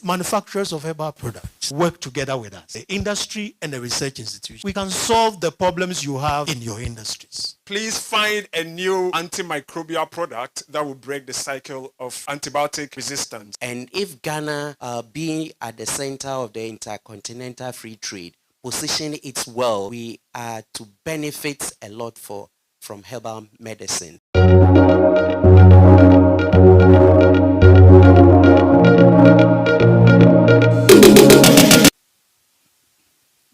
manufacturers of herbal products work together with us, the industry and the research institution. We can solve the problems you have in your industries. Please find a new antimicrobial product that will break the cycle of antibiotic resistance. And if Ghana being at the center of the intercontinental free trade, position it well, we are to benefit a lot from herbal medicine.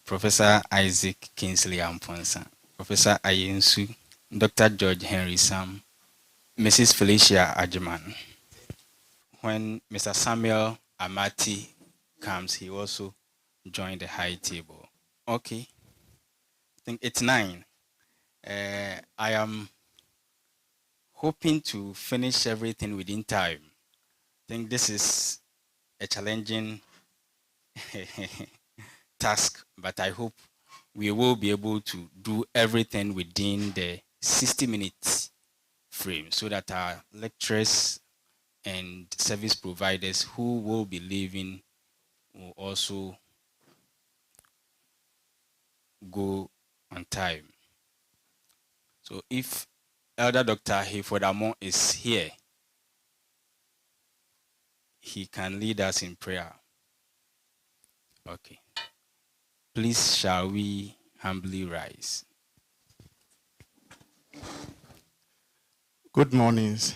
Professor Isaac Kingsley Amponsa, Professor Ayensu, Dr. George Henry Sam, Mrs. Felicia Ajiman. When Mr. Samuel Amati comes, he also joined the high table. Okay, I think it's 9. I am hoping to finish everything within time. I think this is a challenging task, but I hope we will be able to do everything within the 60 minutes frame so that our lecturers and service providers who will be leaving will also go on time. So if Elder Dr. Hefodamon is here, he can lead us in prayer. Okay. Please, shall we humbly rise? Good mornings.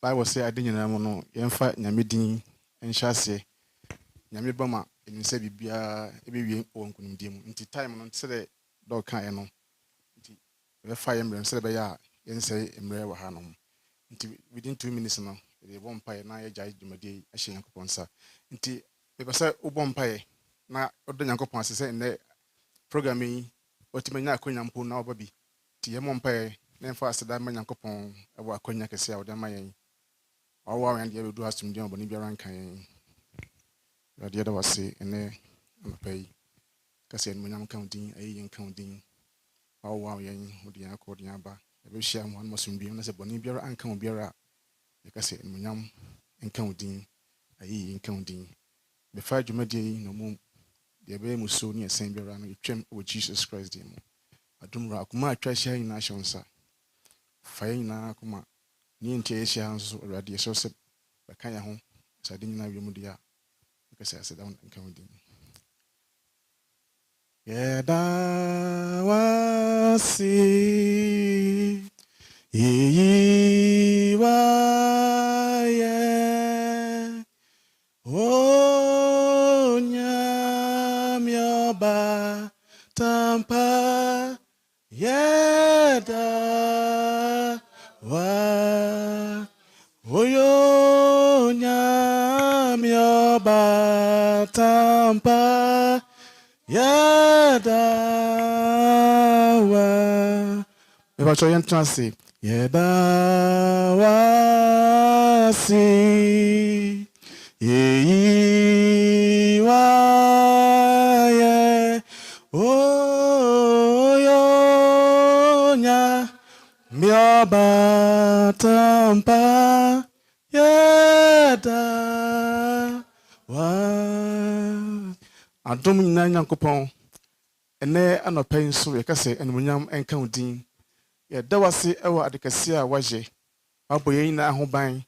Bible say I didn't know yemfa nyamedin enhyase nyame bama ense bibia ebewie wonkunimdiem nti time no nse do kan no nti we fa yemre nse be ya yense emre wa hanom nti within 2 minutes no the bompa na ya jai dwumade ahye yankopon sa nti be say ubompa na odo yankopon asese ene program yi otimanya akonyampo na obabi nti yemompa na mfa aseda ma yankopon ewa akonya kese a odama yen awa wan dia bedu asum dia oboni biara nkan yen dia da wase ene amapai kase en munyam counting ayi counting awa yen odia akodia ba ebe hia mo masum dia na se boni biara ankan biara kase en munyam counting ayi counting be fa dwumade yi no mu dia be muso ni esen biara no twem o Jesus Christ dem adumra akuma atwa hia ina shonsa fayin na kuma ni ntia hia nso awrade so se baka ya ho sade nyina wiemu dia kase ase down nkan din yeda wasi yi wa ye onyamyoba tampa yeda wa oyo nyamyoba tampa yeda wa eba cho yen transi yeda wa si yi wa ye oyo nyamyoba tampa yeda wa adom nyina nyankopon ene anopai nso yekase enunyam enka udin ye dawase ewa adekase a waje aboye nyina ahoban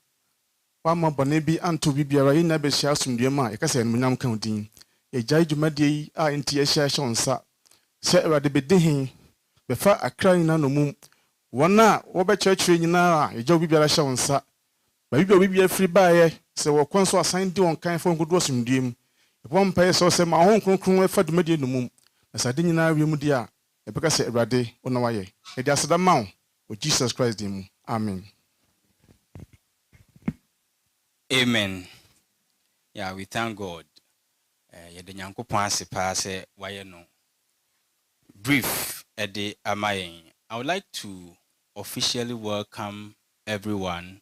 wa mabone bi anto bibiara nyina be hia asumduema yekase enunyam ka udin ye jai dwumade yi a enti ye hia shonsa se ewade bedehin befa akra nyina no mum wona wo be churchre nyina a ye jaw bibiara shonsa ba bibiara free baaye se wo konso asan di won kan fo nkodo asumduem bompa so se ma hon kronkron fa dwumade no mum na sade nyina wiemu dia e beka se ewrade ona waye e dia sada mawo o Jesus Christ dem amen. Amen. Yeah, we thank God. Yede nyankopon ase pa se waye no brief ede amayen. I would like to officially welcome everyone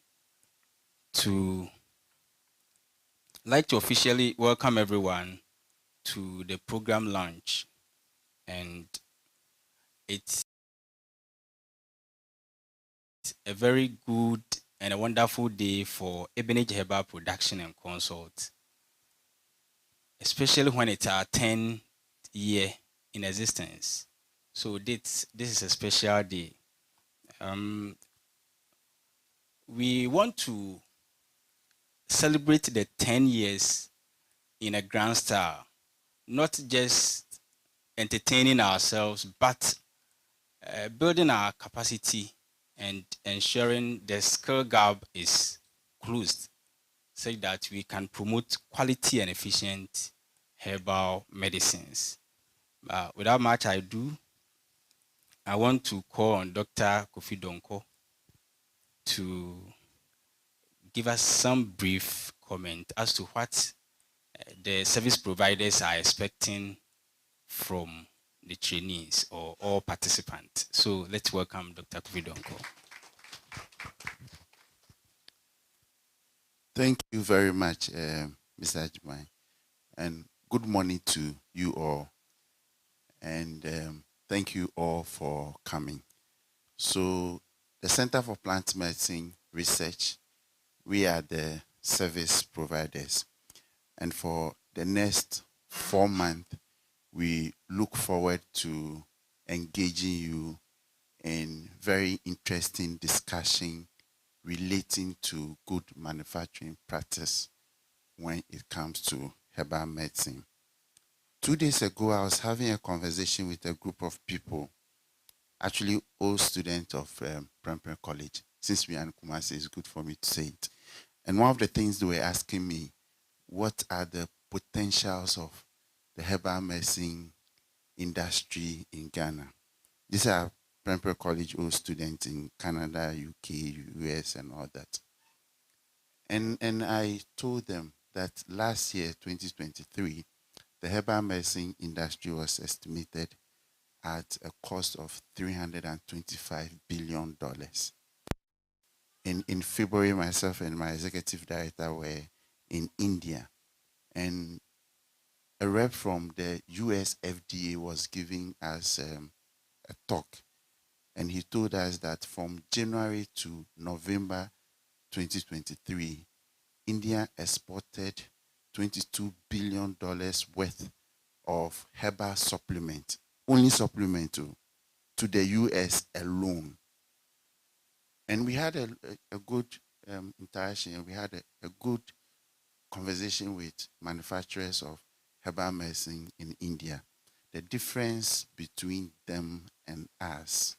to the program launch, and it's a very good and a wonderful day for Ebenage Herbal Production and Consult, especially when it's our 10th year in existence. So this is a special day. We want to celebrate the 10 years in a grand style, not just entertaining ourselves, but building our capacity and ensuring the skill gap is closed so that we can promote quality and efficient herbal medicines. Without much ado, I want to call on Dr. Kofi Donko to give us some brief comment as to what the service providers are expecting from the trainees or all participants. So let's welcome Dr. Kofi Donko. Thank you very much, Mr. Ajimai, and good morning to you all. And thank you all for coming. So the Center for Plant Medicine Research, we are the service providers. And for the next 4 months, we look forward to engaging you in very interesting discussion relating to good manufacturing practice when it comes to herbal medicine. 2 days ago, I was having a conversation with a group of people, actually old students of Prempeh College. Since we are in Kumasi, it's good for me to say it. And one of the things they were asking me, what are the potentials of the herbal medicine industry in Ghana? These are Prempeh College old students in Canada, UK, US, and all that. And I told them that last year, 2023, the herbal medicine industry was estimated at a cost of $325 billion. In February, myself and my executive director were in India, and a rep from the US FDA was giving us a talk, and he told us that from January to November 2023, India exported $22 billion worth of herbal supplement, only supplement to the US alone. And we had a good interaction. We had a good conversation with manufacturers of herbal medicine in India. The difference between them and us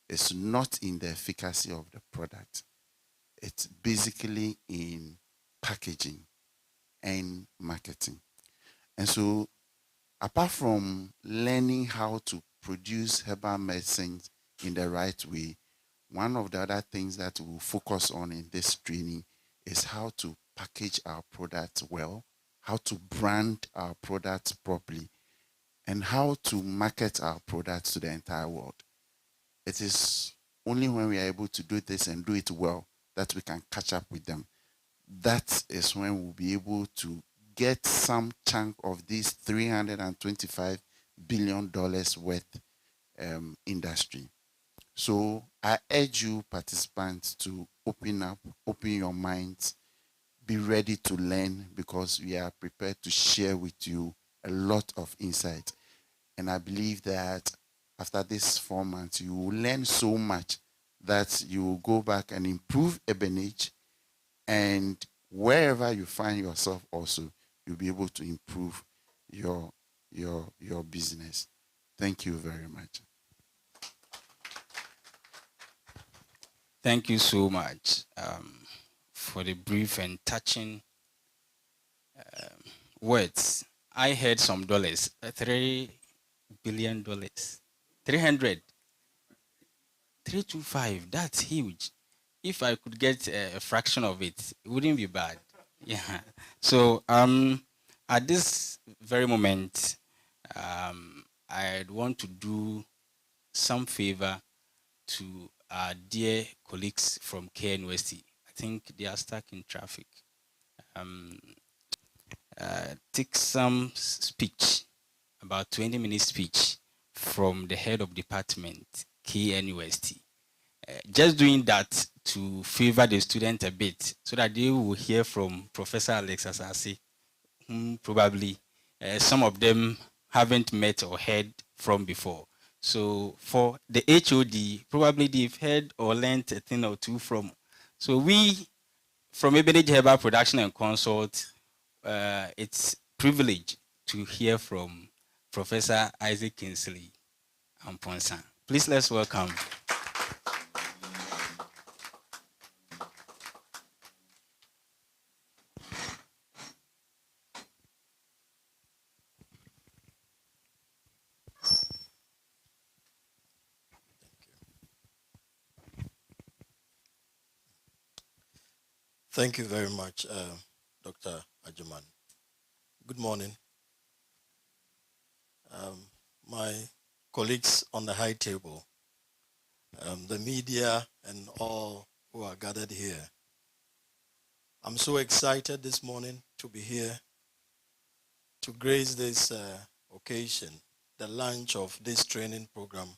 is not in the efficacy of the product. It's basically in packaging and marketing. And so, apart from learning how to produce herbal medicines in the right way, one of the other things that we'll focus on in this training is how to package our products well, how to brand our products properly, and how to market our products to the entire world. It is only when we are able to do this and do it well that we can catch up with them. That is when we'll be able to get some chunk of this $325 billion worth industry. So I urge you participants to open your minds, be ready to learn, because we are prepared to share with you a lot of insight. And I believe that after this 4 months, you will learn so much that you will go back and improve Ebenage, and wherever you find yourself also, you'll be able to improve your business. Thank you very much. Thank you so much for the brief and touching words. I heard some dollars, $3 billion, 300, 325. That's huge. If I could get a fraction of it, it wouldn't be bad. Yeah. So at this very moment, I'd want to do some favor to our dear colleagues from KNUST. I think they are stuck in traffic. Take some speech, about 20-minute speech from the head of department, KNUST. Just doing that to favor the student a bit so that they will hear from Professor Alex Asase, whom probably some of them haven't met or heard from before. So for the HOD, probably they've heard or learned a thing or two from. So we, from Ebenage Herbal Production and Consult, it's privilege to hear from Professor Isaac Kingsley Amponsa. Please let's welcome. Thank you very much, Dr. Ajuman. Good morning. My colleagues on the high table, the media, and all who are gathered here. I'm so excited this morning to be here to grace this occasion, the launch of this training program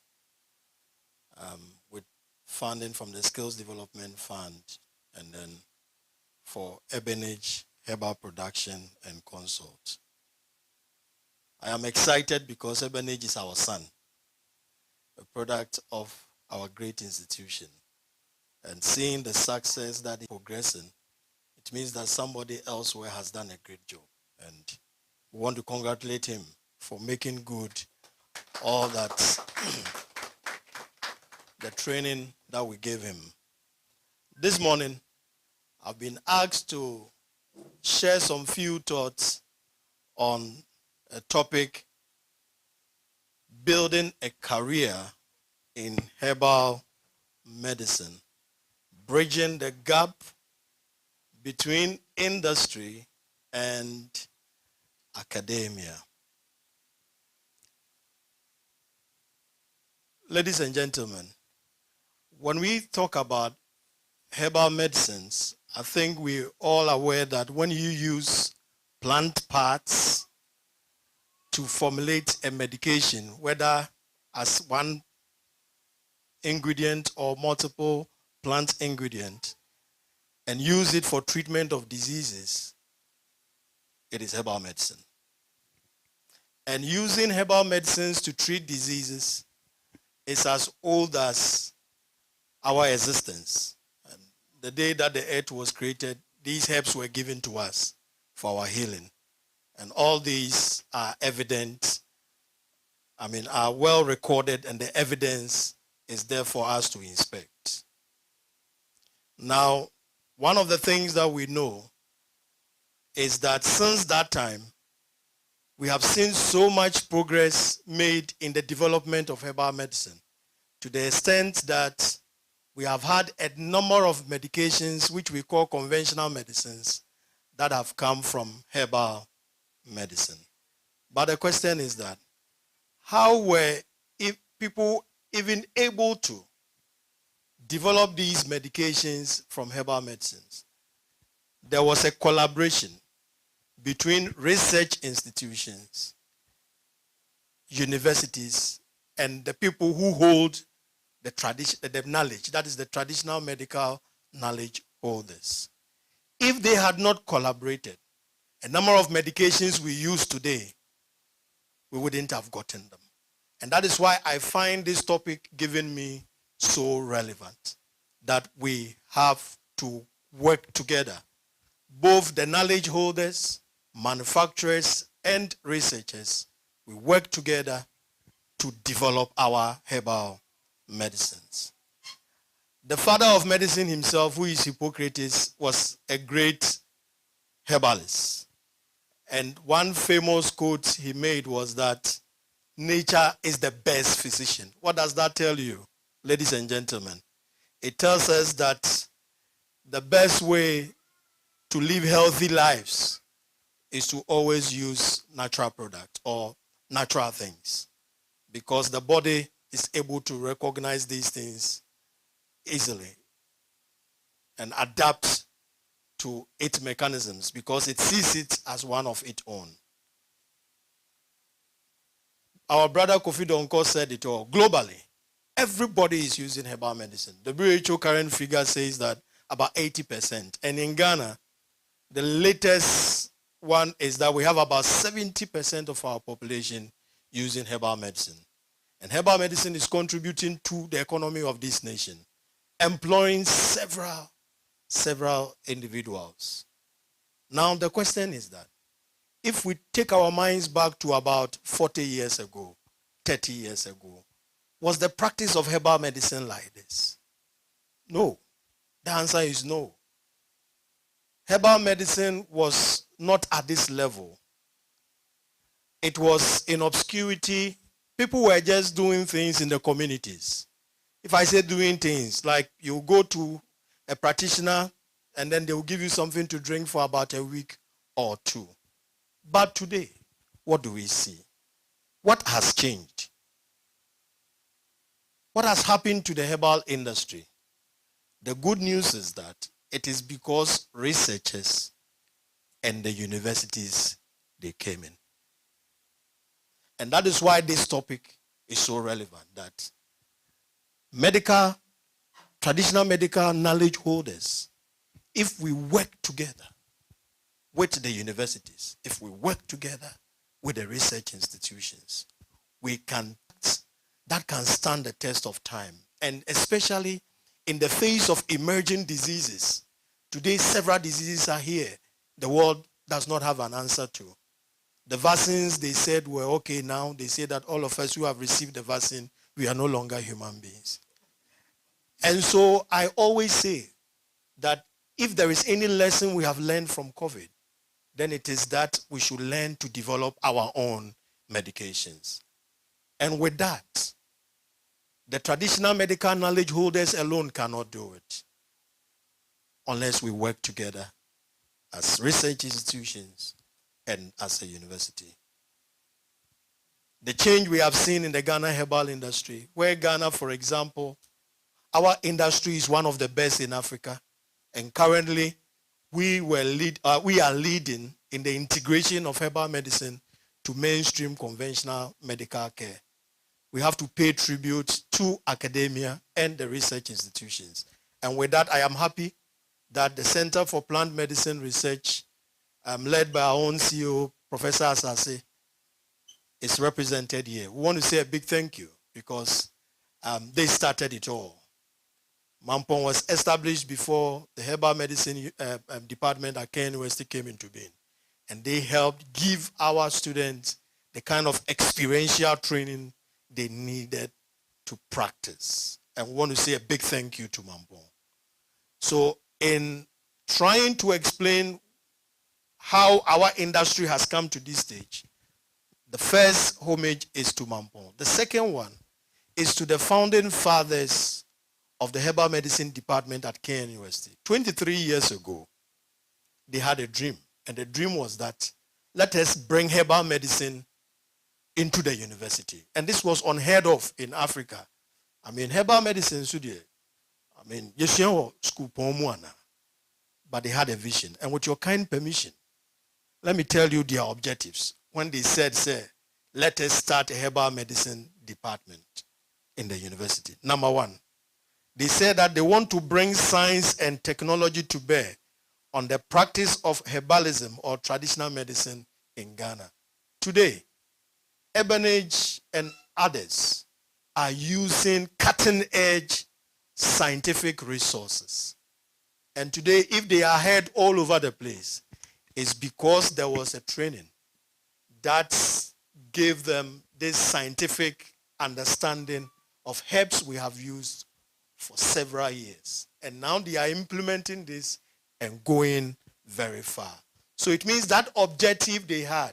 with funding from the Skills Development Fund and then for Ebenage Herbal Production and Consult. I am excited because Ebenage is our son, a product of our great institution. And seeing the success that is progressing, it means that somebody elsewhere has done a great job. And we want to congratulate him for making good all that, the training that we gave him. This morning, I've been asked to share some few thoughts on a topic, building a career in herbal medicine, bridging the gap between industry and academia. Ladies and gentlemen, when we talk about herbal medicines, I think we're all aware that when you use plant parts to formulate a medication, whether as one ingredient or multiple plant ingredient, and use it for treatment of diseases, it is herbal medicine. And using herbal medicines to treat diseases is as old as our existence. And the day that the earth was created, these herbs were given to us for our healing. And all these are evident, are well recorded, and the evidence is there for us to inspect. Now, one of the things that we know is that since that time, we have seen so much progress made in the development of herbal medicine, to the extent that we have had a number of medications which we call conventional medicines that have come from herbal medicine. But the question is that, how were people even able to develop these medications from herbal medicines? There was a collaboration between research institutions, universities, and the people who hold the knowledge, that is the traditional medical knowledge holders. If they had not collaborated, a number of medications we use today, we wouldn't have gotten them. And that is why I find this topic giving me so relevant, that we have to work together, both the knowledge holders, manufacturers, and researchers. We work together to develop our herbal medicines. The father of medicine himself, who is Hippocrates, was a great herbalist. And one famous quote he made was that nature is the best physician. What does that tell you, ladies and gentlemen? It tells us that the best way to live healthy lives is to always use natural products or natural things, because the body is able to recognize these things easily and adapt to its mechanisms because it sees it as one of its own. Our brother Kofi Donko said it all. Globally, Everybody is using herbal medicine. The WHO current figure says that about 80%. And in Ghana, the latest one is that we have about 70% of our population using herbal medicine. And herbal medicine is contributing to the economy of this nation, employing several individuals. Now the question is that if we take our minds back to about 40 years ago, 30 years ago, was the practice of herbal medicine like this? No. The answer is no. Herbal medicine was not at this level. It was in obscurity. People were just doing things in the communities. If I say doing things, like you go to a practitioner and then they will give you something to drink for about a week or two. But today, what do we see? What has changed? What has happened to the herbal industry? The good news is that it is because researchers and the universities, they came in. And that is why this topic is so relevant, that traditional medical knowledge holders, if we work together with the universities, if we work together with the research institutions, that can stand the test of time. And especially in the face of emerging diseases. Today, several diseases are here the world does not have an answer to. The vaccines, they said, were okay now. They say that all of us who have received the vaccine, we are no longer human beings. And so I always say that if there is any lesson we have learned from COVID, then it is that we should learn to develop our own medications. And with that, the traditional medical knowledge holders alone cannot do it unless we work together as research institutions and as a university. The change we have seen in the Ghana herbal industry, where Ghana, for example, our industry is one of the best in Africa, and currently we are leading in the integration of herbal medicine to mainstream conventional medical care. We have to pay tribute to academia and the research institutions. And with that, I am happy that the Center for Plant Medicine Research, led by our own CEO, Professor Asase, is represented here. We want to say a big thank you because they started it all. Mampong was established before the herbal medicine department at Kenya University came into being. And they helped give our students the kind of experiential training they needed to practice. And we want to say a big thank you to Mampong. So in trying to explain how our industry has come to this stage, the first homage is to Mampong. The second one is to the founding fathers of the herbal medicine department at Kenya University. 23 years ago, they had a dream. And the dream was that let us bring herbal medicine into the university. And this was unheard of in Africa. I mean, herbal medicine, school, but they had a vision. And with your kind permission, let me tell you their objectives. When they said, let us start a herbal medicine department in the university. Number one, they said that they want to bring science and technology to bear on the practice of herbalism or traditional medicine in Ghana. Today, Ebenage and others are using cutting-edge scientific resources. And today, if they are heard all over the place, it's because there was a training that gave them this scientific understanding of herbs we have used for several years. And now they are implementing this and going very far. So it means that objective they had,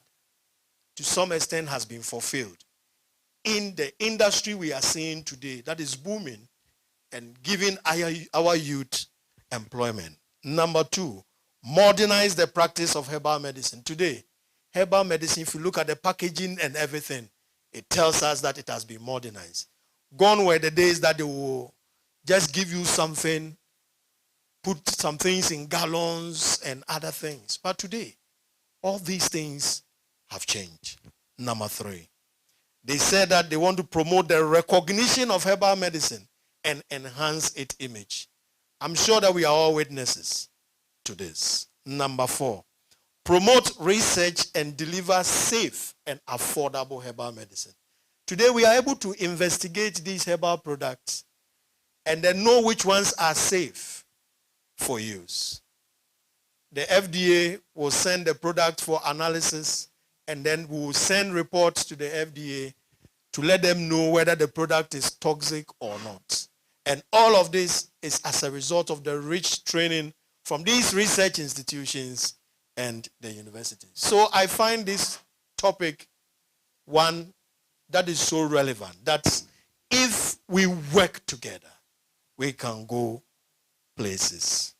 to some extent, has been fulfilled. In the industry we are seeing today, that is booming and giving our youth employment. Number two, modernize the practice of herbal medicine. Today, herbal medicine, if you look at the packaging and everything, it tells us that it has been modernized. Gone were the days that they will just give you something, put some things in gallons and other things. But today, all these things have changed. Number three, They said that they want to promote the recognition of herbal medicine and enhance its image. I'm sure that we are all witnesses to this. Number 4, promote research and deliver safe and affordable herbal medicine. Today we are able to investigate these herbal products and then know which ones are safe for use. The FDA will send the product for analysis, and then we will send reports to the FDA to let them know whether the product is toxic or not. And all of this is as a result of the rich training from these research institutions and the universities. So I find this topic one that is so relevant, that if we work together, we can go places.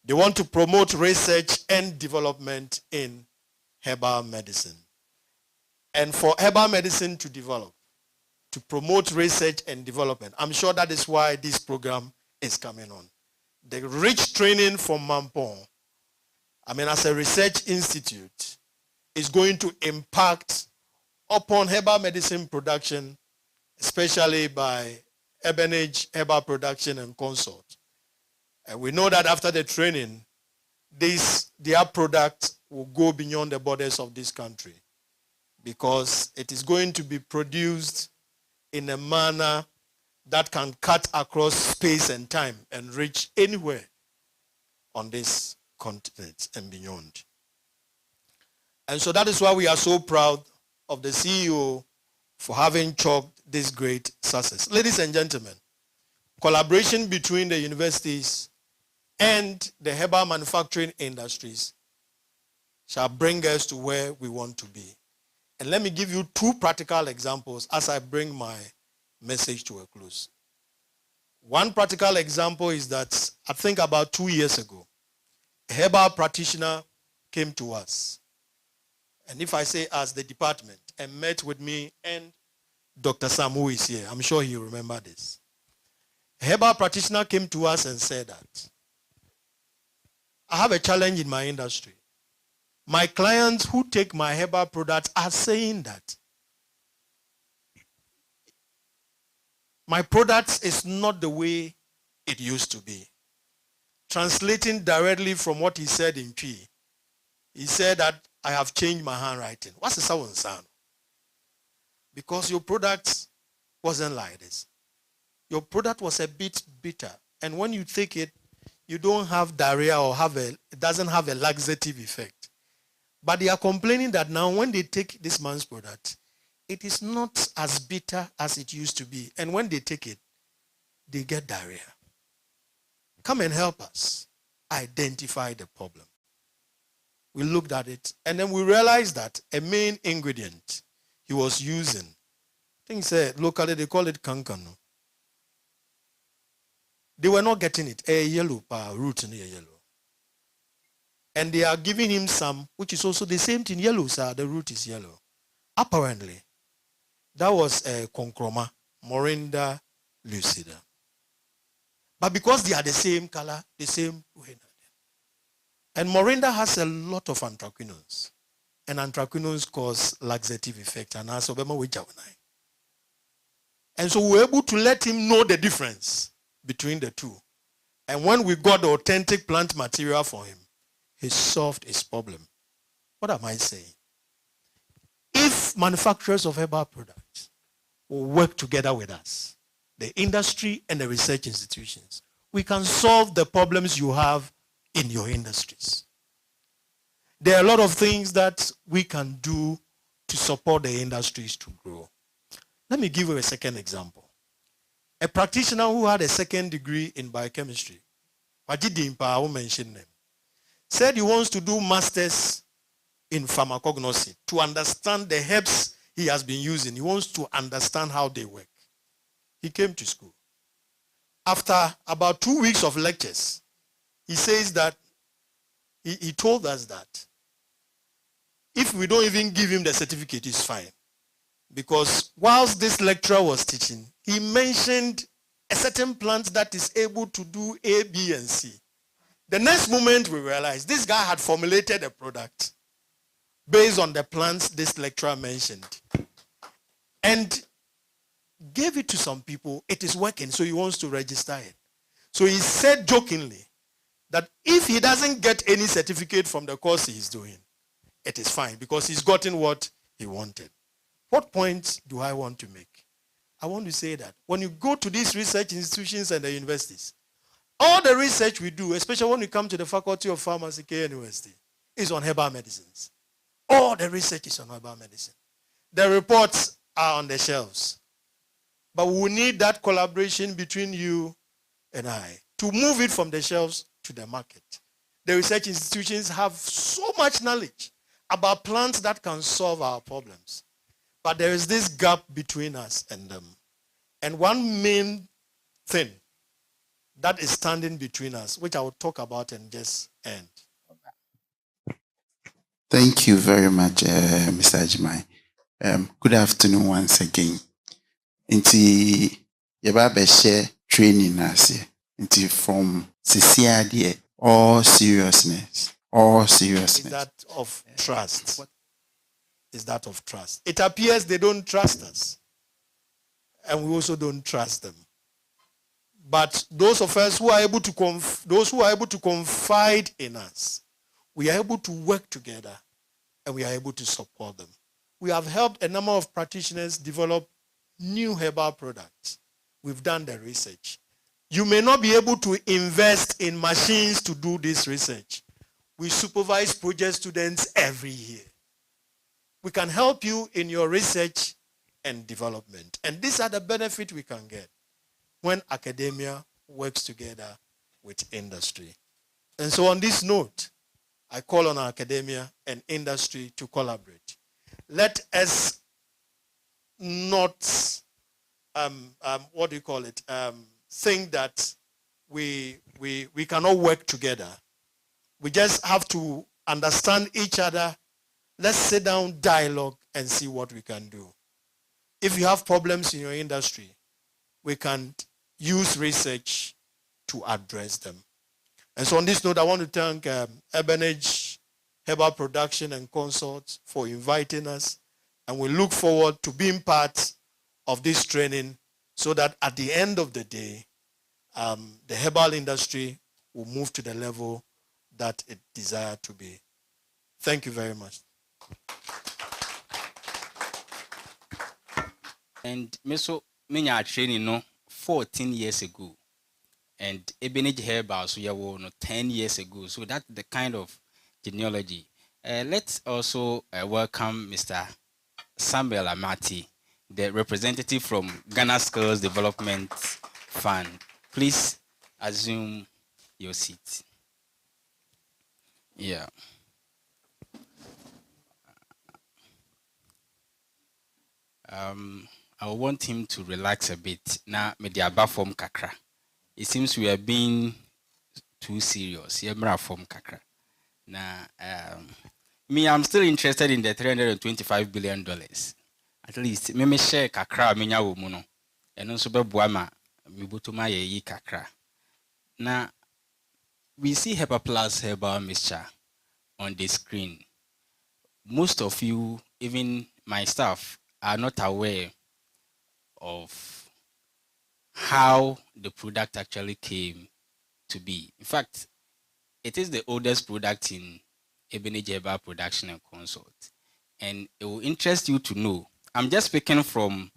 They want to promote research and development in herbal medicine. And for herbal medicine to develop, to promote research and development, I'm sure that is why this program is coming on. The rich training from Mampong, as a research institute, is going to impact upon herbal medicine production, especially by Ebenage Herbal Production and Consort. And we know that after the training, their product will go beyond the borders of this country, because it is going to be produced in a manner that can cut across space and time and reach anywhere on this continent and beyond. And so that is why we are so proud of the CEO for having chalked this great success. Ladies and gentlemen, collaboration between the universities and the herbal manufacturing industries shall bring us to where we want to be. And let me give you 2 practical examples as I bring my message to a close. One practical example is that I think about 2 years ago, a herbal practitioner came to us. And if I say us, the department, and met with me and Dr. Sam, who is here. I'm sure you remember this. A herbal practitioner came to us and said that, I have a challenge in my industry. My clients who take my herbal products are saying that my products is not the way it used to be. Translating directly from what he said in P, he said that I have changed my handwriting. What's the sound? Because your product wasn't like this. Your product was a bit bitter. And when you take it, you don't have diarrhea or it doesn't have a laxative effect. But they are complaining that now when they take this man's product, it is not as bitter as it used to be. And when they take it, they get diarrhea. Come and help us identify the problem. We looked at it, and then we realized that a main ingredient he was using, I think he said locally they call it kankano. They were not getting it. A yellow root in a yellow. And they are giving him some, which is also the same thing, yellow, sir. The root is yellow. Apparently, that was a conchroma, Morinda lucida. But because they are the same color, the same way. And Morinda has a lot of anthraquinones. And anthraquinones cause laxative effect. And so we were able to let him know the difference between the two. And when we got the authentic plant material for him, he solved his problem. What am I saying? If manufacturers of herbal products will work together with us, the industry and the research institutions, we can solve the problems you have in your industries. There are a lot of things that we can do to support the industries to grow. Let me give you a second example. A practitioner who had a second degree in biochemistry, I will mention them, said he wants to do masters in pharmacognosy to understand the herbs he has been using. He wants to understand how they work. He came to school. After about 2 weeks of lectures, he says that he told us that if we don't even give him the certificate, it's fine. Because whilst this lecturer was teaching, he mentioned a certain plant that is able to do A, B, and C. The next moment we realized this guy had formulated a product based on the plants this lecturer mentioned. and gave it to some people. It is working, so he wants to register it. So he said jokingly that if he doesn't get any certificate from the course he is doing, it is fine because he's gotten what he wanted. What point do I want to make? I want to say that when you go to these research institutions and the universities, all the research we do, especially when we come to the Faculty of Pharmacy, K University, is on herbal medicines. All the research is on herbal medicine. The reports are on the shelves. But we need that collaboration between you and I to move it from the shelves to the market. The research institutions have so much knowledge about plants that can solve our problems. But there is this gap between us and them. And one main thing that is standing between us, which I will talk about and just end. Thank you very much, Mr. Ajimai. Good afternoon once again. Inti yaba share training ase. Inti from CCRD, all seriousness. Is that of trust? Is that of trust? It appears they don't trust us, and we also don't trust them. But those of us who are able to confide in us, we are able to work together and we are able to support them. We have helped a number of practitioners develop new herbal products. We've done the research. You may not be able to invest in machines to do this research. We supervise project students every year. We can help you in your research and development. And these are the benefits we can get when academia works together with industry. And so on this note, I call on academia and industry to collaborate. Let us not, think that we cannot work together. We just have to understand each other. Let's sit down, dialogue, and see what we can do. If you have problems in your industry, we can use research to address them. And so on this note, I want to thank Ebenage Herbal Production and Consorts for inviting us. And we look forward to being part of this training so that at the end of the day, the herbal industry will move to the level that it desires to be. Thank you very much. And meso menya training no 14 years ago, and Ebenage Herbal so yeah, 10 years ago. So that's the kind of genealogy. Let's also welcome Mr. Samuel Amati, the representative from Ghana Skills Development Fund. Please assume your seat. Yeah. I want him to relax a bit. Now, media form kakra. It seems we are being too serious. Yeah, form kakra. Now, me, I'm still interested in the $325 billion. At least, me share kakra minya wumuno. And also be buama mi butuma ye kakra. Now, we see Hepa Plus herbal mixture on the screen. Most of you, even my staff, are not aware of how the product actually came to be. In fact, it is the oldest product in Ebenage Herbal Production and Consult. And it will interest you to know, I'm just speaking from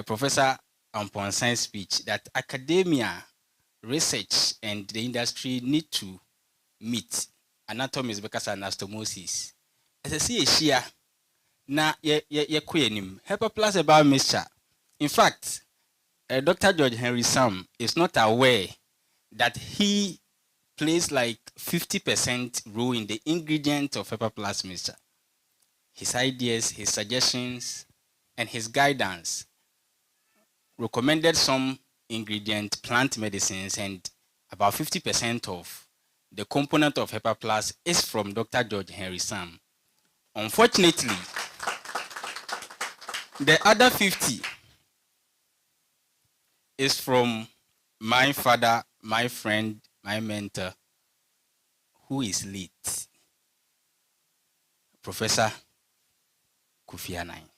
Professor Amponsan's speech, that academia, research, and the industry need to meet. Anatomy is because anastomosis. As I see a share, na ye kwenim. Hepa Plus herbal mixture. In fact, Dr. George Henry Sam is not aware that he plays like 50% role in the ingredient of Hepa Plus mixture. His ideas, his suggestions, and his guidance recommended some ingredient plant medicines, and about 50% of the component of Hepa Plus is from Dr. George Henry Sam. Unfortunately, the other 50 is from my father, my friend, my mentor, who is late, Professor Kofi Annan.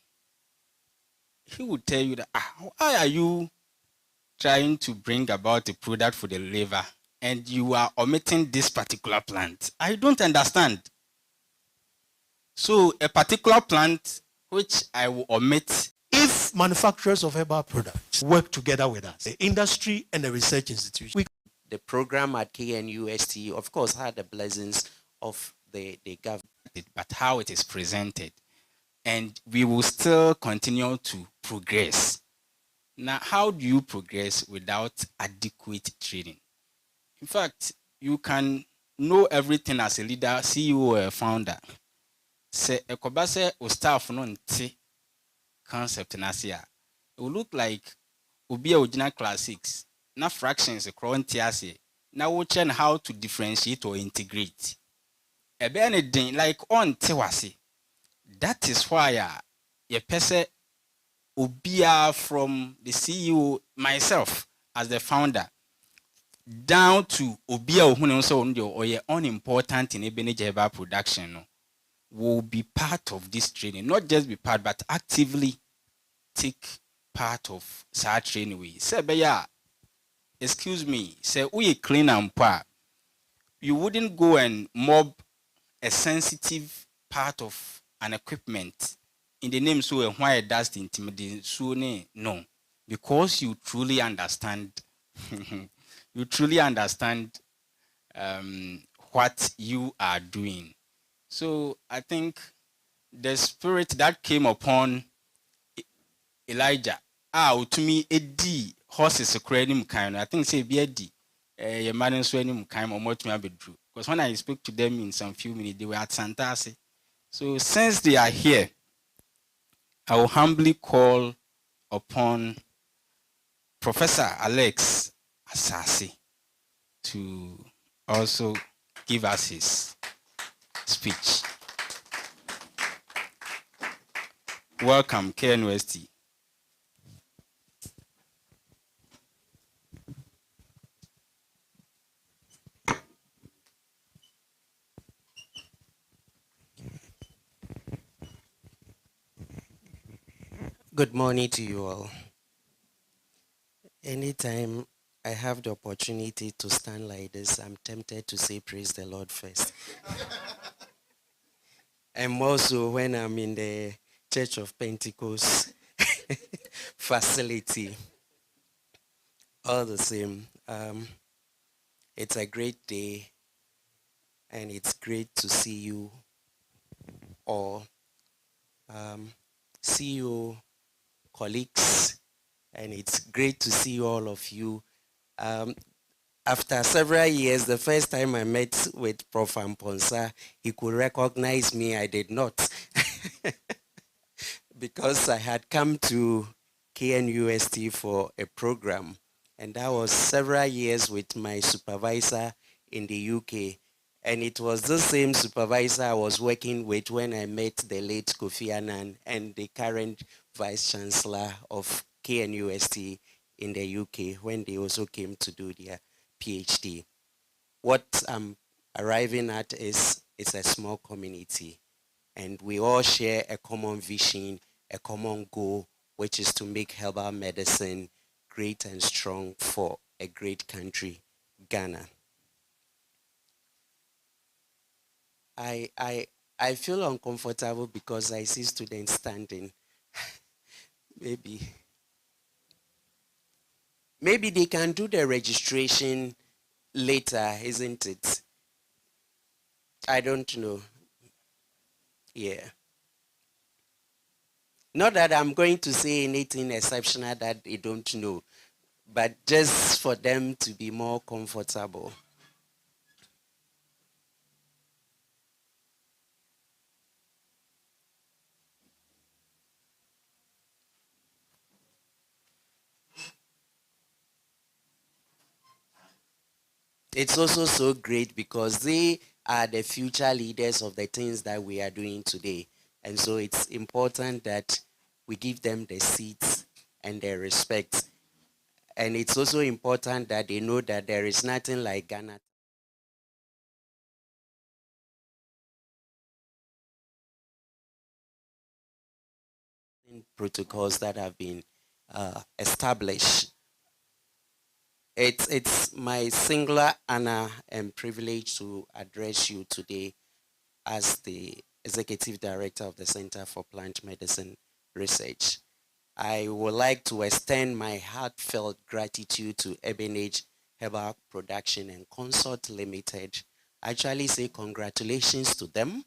he would tell you that, why are you trying to bring about a product for the liver and you are omitting this particular plant? I don't understand. So a particular plant which I will omit. If manufacturers of herbal products work together with us, the industry and the research institution, The program at KNUST, of course, had the blessings of the government. But how it is presented, and we will still continue to progress. Now, how do you progress without adequate training? In fact, you can know everything as a leader, CEO, or a founder. Say, ekobase o staff no nti concept na sia. It will look like obi a original class 6. Na fractions akro nti ase. Na wo chen how to differentiate or integrate. Ebe anything like on te wase. That is why ye pese obia from the CEO, myself as the founder, down to obia ohune so or ye unimportant in Ebenage Herbal Production, no, will be part of this training. Not just be part, but actively take part of such training. We say, excuse me, say we clean and pa. You wouldn't go and mob a sensitive part of an equipment in the name so why does the intimidate so no, because you truly understand you truly understand what you are doing. So I think the spirit that came upon Elijah, to me edi horses creating kind. I think say be edi your man so any kind or much me bedru. Because when I spoke to them in some few minutes, they were at Santasi. So since they are here, I will humbly call upon Professor Alex Asasi to also give us his speech. Welcome, KNUST. Good morning to you all. Anytime I have the opportunity to stand like this, I'm tempted to say praise the Lord first. And more so when I'm in the Church of Pentecost facility. All the same, it's a great day and it's great to see you all. See you, colleagues, and it's great to see all of you. After several years, the first time I met with Prof. Amponsa, he could recognize me. I did not. Because I had come to KNUST for a program, and that was several years with my supervisor in the UK. And it was the same supervisor I was working with when I met the late Kofi Annan and the current Vice Chancellor of KNUST in the UK when they also came to do their PhD. What I'm arriving at is it's a small community, and we all share a common vision, a common goal, which is to make herbal medicine great and strong for a great country, Ghana. I feel uncomfortable because I see students standing. Maybe they can do the registration later, isn't it? I don't know. Yeah. Not that I'm going to say anything exceptional that they don't know, but just for them to be more comfortable. It's also so great because they are the future leaders of the things that we are doing today. And so it's important that we give them the seats and the respect. And it's also important that they know that there is nothing like Ghana protocols that have been established. It's my singular honor and privilege to address you today as the Executive Director of the Center for Plant Medicine Research. I would like to extend my heartfelt gratitude to Ebenage Herbal Production and Consort Limited. Actually say congratulations to them,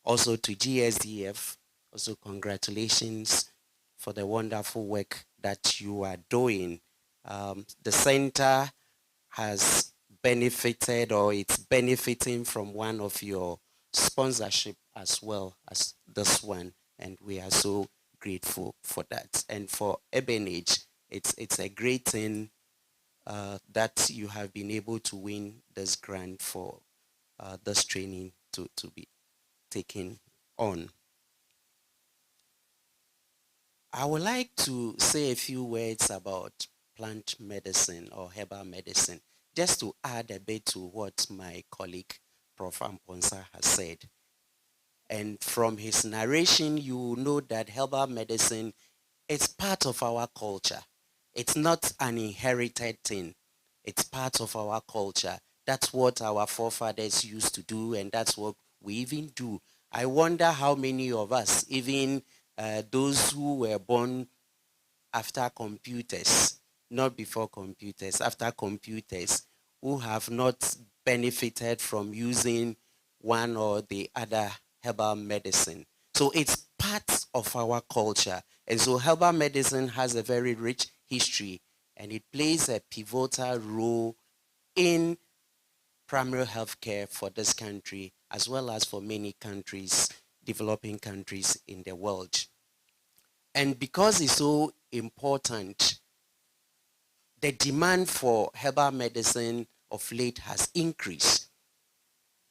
also to GSDF, also congratulations for the wonderful work that you are doing. The center has benefited or it's benefiting from one of your sponsorship as well as this one, and we are so grateful for that. And for Ebenage, it's a great thing that you have been able to win this grant for this training to be taken on. I would like to say a few words about plant medicine or herbal medicine, just to add a bit to what my colleague Prof. Amponsa has said. And from his narration, you know that herbal medicine is part of our culture. It's not an inherited thing. It's part of our culture. That's what our forefathers used to do, and that's what we even do. I wonder how many of us, even those who were born after computers, not before computers, after computers, who have not benefited from using one or the other herbal medicine. So it's part of our culture. And so herbal medicine has a very rich history, and it plays a pivotal role in primary health care for this country, as well as for many countries, developing countries in the world. And because it's so important, the demand for herbal medicine of late has increased.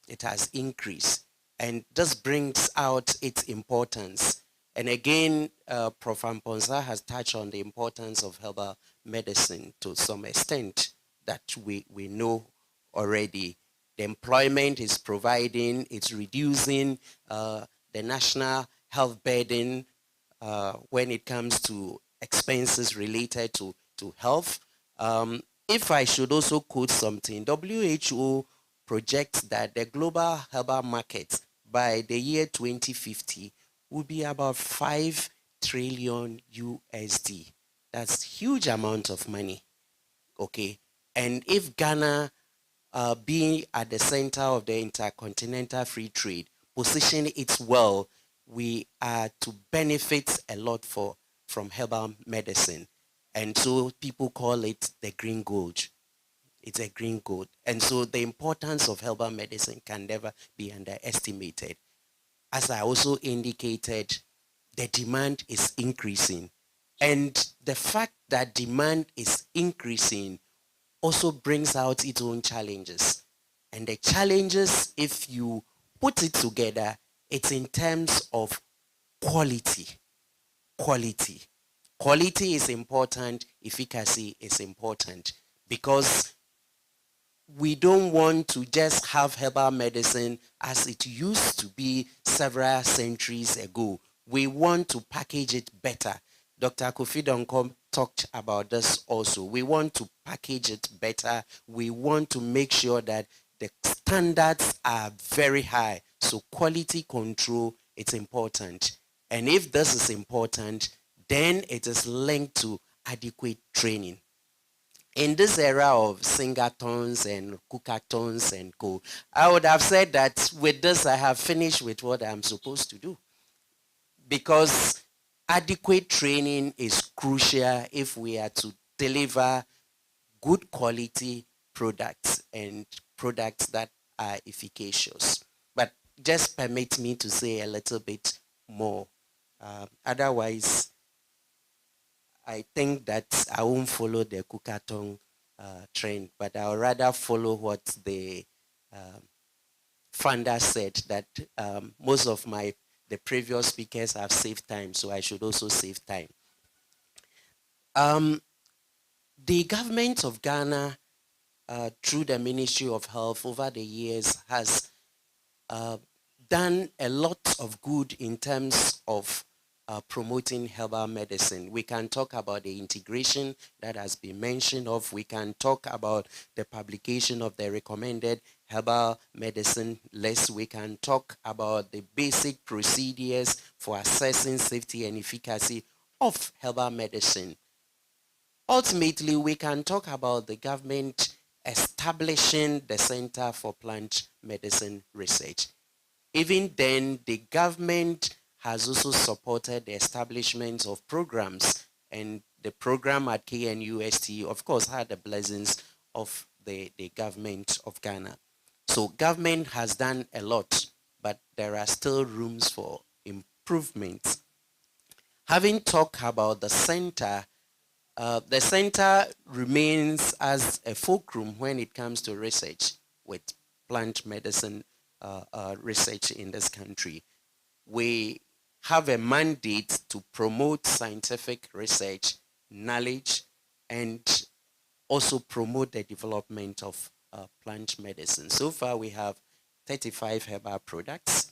It has increased. And this brings out its importance. And again, Prof. Amponsa has touched on the importance of herbal medicine to some extent that we know already. The employment is providing, it's reducing the national health burden when it comes to expenses related to health. If I should also quote something, WHO projects that the global herbal market by the year 2050 will be about 5 trillion USD. That's huge amount of money, okay? And if Ghana, being at the center of the intercontinental free trade, position it well, we are to benefit a lot from herbal medicine. And so people call it the green gold. It's a green gold. And so the importance of herbal medicine can never be underestimated. As I also indicated, the demand is increasing. And the fact that demand is increasing also brings out its own challenges. And the challenges, if you put it together, it's in terms of quality. Quality. Quality is important, efficacy is important, because we don't want to just have herbal medicine as it used to be several centuries ago. We want to package it better. Dr. Kofi Donkom talked about this also. We want to package it better. We want to make sure that the standards are very high. So quality control, it's important. And if this is important, then it is linked to adequate training. In this era of singatons and cookathons and co, I would have said that with this I have finished with what I'm supposed to do. Because adequate training is crucial if we are to deliver good quality products and products that are efficacious. But just permit me to say a little bit more. Otherwise, I think that I won't follow the cookathon trend, but I'll rather follow what the founder said, that most of the previous speakers have saved time, so I should also save time. The government of Ghana, through the Ministry of Health over the years, has done a lot of good in terms of promoting herbal medicine. We can talk about the integration that has been mentioned of. We can talk about the publication of the recommended herbal medicine list. We can talk about the basic procedures for assessing safety and efficacy of herbal medicine. Ultimately, we can talk about the government establishing the Center for Plant Medicine Research. Even then, the government has also supported the establishment of programs, and the program at KNUST, of course, had the blessings of the government of Ghana. So government has done a lot, but there are still rooms for improvement. Having talked about the center remains as a fulcrum when it comes to research with plant medicine research in this country. We have a mandate to promote scientific research, knowledge, and also promote the development of plant medicine. So far, we have 35 herbal products.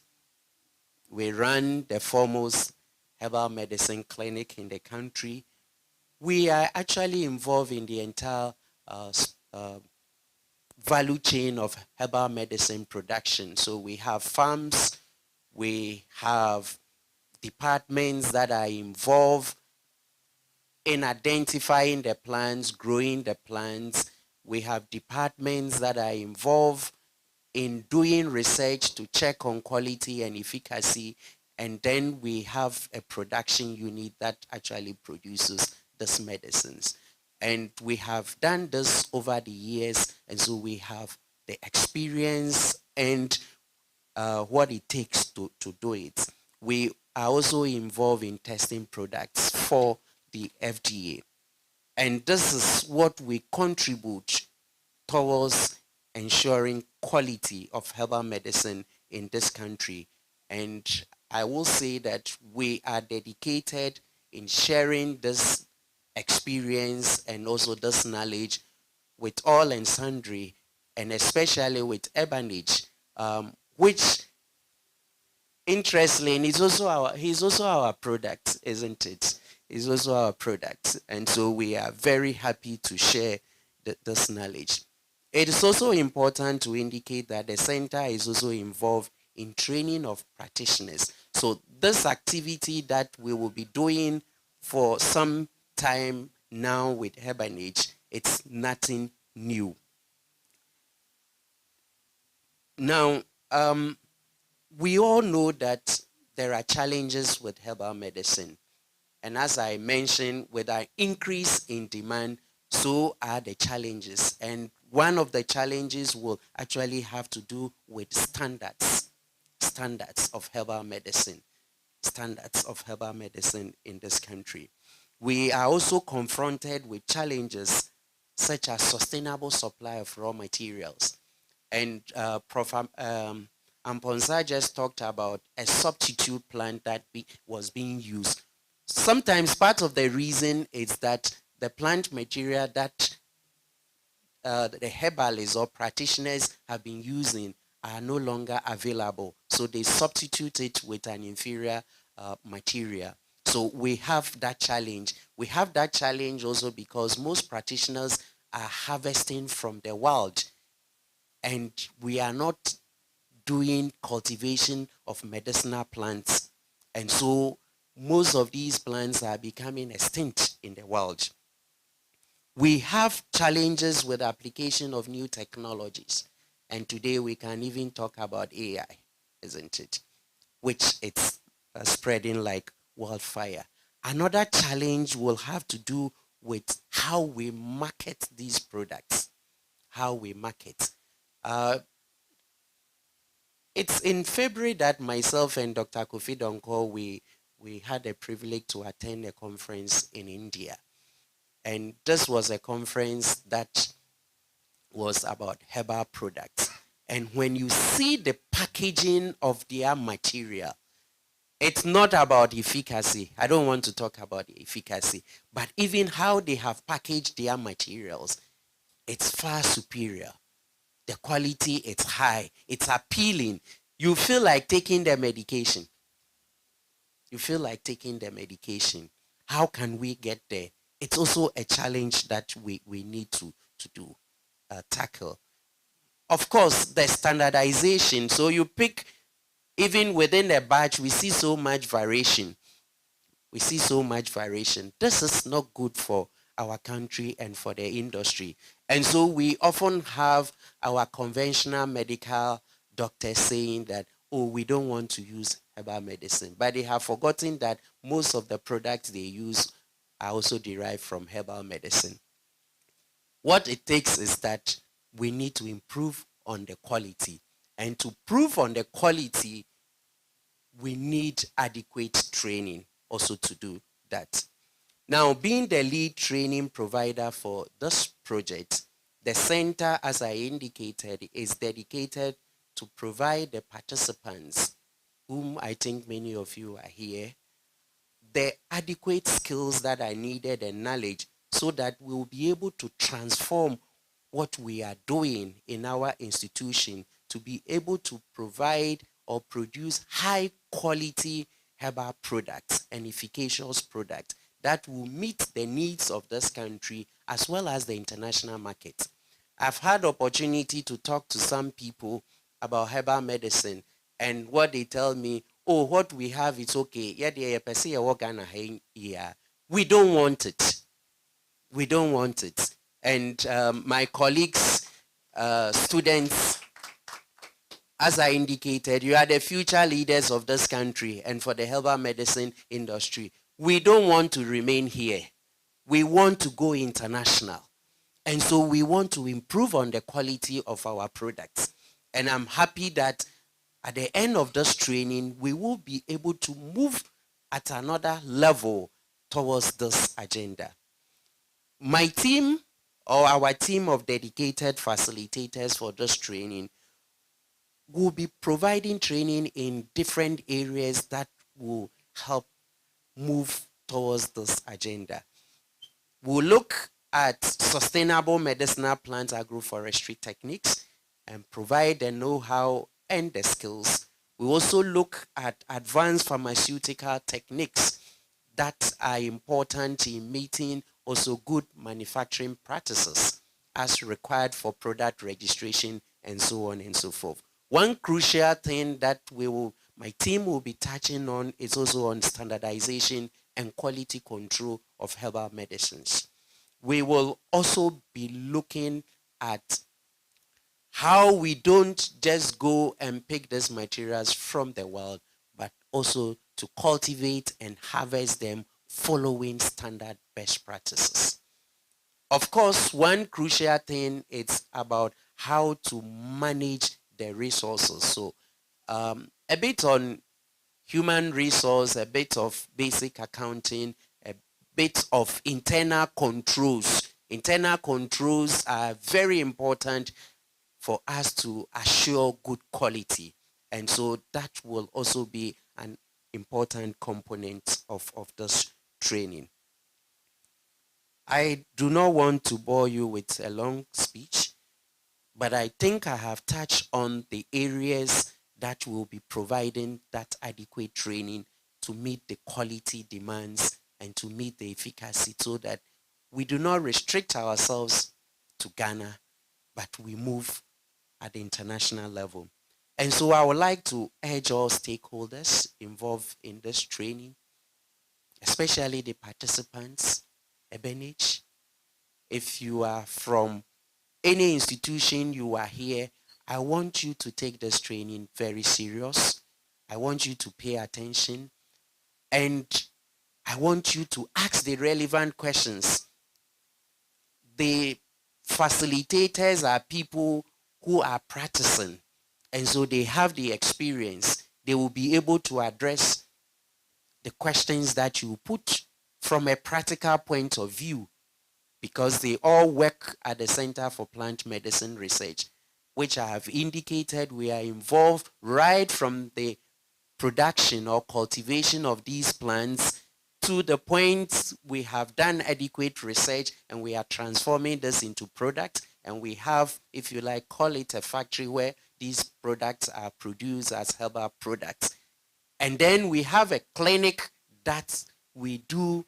We run the foremost herbal medicine clinic in the country. We are actually involved in the entire value chain of herbal medicine production. So we have farms, we have departments that are involved in identifying the plants, growing the plants. We have departments that are involved in doing research to check on quality and efficacy. And then we have a production unit that actually produces these medicines. And we have done this over the years, and so we have the experience and what it takes to do it. We are also involved in testing products for the FDA. And this is what we contribute towards ensuring quality of herbal medicine in this country. And I will say that we are dedicated in sharing this experience and also this knowledge with all and sundry, and especially with Ebenage, which interestingly he's also our product, isn't it? He's also our product. And so we are very happy to share this knowledge. It is also important to indicate that the center is also involved in training of practitioners. So this activity that we will be doing for some time now with Ebenage, it's nothing new. Now, we all know that there are challenges with herbal medicine. And as I mentioned, with an increase in demand, so are the challenges. And one of the challenges will actually have to do with standards of herbal medicine, in this country. We are also confronted with challenges such as sustainable supply of raw materials. And Prof. Amponsa just talked about a substitute plant that was being used. Sometimes part of the reason is that the plant material that the herbalists or practitioners have been using are no longer available. So they substitute it with an inferior material. So we have that challenge. We have that challenge also because most practitioners are harvesting from the wild, and we are not doing cultivation of medicinal plants. And so most of these plants are becoming extinct in the world. We have challenges with application of new technologies. And today we can even talk about AI, isn't it? Which it's spreading like wildfire. Another challenge will have to do with how we market these products, how we market. It's in February that myself and Dr. Kofi Donko, we had a privilege to attend a conference in India. And this was a conference that was about herbal products. And when you see the packaging of their material, it's not about efficacy. I don't want to talk about the efficacy, but even how they have packaged their materials, it's far superior. The quality, it's high, it's appealing. You feel like taking the medication. You feel like taking the medication. How can we get there? It's also a challenge that we need to do, tackle. Of course, the standardization. So you pick, even within a batch, we see so much variation. We see so much variation. This is not good for our country and for the industry. And so we often have our conventional medical doctors saying that, oh, we don't want to use herbal medicine. But they have forgotten that most of the products they use are also derived from herbal medicine. What it takes is that we need to improve on the quality. And to prove on the quality, we need adequate training also to do that. Now, being the lead training provider for this project, the center, as I indicated, is dedicated to provide the participants, whom I think many of you are here, the adequate skills that are needed and knowledge so that we'll be able to transform what we are doing in our institution to be able to provide or produce high quality herbal products and efficacious products that will meet the needs of this country as well as the international market. I've had opportunity to talk to some people about herbal medicine, and what they tell me, oh, what we have is okay. Yeah, we don't want it. We don't want it. And my colleagues, students, as I indicated, you are the future leaders of this country and for the herbal medicine industry. We don't want to remain here. We want to go international. And so we want to improve on the quality of our products. And I'm happy that at the end of this training, we will be able to move at another level towards this agenda. My team, or our team of dedicated facilitators for this training, will be providing training in different areas that will help move towards this agenda. We'll look at sustainable medicinal plant agroforestry techniques and provide the know-how and the skills. We also look at advanced pharmaceutical techniques that are important in meeting also good manufacturing practices as required for product registration and so on and so forth. One crucial thing that my team will be touching on is also on standardization and quality control of herbal medicines. We will also be looking at how we don't just go and pick these materials from the world, but also to cultivate and harvest them following standard best practices. Of course, one crucial thing is about how to manage the resources. So a bit on human resource, a bit of basic accounting, a bit of internal controls. Internal controls are very important for us to assure good quality. And so that will also be an important component of this training. I do not want to bore you with a long speech, but I think I have touched on the areas that will be providing that adequate training to meet the quality demands and to meet the efficacy so that we do not restrict ourselves to Ghana, but we move at the international level. And so I would like to urge all stakeholders involved in this training, especially the participants, Ebenage. If you are from any institution, you are here, I want you to take this training very serious. I want you to pay attention, and I want you to ask the relevant questions. The facilitators are people who are practicing, and so they have the experience. They will be able to address the questions that you put from a practical point of view, because they all work at the Center for Plant Medicine Research, which I have indicated we are involved right from the production or cultivation of these plants to the point we have done adequate research and we are transforming this into products. And we have, if you like, call it a factory where these products are produced as herbal products. And then we have a clinic that we do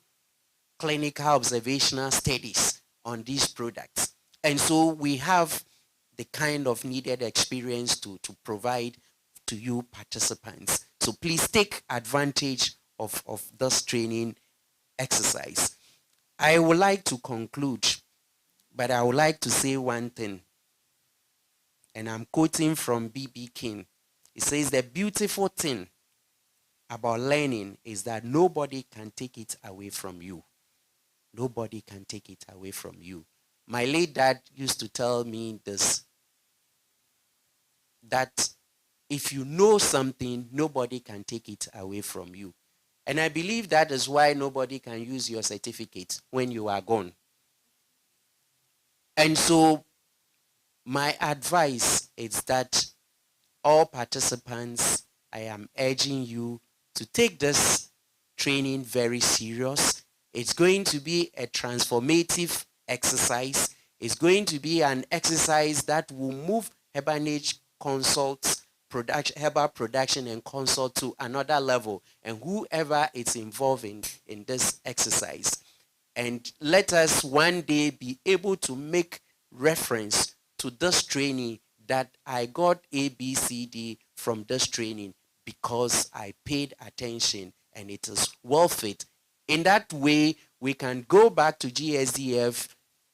clinical observational studies on these products. And so we have the kind of needed experience to provide to you participants. So please take advantage of this training exercise. I would like to conclude, but I would like to say one thing. And I'm quoting from B.B. King. It says, the beautiful thing about learning is that nobody can take it away from you. Nobody can take it away from you. My late dad used to tell me this, that if you know something, nobody can take it away from you. And I believe that is why nobody can use your certificate when you are gone. And so my advice is that all participants, I am urging you to take this training very serious. It's going to be a transformative exercise. It's going to be an exercise that will move Ebenage Consult's herbal production and consult to another level, and whoever is involved in this exercise. And let us one day be able to make reference to this training that I got ABCD from this training because I paid attention and it is worth it. In that way, we can go back to GSDF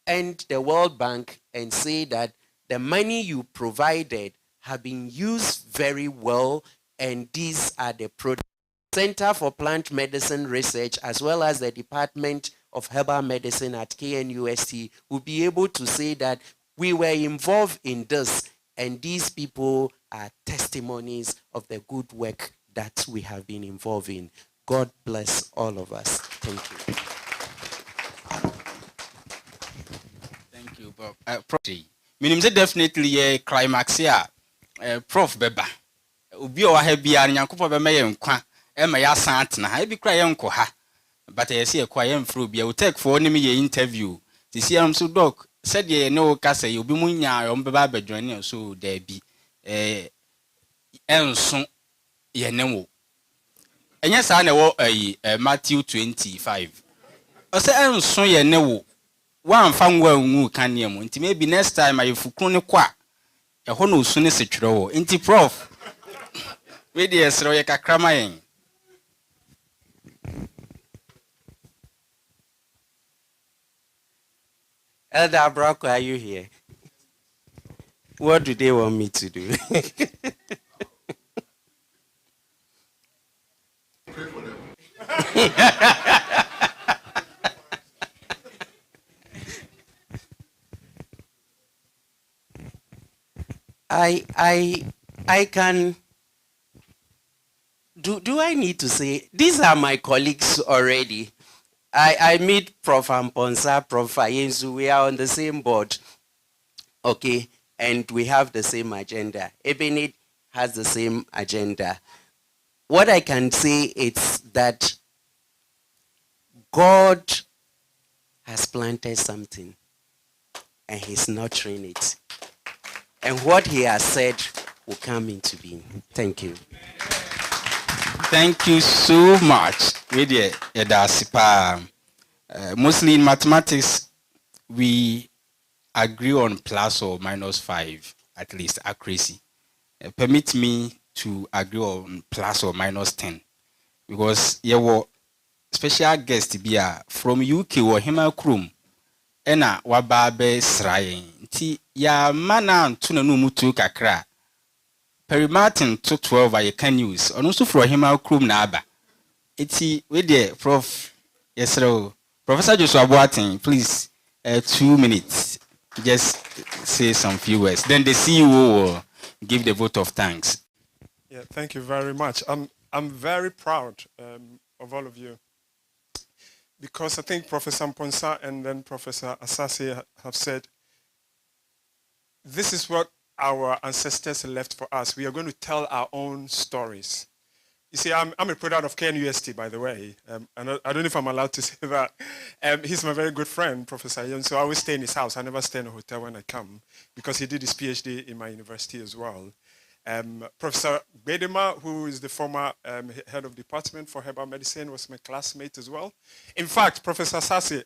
and the World Bank and say that the money you provided have been used very well, and these are the products. Center for Plant Medicine Research, as well as the Department of Herbal Medicine at KNUST, will be able to say that we were involved in this, and these people are testimonies of the good work that we have been involved in. God bless all of us. Thank you. Thank you, Bob. Prof. Meaning definitely a climax here. Prof. Beba. Ubi or Hebia and Yankupa Bema Emma Yasantna. I be crying ha. But I see a quiet fruit be a take for me interview. This year I'm so dog. Said ye no cassa, you'll be munya on Baba joining so there be Enson ye nemo. And yes, I know Matthew 25. I say Enson ye no. One found well who can you inti maybe next time I fukune kwa. A hono soon is a troll. Inti prof. With the Sroyaka Kramain. Elder Brocco, are you here? What do they want me to do? I can. Do I need to say these are my colleagues already? I meet Prof. Amponsa, Prof. Ayensu. We are on the same board, okay, and we have the same agenda. Ebenage has the same agenda. What I can say is that God has planted something, and He's nurturing it. And what He has said will come into being. Thank you. Thank you so much. Mostly in mathematics, we agree on plus or minus 5, at least accuracy. Permit me to agree on plus or minus 10. Because you were special guest be from UK or Himakrum. Ena wababe srayen. Ti ya mana tuna mutu kakra. Perry Martin to 12 I can use. And also for him our crew naba. It's with the Prof. Yes, sir. Professor Joshua Boating, please 2 minutes. Just say some few words. Then the CEO will give the vote of thanks. Yeah, thank you very much. I'm very proud of all of you, because I think Professor Mponsa and then Professor Asase have said this is what our ancestors left for us. We are going to tell our own stories. You see, I'm a product of KNUST, by the way. And I don't know if I'm allowed to say that. He's my very good friend, Professor Yon, so I always stay in his house. I never stay in a hotel when I come, because he did his PhD in my university as well. Professor Bedema, who is the former head of department for herbal medicine, was my classmate as well. In fact, Professor Sassi,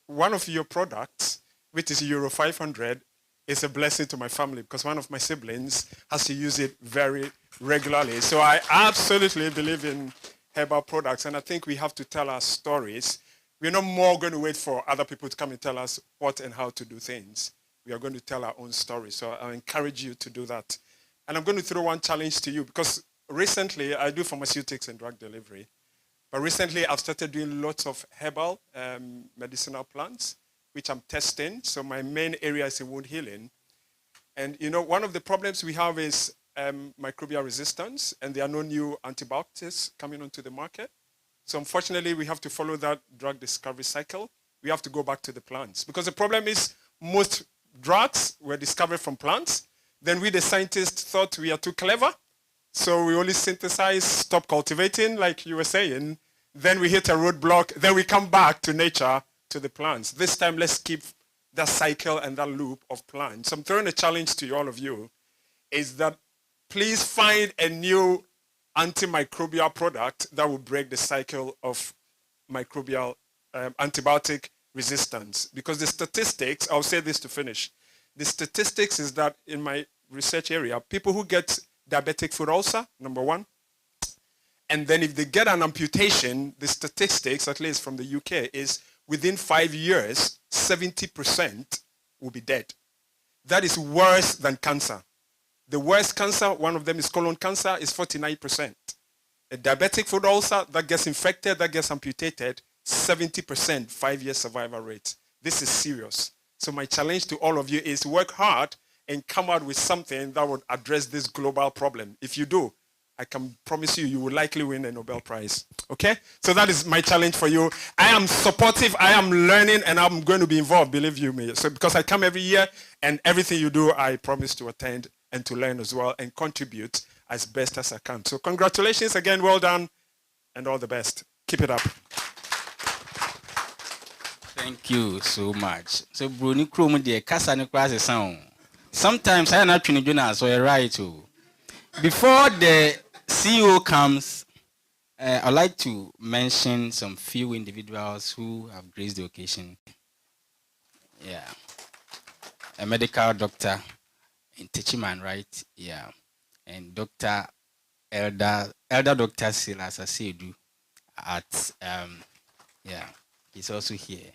one of your products, which is Euro 500, is a blessing to my family because one of my siblings has to use it very regularly. So I absolutely believe in herbal products, and I think we have to tell our stories. We're not more going to wait for other people to come and tell us what and how to do things. We are going to tell our own story. So I encourage you to do that. And I'm going to throw one challenge to you because recently I do pharmaceutics and drug delivery. But recently I've started doing lots of herbal medicinal plants, which I'm testing. So my main area is in wound healing. And you know, one of the problems we have is microbial resistance, and there are no new antibiotics coming onto the market. So unfortunately, we have to follow that drug discovery cycle. We have to go back to the plants because the problem is most drugs were discovered from plants. Then we, the scientists, thought we are too clever. So we only synthesize, stop cultivating, like you were saying. Then we hit a roadblock. Then we come back to nature, to the plants. This time, let's keep that cycle and that loop of plants. So I'm throwing a challenge to all of you, is that please find a new antimicrobial product that will break the cycle of microbial antibiotic resistance. Because the statistics, I'll say this to finish, the statistics is that in my research area, people who get diabetic foot ulcer, number one, and then if they get an amputation, the statistics, at least from the UK, is within 5 years, 70% will be dead. That is worse than cancer. The worst cancer, one of them is colon cancer, is 49%. A diabetic foot ulcer that gets infected, that gets amputated, 70% 5-year survival rate. This is serious. So my challenge to all of you is work hard and come out with something that would address this global problem. If you do, I can promise you, you will likely win a Nobel Prize. Okay? So that is my challenge for you. I am supportive, I am learning, and I'm going to be involved, believe you me. So because I come every year, and everything you do, I promise to attend and to learn as well and contribute as best as I can. So congratulations again, well done, and all the best. Keep it up. Thank you so much. So, Bruni Krum, the Kasani Class sound. Sometimes I am not trying to do so you're right too. Before the CEO comes, I'd like to mention some few individuals who have graced the occasion. Yeah. A medical doctor in Techiman, right? Yeah. And Elder Dr. Silas Asedu at, yeah, he's also here.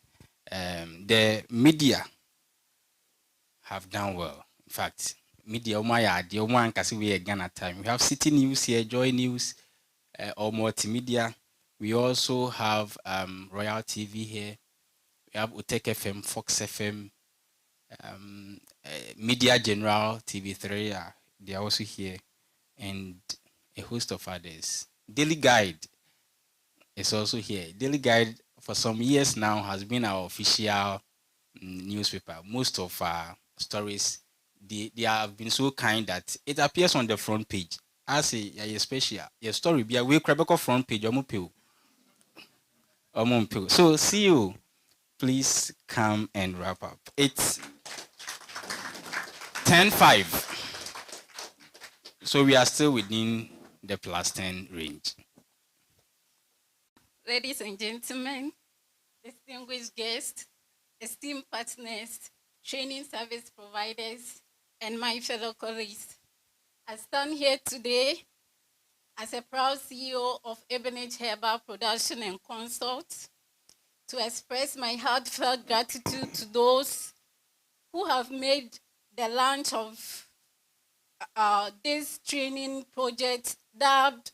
The media have done well. In fact, media, the Oman Kasi Ghana time. We have City News here, Joy News, or multimedia. We also have Royal TV here. We have Utek FM, Fox FM, Media General, TV3, they are also here, and a host of others. Daily Guide is also here. Daily Guide, for some years now, has been our official newspaper. Most of our stories, they have been so kind that it appears on the front page. As a special, a story be a way Quebec front page, so see you. Please come and wrap up. It's 10:05. So we are still within the +10 range. Ladies and gentlemen, distinguished guests, esteemed partners, training service providers, and my fellow colleagues, I stand here today as a proud CEO of Ebenage Herbal Production and Consult to express my heartfelt gratitude to those who have made the launch of this training project dubbed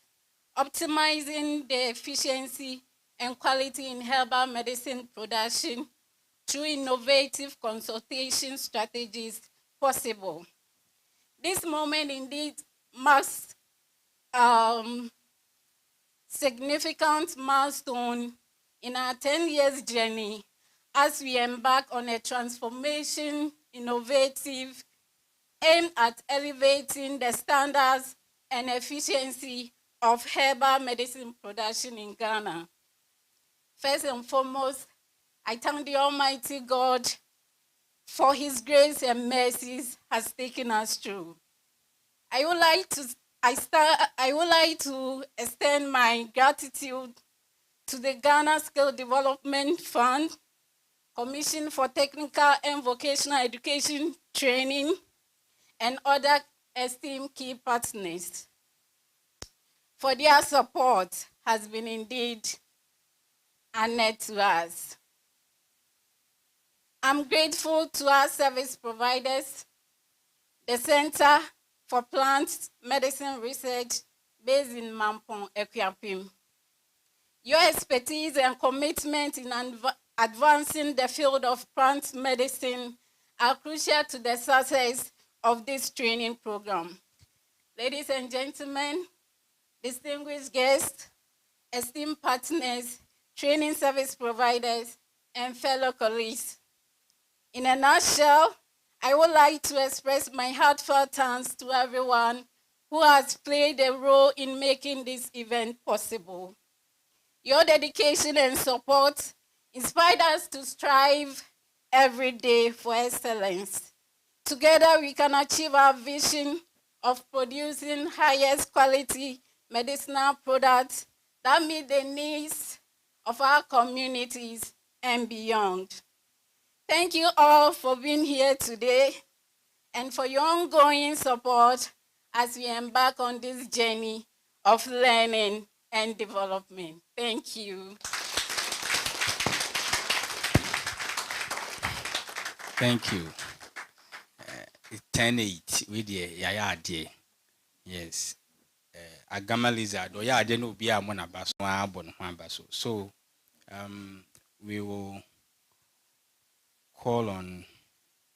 Optimizing the Efficiency and Quality in Herbal Medicine Production through Innovative Consultation Strategies possible. This moment indeed marks significant milestone in our 10 years journey as we embark on a transformation, innovative, aimed at elevating the standards and efficiency of herbal medicine production in Ghana. First and foremost, I thank the Almighty God for His grace and mercies has taken us through. I would like to extend my gratitude to the Ghana Skill Development Fund, Commission for Technical and Vocational Education Training, and other esteemed key partners for their support has been indeed honored to us. I'm grateful to our service providers, the Center for Plant Medicine Research based in Mampong, Equiapim. Your expertise and commitment in advancing the field of plant medicine are crucial to the success of this training program. Ladies and gentlemen, distinguished guests, esteemed partners, training service providers, and fellow colleagues. In a nutshell, I would like to express my heartfelt thanks to everyone who has played a role in making this event possible. Your dedication and support inspired us to strive every day for excellence. Together, we can achieve our vision of producing highest quality medicinal products that meet the needs of our communities and beyond. Thank you all for being here today and for your ongoing support as we embark on this journey of learning and development. Thank you. Thank you. 10-8 with the yaya de. Yes. Agama lizard or ya no be a monabaso abon baso. So we will call on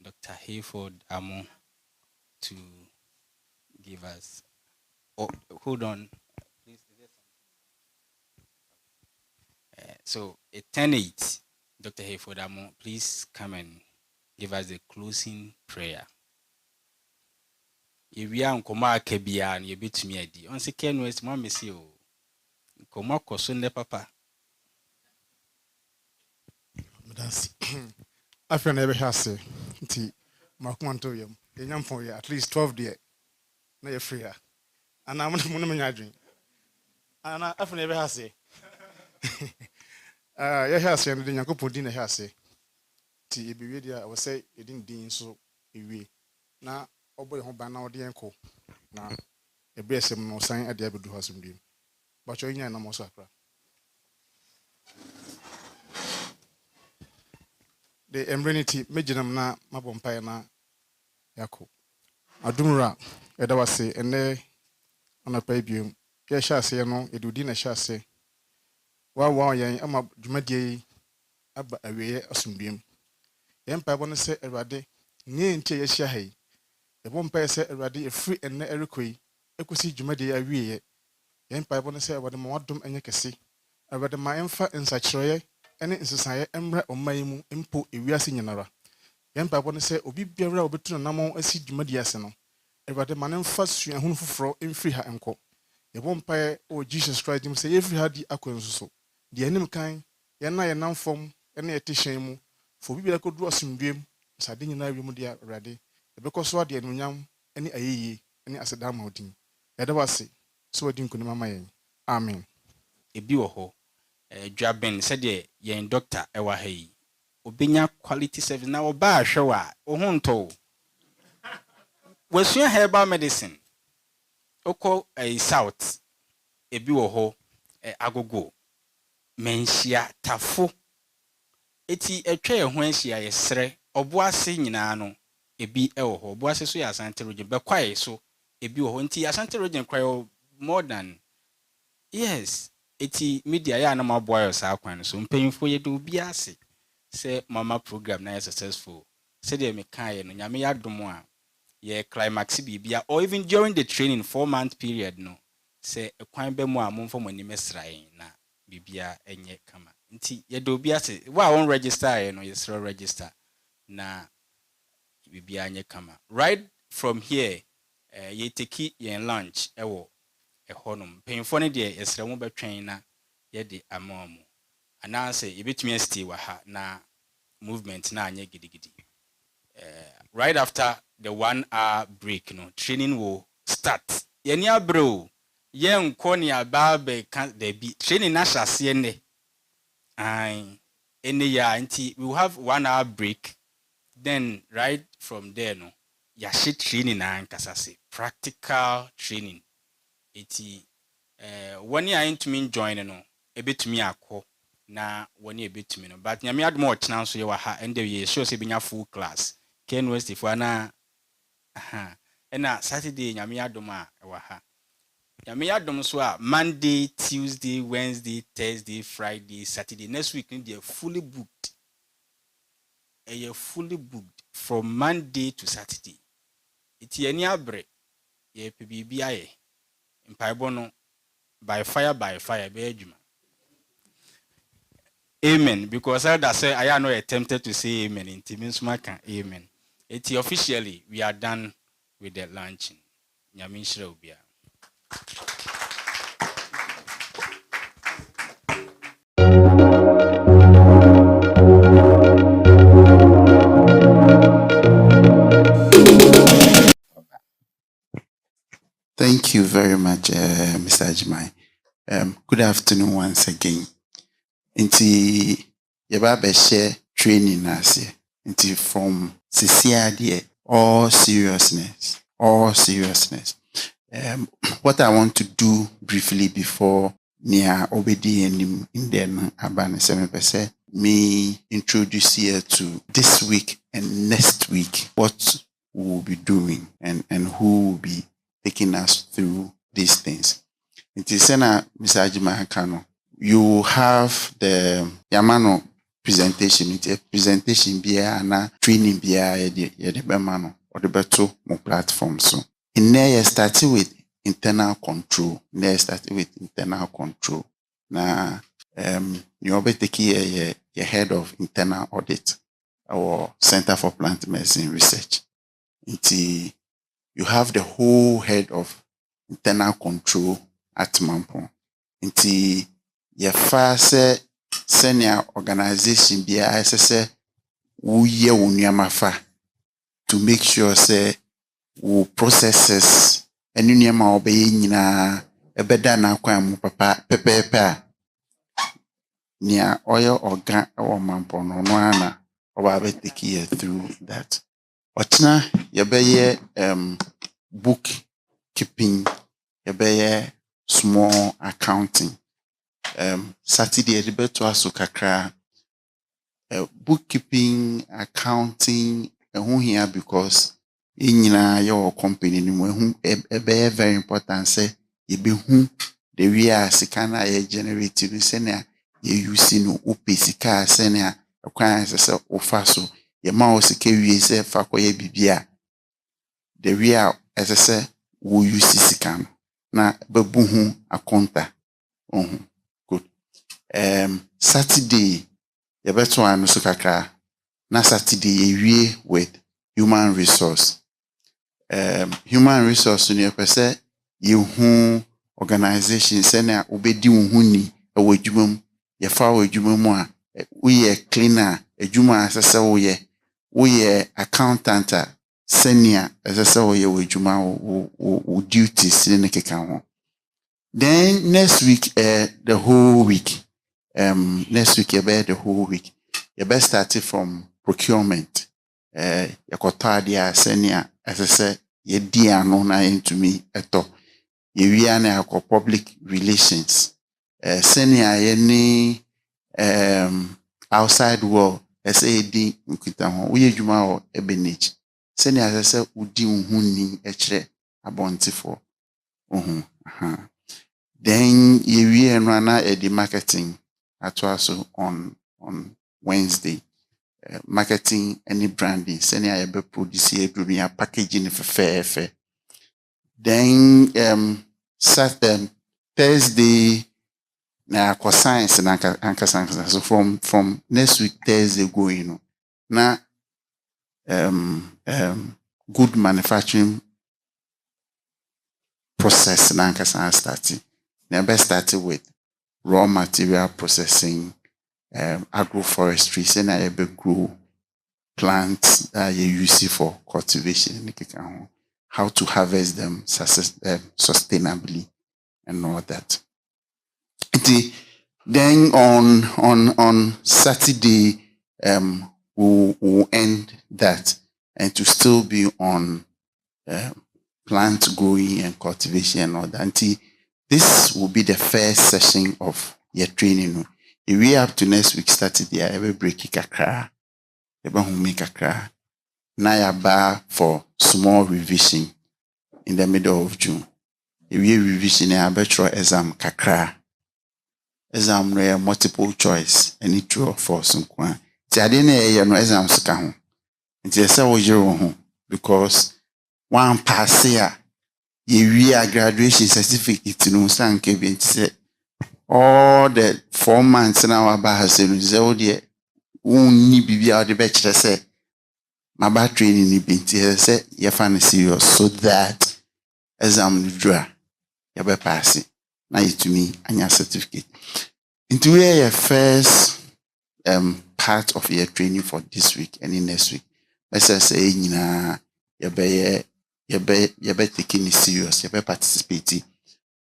Dr. Hayford Amo to give us. Oh, hold on. Please, so 10-8, Dr. Hayford Amo, please come and give us the closing prayer. If we are on Koma Kebia and you beat me, on second West, Mamma Sio Koma Kosunde Papa. I feel never has a tea. Markmantorium, a young for you at least 12 days. No, you're free. And I'm not going to drink. And I feel never has a. Your house and the Yakupo dinner has a tea. Be ready. I will say it didn't dean so. Now, Oboy home by now, the uncle. Now, a bear some no sign at the Abu Hassim dream. But you're in a Mosakra. The embranity majinam na mabompire na yako adumra eda wase ene anapa biom ye hyase no edudi na hyase wa yan ama dwumadie aba aweye asumbiam ye mpa bo no se awade nye ntie ye hya hai ye bompa se awade efri ene erekoi ekosi dwumadie awiye ye mpa bo no se awade ma wadom enye kese awade ma emfa nsakyeroye ene nsesaye emra oman mu empo ewiase nyinara yempa bo ne se obi biara obetu namon asi dwumadi ase no ewade ma ne mfa sua hunu foforo emfiri ha enko yebo mpae o Jesus Christ dim se yefiri ha di akwansu so de anim kan ye na ye namfom ene yetehyen mu fo bibia kodu asumdwem sade nyina wi mu de awade ebekoso ade anunyam ene ayeye ene aseda ma odin yede wase so odin kunima ma yen amen Ebi wo ho Dwaben said yen doctor ewa hai obenya quality service na oba ahwewa ohunto wasua herbal medicine oko south ebi wo ho agogo menhia tafo eti etwa ye ho ahia yesre oboase nyina no ebi ewo ho oboase so ya asante region be kwae so ebi wo ho nti asante region kwae more than yes eti media ya na maboyo sa kwan so mpanyimfo ye do bi ase say mama program na successful say dey me kan ye no nyame ya dom a ye climax bibia or even during the training 4-month period no say kwan be mu a momfo mani mesrae na bibia enye kama nti ye do bi ase wa won register ye no ye sro register na bibia enye kama right from here ye take ye lunch ewo ehonum penfo ne de esra mu betwen na ye de amamu ananse ye betumi stay wa ha na movement na anye gidigidi right after the 1 hour break no training will start. Yeni abro. Yen koni ababe kan debi. Training na shasiye ne. Any year we will have 1 hour break. Then right from there no. Yashi training na nkasase. Practical training. Iti 1 year into me join no. Ebe to me akọ. Na 1 year ebe to me no. But nyame admo ochina so ye wa ha and we sure say binya full class. Ken West for na na Saturday nyame adom a wa ha. Nyame adom so a Monday, Tuesday, Wednesday, Thursday, Friday, Saturday. Next week they are fully booked. You're fully booked from Monday to Saturday. Iti any abre ye PBBI mpaibono by fire be adwuma. Amen. Because I say I am not attempted to say amen. It means can amen. Iti officially we are done with the launching. Nyame nhyira obia. Thank you very much, Mr. Ajimai. Good afternoon once again. Inti yaba share training ase. Inti from CCRD, all seriousness. What I want to do briefly before Nia Obedi and in then Abane 7%, me introduce here to this week and next week what we'll be doing and who will be taking us through these things. It is Mr. Ajima Kano. You have the Yamano presentation. It's a presentation bia na training bia yede bemano or the beto mo platform so. In there you started with internal control. Na you obeteki your head of internal audit or Center for Plant Medicine Research. You have the whole head of internal control at Mampo. Inti ye fa se senior organization bia se uye unyamafa to make sure say wo processes enu niema obeye nyina ebeda na kwa mu papa pepepe a nia oyo organ o Mampo no no ana oba be take you through that. Otna yebeye bookkeeping, yebeye small accounting. Saturday edibeto aso kakra bookkeeping, accounting ehun here because inyina your company ni mo ehun ebeye very important say yebehu the way sika na ye generate no se na ye use no opesika se na kwan se ofa so ye ma o sika wie se fa koye bibia the way say wo use sika no na babuhu akonta good. Saturday yebeto anu so kakra na Saturday ye with human resource. Human resource ni pese ye hu organization se na obedi hu ni ewo adwuma ye fa wo adwuma mu a we cleaner adwuma asese wo ye accountant senior asese wo ye adwuma wo duties ni keka ho. Then next week the whole week the whole week you best start from procurement. Yakota senior asese ye di anu na into me eto ye wi na public relations senior ye ni outside world SAD nkita ho we adwuma ho Ebenage senior asese udi hu ni ekire abontifo then ye wi no na edi marketing atwaso on Wednesday. Marketing any branding senior ebe produce a packaging fair. Then Thursday na science na anka so from next week Thursday going na good manufacturing process na anka starting. Na best started with raw material processing, agroforestry, say na ebe grow plants that you use for cultivation. how to harvest them sustainably and all that. Then on Saturday, we'll end that, and to still be on plant growing and cultivation and all that. This will be the first session of your training. If we up to next week Saturday, I will break it kakra. Now you're back for small revision in the middle of June. If we revision, I bet exam kakra. Exam rare multiple choice, any true or false. See, I didn't hear no exams count. It's a 7 because one pass here, you graduation certificate, you know, say all the 4 months now about has said, oh dear, only be out the bachelor say, my bad training ni binti say, you're funny serious, so that exam draw, you be pass it. Now you to me and your certificate. Into your first part of your training for this week and in next week. Let's say, you know, you be taking it serious, you be participating.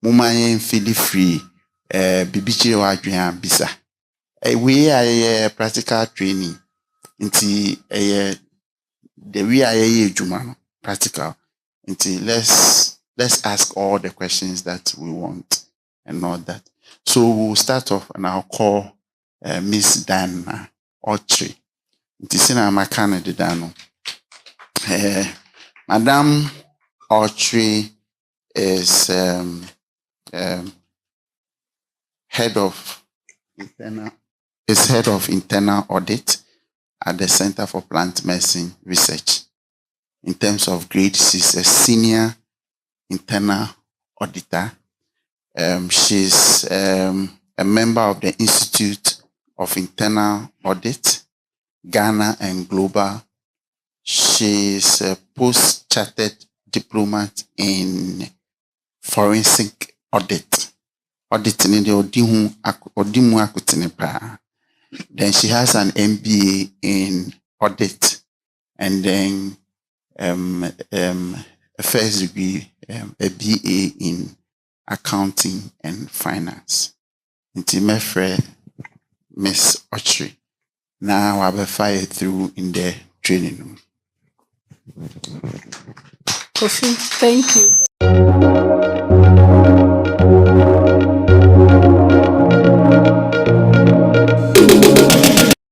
Muma feel free, bibichi wa adrian bisa. We are practical training. Into the we are jumano practical. Into let's ask all the questions that we want and all that. So we'll start off and I'll call Miss Dana Autry. It is in our Canada Dano. Madame Autry is head of internal audit at the Center for Plant Medicine Research. In terms of grade, she's a senior internal auditor. She's a member of the Institute of Internal Audit, Ghana and Global. She's a post-chartered diplomat in forensic audit. Auditing in the Odimu Akutinepa. Then she has an MBA in audit, and then a first degree, a BA in accounting and finance. Into my friend, Miss Autry. Now I will fire through in the training room. Kofi, thank you.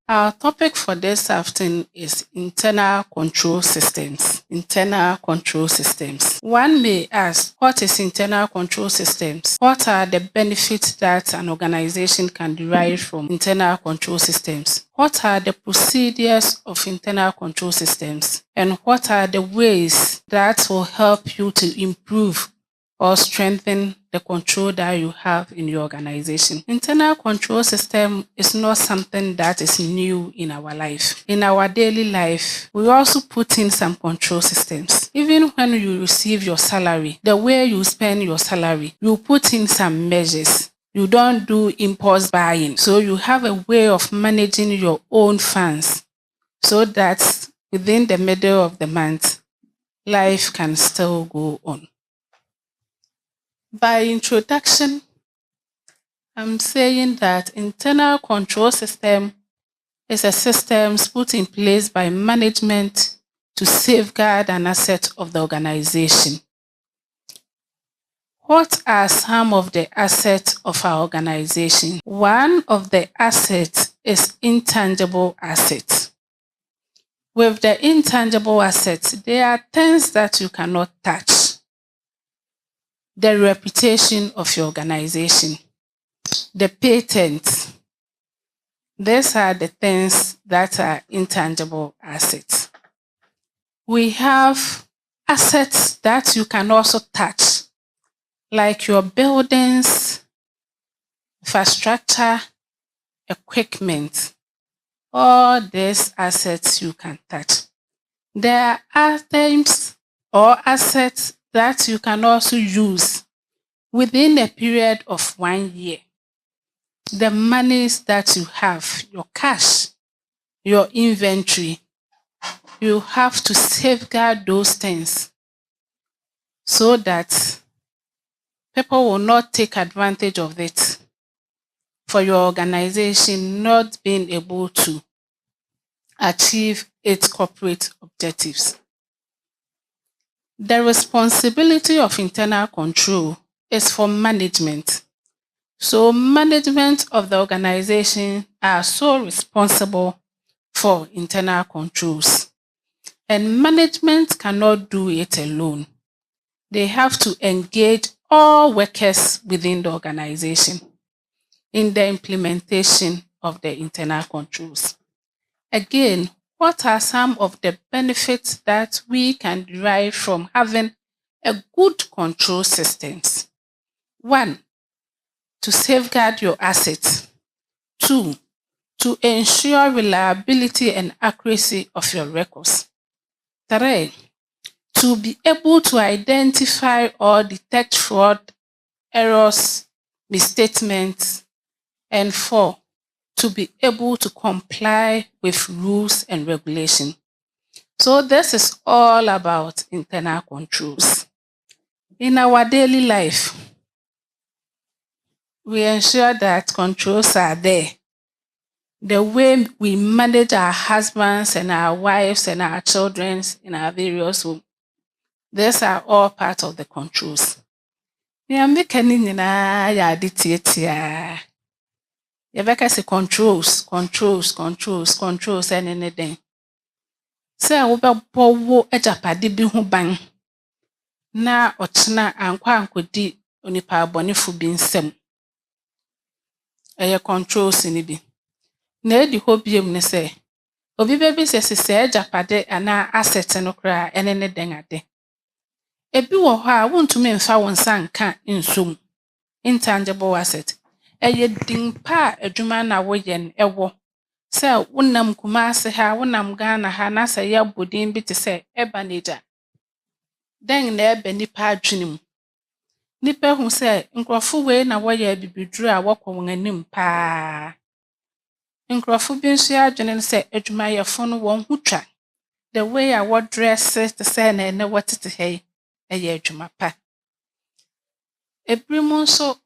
Our topic for this afternoon is internal control systems. Internal control systems. One may ask, what is internal control systems? What are the benefits that an organization can derive from internal control systems? What are the procedures of internal control systems? And what are the ways that will help you to improve or strengthen the control that you have in your organization? Internal control system is not something that is new in our life. In our daily life, we also put in some control systems. Even when you receive your salary, the way you spend your salary, you put in some measures. You don't do impulse buying. So you have a way of managing your own funds so that within the middle of the month, life can still go on. By introduction, I'm saying that internal control system is a system put in place by management to safeguard an asset of the organization. What are some of the assets of our organization? One of the assets is intangible assets. With the intangible assets, there are things that you cannot touch. The reputation of your organization, the patents. These are the things that are intangible assets. We have assets that you can also touch, like your buildings, infrastructure, equipment. All these assets you can touch. There are items or assets that you can also use within a period of 1 year. The monies that you have, your cash, your inventory, you have to safeguard those things so that people will not take advantage of it for your organization not being able to achieve its corporate objectives. The responsibility of internal control is for management. So management of the organization are so responsible for internal controls. And management cannot do it alone. They have to engage all workers within the organization in the implementation of the internal controls. Again, what are some of the benefits that we can derive from having a good control systems? 1, to safeguard your assets. 2, to ensure reliability and accuracy of your records. 3, to be able to identify or detect fraud, errors, misstatements. And 4, to be able to comply with rules and regulations. So this is all about internal controls. In our daily life, we ensure that controls are there. The way we manage our husbands and our wives and our children in our various homes, these are all part of the controls. Yɛbɛka sɛ controls ɛne ne den. Sɛ wobɛbɔ wo agyapade bi ho ban na ɔkyena ankɔ ankɔdi onipa abɔnefo bi nsam. Ɛyɛ controls ne bi. Na edi hɔ biom ne sɛ, obi bɛbisa sɛ sɛ agyapade anaa asset no koraa ɛne ne den ade. Ebi wɔ hɔ a wontumi mfa wo nsa nka nsom. Intangible asset. Ɛyɛ din pa a adwuma na woyɛ no ɛwɔ. Sɛ wonam Kumasi ha, wonam Ghana ha, na sɛ yɛabɔ din bi te sɛ Ebenage. Den na ɛbɛ nipa adwene mu. Nipa hu sɛ nkurɔfo wei na wɔyɛ bibiduru a wɔkɔ wɔn anim paa. Nkurɔfo bi nso adwene ne sɛ adwumayɛfo no wɔn ho twa. The way a wɔdresse te sɛ na ɛnɛ wɔtete ha yi ɛyɛ adwuma pa. Ebinom nso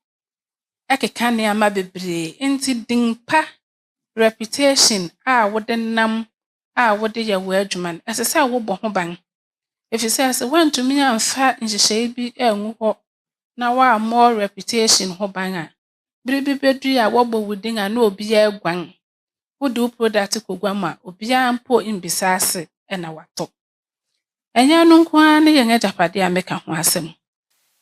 ɛkeka nneɛma bebree nti din pa, reputation a wode nam a wode yɛ w'adwuma no ɛsɛ sɛ wobɔ ho ban. Efisɛ sɛ woantumi amfa nhyehyɛe bi angu hɔ na woammɔ reputation ho ban a, bere bi bɛduru a wɔbɔ wo din a na obiara aguan. Wode wo product kɔgua mu a obiara mpo mbisa ase ɛna watɔ. Ɛnyɛ no nko ara ne yɛn agyapade a meka ho asɛm.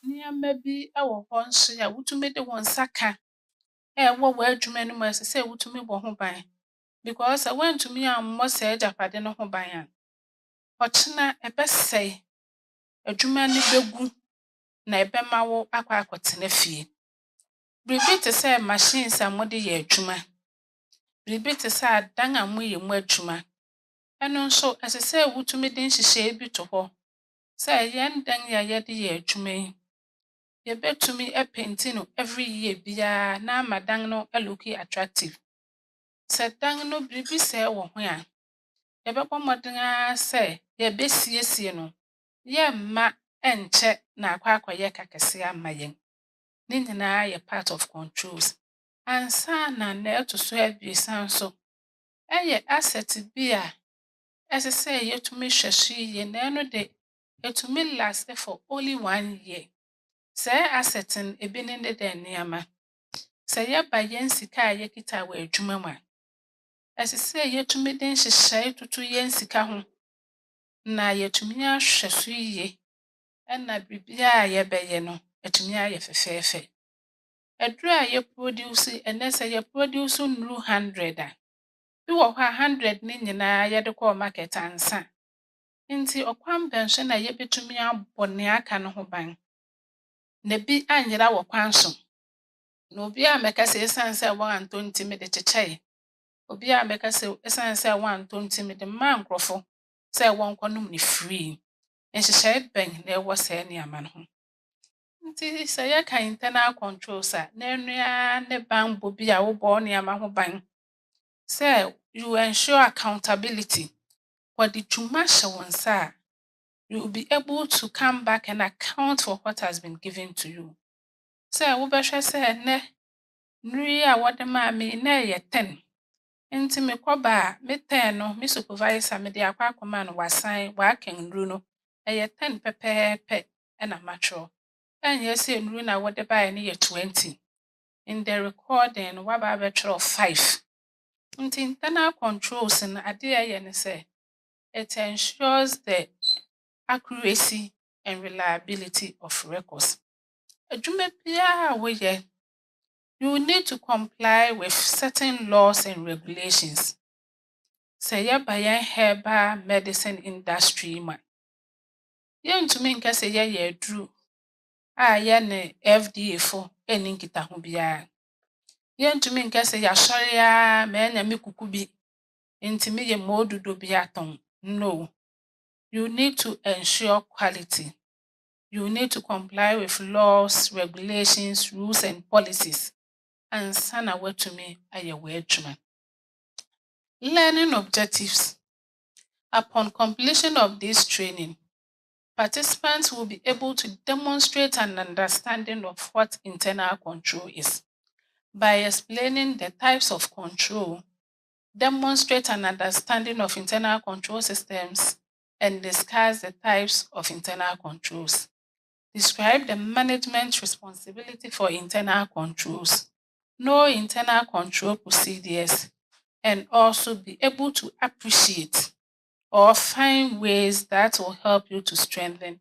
Nneɛma bi ɛwɔ hɔ nso a wotumi de wo nsa ka ɛwɔ w'adwuma no mu a ɛsɛ sɛ wotumi bɔ ho ban. Because sɛ woantumi ammɔ saa agyapade no ho ban a, ɔkyena ɛbɛsɛe. Adwuma no bɛgu na ɛbɛma wo akɔ akɔtena fie. Biribi te sɛ machines a mode yɛ adwuma. Biribi te sɛ adan a moyɛ mu adwuma. Ɛno nso ɛsɛ sɛ wotumi de nhyehyɛe bi to hɔ. Sɛ yɛn dan a yɛde yɛ adwuma yi, yɛbɛtumi apenti no every year biara na ama dan no look attractive. Sɛ dan no biribi sɛe wɔ ho a, yɛbɛbɔ mmɔden ara sɛ yɛbɛsiesie no. Yɛmma ɛnkyɛ na akɔ akɔyɛ kakɛse ama yɛn. Ne nyinaa yɛ part of controls. Ansa na ɛto so abiɛsa nso, ɛyɛ asset bi a ɛsɛ sɛ yɛtumi hwɛ so yie na ɛno de ɛtumi last for only 1 year. Sɛ asset no ebi ne dɛ nneɛma. Sɛ yɛba yɛn sika a yɛkita wɔ adwuma mu a, ɛsɛ sɛ yɛtumi de nhyehyɛe toto yɛn sika ho na yɛtumi ahwɛ so yie ɛna biribiara a yɛbɛyɛ no atumi ayɛ fɛfɛɛfɛ. Aduru a yɛproduce ɛnɛ sɛ yɛproduce nnuru 100 a, bi wɔ hɔ a 100 ne nyinaa yɛde kɔɔ market ansa. Nti ɔkwan bɛn so na yɛbɛtumi abɔ nea aka no ho ban. Na bi anyera wɔ kwan so. Na obiara mmɛka sɛ esiane sɛ wɔantɔ nti mede kyekyɛe. Obiara mmɛka sɛ esiane sɛ wɔantɔ nti mede maa nkurɔfo sɛ wɔnkɔnom ne free. Nhyehyɛe bɛn na ɛwɔ saa nneɛma no ho. Nti sɛ yɛka internal controls a, na ɛno ara ne banbɔ bi a wobɔ nneɛma ho ban. Sɛ you ensure accountability. Wɔde dwuma hyɛ wo nsa a, you will be able to come back and account for what has been given to you. Sɛ wobɛhwɛ sɛ nnɛ nnuru a wɔde maa me na ɛyɛ 10. Nti mekɔba a me 10 no me supervisor mede akɔ akɔma no wasan waka nnuru no ɛyɛ 10 pɛpɛɛpɛ ɛna matwerɛ. Ɛnyɛ sɛ nnuru na wɔde baeɛ no yɛ 20. In the recording no waba abɛtwerɛ 5. Nti internal controls no ade a ɛyɛ ne sɛ it ensures the accuracy and reliability of records. Adwuma biara a woyɛ, you need to comply with certain laws and regulations. Sɛ yɛba yɛn herbal medicine industry mu a, yɛntumi nka sɛ yɛyɛ aduru a yɛne FDA fo nni nkitaho biara. Yɛntumi nka sɛ yɛasɔre ara manya me kuku bi nti meyɛ moododo bi atɔn. No. You need to ensure quality. You need to comply with laws, regulations, rules, and policies. Ansa na woatumi ayɛ w'adwuma. Learning objectives. Upon completion of this training, participants will be able to demonstrate an understanding of what internal control is. By explaining the types of control, demonstrate an understanding of internal control systems, and discuss the types of internal controls. Describe the management responsibility for internal controls. Know internal control procedures, and also be able to appreciate or find ways that will help you to strengthen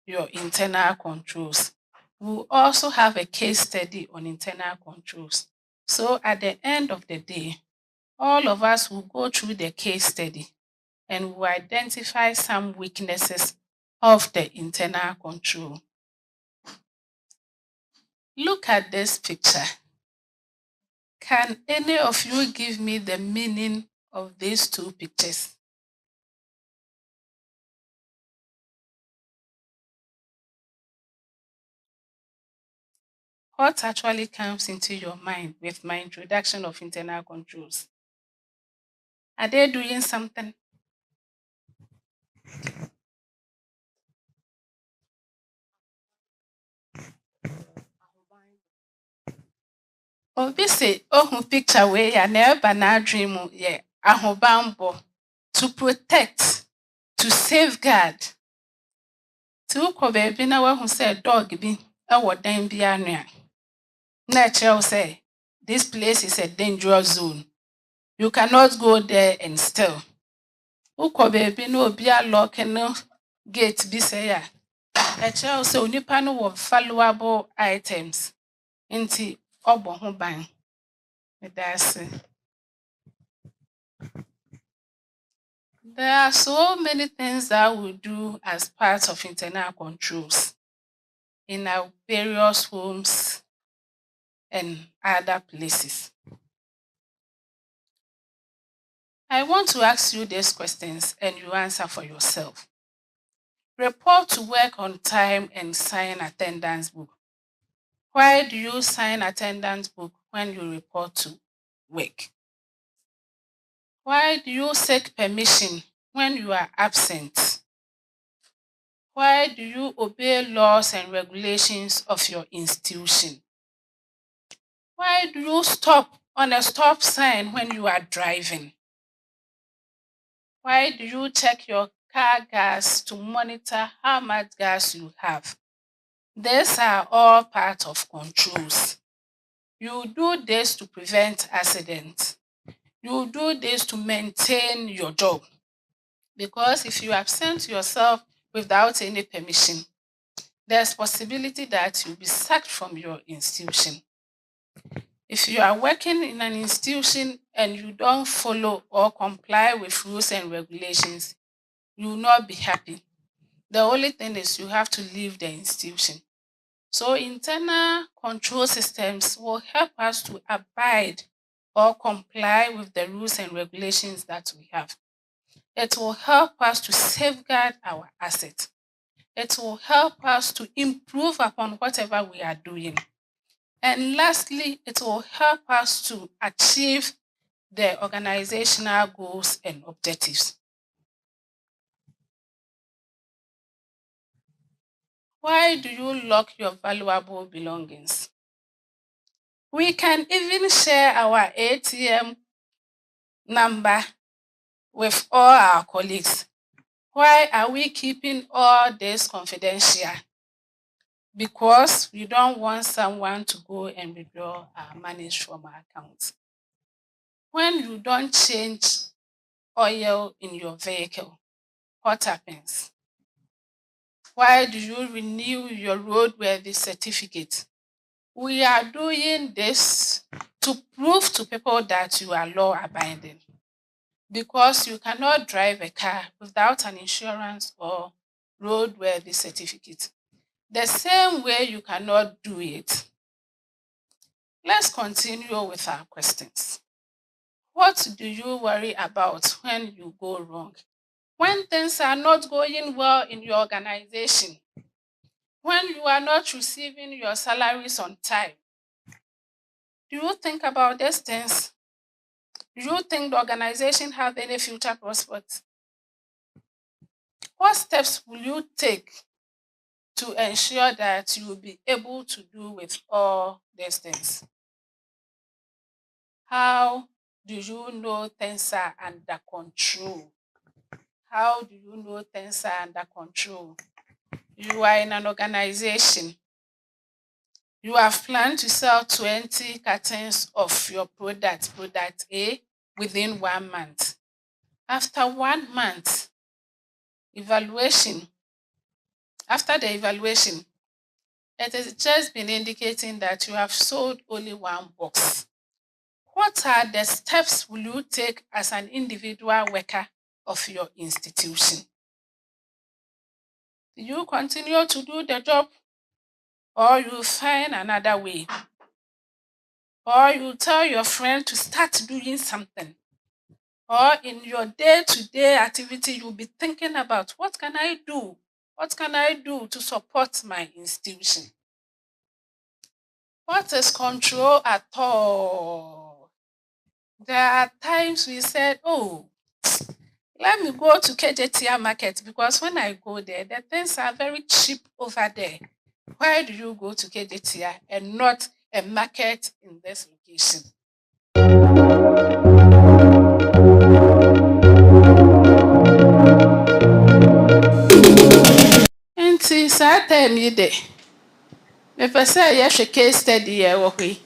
your internal controls. We'll also have a case study on internal controls. So at the end of the day, all of us will go through the case study and will identify some weaknesses of the internal control. Look at this picture. Can any of you give me the meaning of these two pictures? What actually comes into your mind with my introduction of internal controls? Are they doing something? Obi say, oh, picture where ya never na dream ye ahobambo to protect, to safeguard. Ti wokɔ baabi na wahu sɛ dog bi ɛwɔ dan bi ano a, na ɛkyerɛ wo sɛ this place is a dangerous zone. You cannot go there and still. Wokɔ baabi na obi alɔke no gate bi sɛ a, ɛkyerɛ wo sɛ onipa no wɔ valuable items. Nti ɔbɔ ho ban. Meda ase. There are so many things that we do as part of internal controls in our various homes and other places. I want to ask you these questions and you answer for yourself. Report to work on time and sign attendance book. Why do you sign attendance book when you report to work? Why do you seek permission when you are absent? Why do you obey laws and regulations of your institution? Why do you stop on a stop sign when you are driving? Why do you check your car gas to monitor how much gas you have? These are all part of controls. You do this to prevent accidents. You do this to maintain your job. Because if you absent yourself without any permission, there's possibility that you'll be sacked from your institution. If you are working in an institution and you don't follow or comply with rules and regulations, you will not be happy. The only thing is you have to leave the institution. So internal control systems will help us to abide or comply with the rules and regulations that we have. It will help us to safeguard our assets. It will help us to improve upon whatever we are doing. And lastly, it will help us to achieve the organizational goals and objectives. Why do you lock your valuable belongings? We can even share our ATM number with all our colleagues. Why are we keeping all this confidential? Because we don't want someone to go and withdraw our money from our account. When you don't change oil in your vehicle, what happens? Why do you renew your roadworthy certificate? We are doing this to prove to people that you are law-abiding, because you cannot drive a car without an insurance or roadworthy certificate. The same way you cannot do it. Let's continue with our questions. What do you worry about when you go wrong? When things are not going well in your organization, when you are not receiving your salaries on time, do you think about these things? Do you think the organization have any future prospects? What steps will you take to ensure that you will be able to do with all these things? How do you know things are under control? How do you know things are under control? You are in an organization. You have planned to sell 20 cartons of your product A, within 1 month. After 1 month, after the evaluation, it has just been indicating that you have sold only 1 box. What are the steps will you take as an individual worker of your institution? Do you continue to do the job, or you find another way? Or you tell your friend to start doing something? Or in your day-to-day activity, you'll be thinking about, what can I do? What can I do to support my institution? What is control at all? There are times we said, oh, let me go to KJTR market, because when I go there, the things are very cheap over there. Why do you go to KJTR and not a market in this location? Nti saa time yi de, mepɛ sɛ yɛhwɛ case study a ɛwɔ hɔ yi,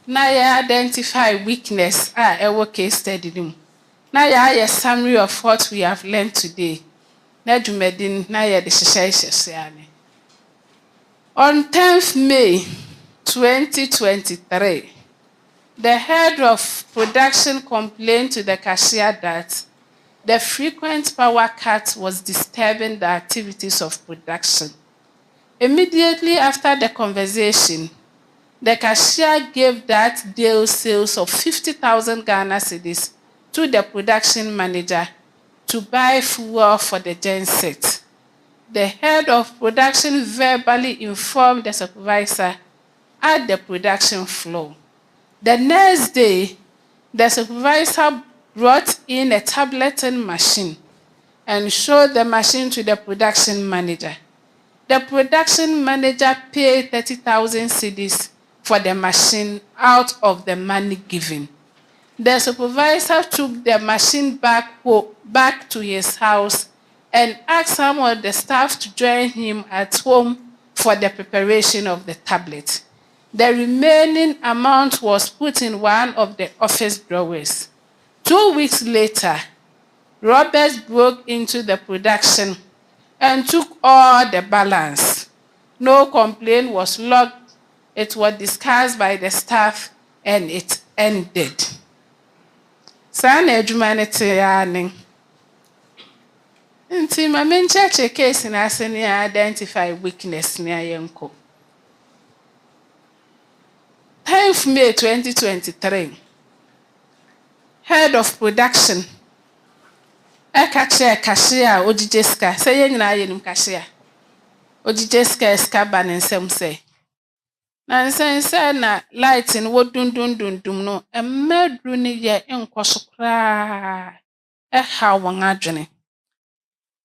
na yɛ identify weakness a ɛwɔ case study no mu, na yɛayɛ summary of what we have learned today, na dwumadi no na yɛde hyehyɛ nhyɛsoa ane. On 10th May 2023, the head of production complained to the cashier that the frequent power cut was disturbing the activities of production. Immediately after the conversation, the cashier gave that day sales of 50,000 Ghana cedis to the production manager to buy fuel for the genset. The head of production verbally informed the supervisor at the production floor. The next day, the supervisor brought in a tableting machine and showed the machine to the production manager. The production manager paid 30,000 cedis for the machine out of the money given. The supervisor took the machine back to his house and asked some of the staff to join him at home for the preparation of the tablet. The remaining amount was put in one of the office drawers. 2 weeks later, robbers broke into the production and took all the balance. No complaint was logged. It was discussed by the staff and it ended. Saa na adwuma no te ara ne. Nti ma menkyerɛkyerɛ case no ase ne identify weakness ne ayɛnkɔ. 10th May 2023, head of production ɛka kyerɛ cashier a ogyigye sika, sɛ yɛn nyinaa yɛnim cashier, ogyigye sika ba ne nsɛm sɛ, na nsɛnsɛn na light no wɔdundundundum no, mmaduru no yɛ nkɔ so koraa, ɛha wɔn adwene.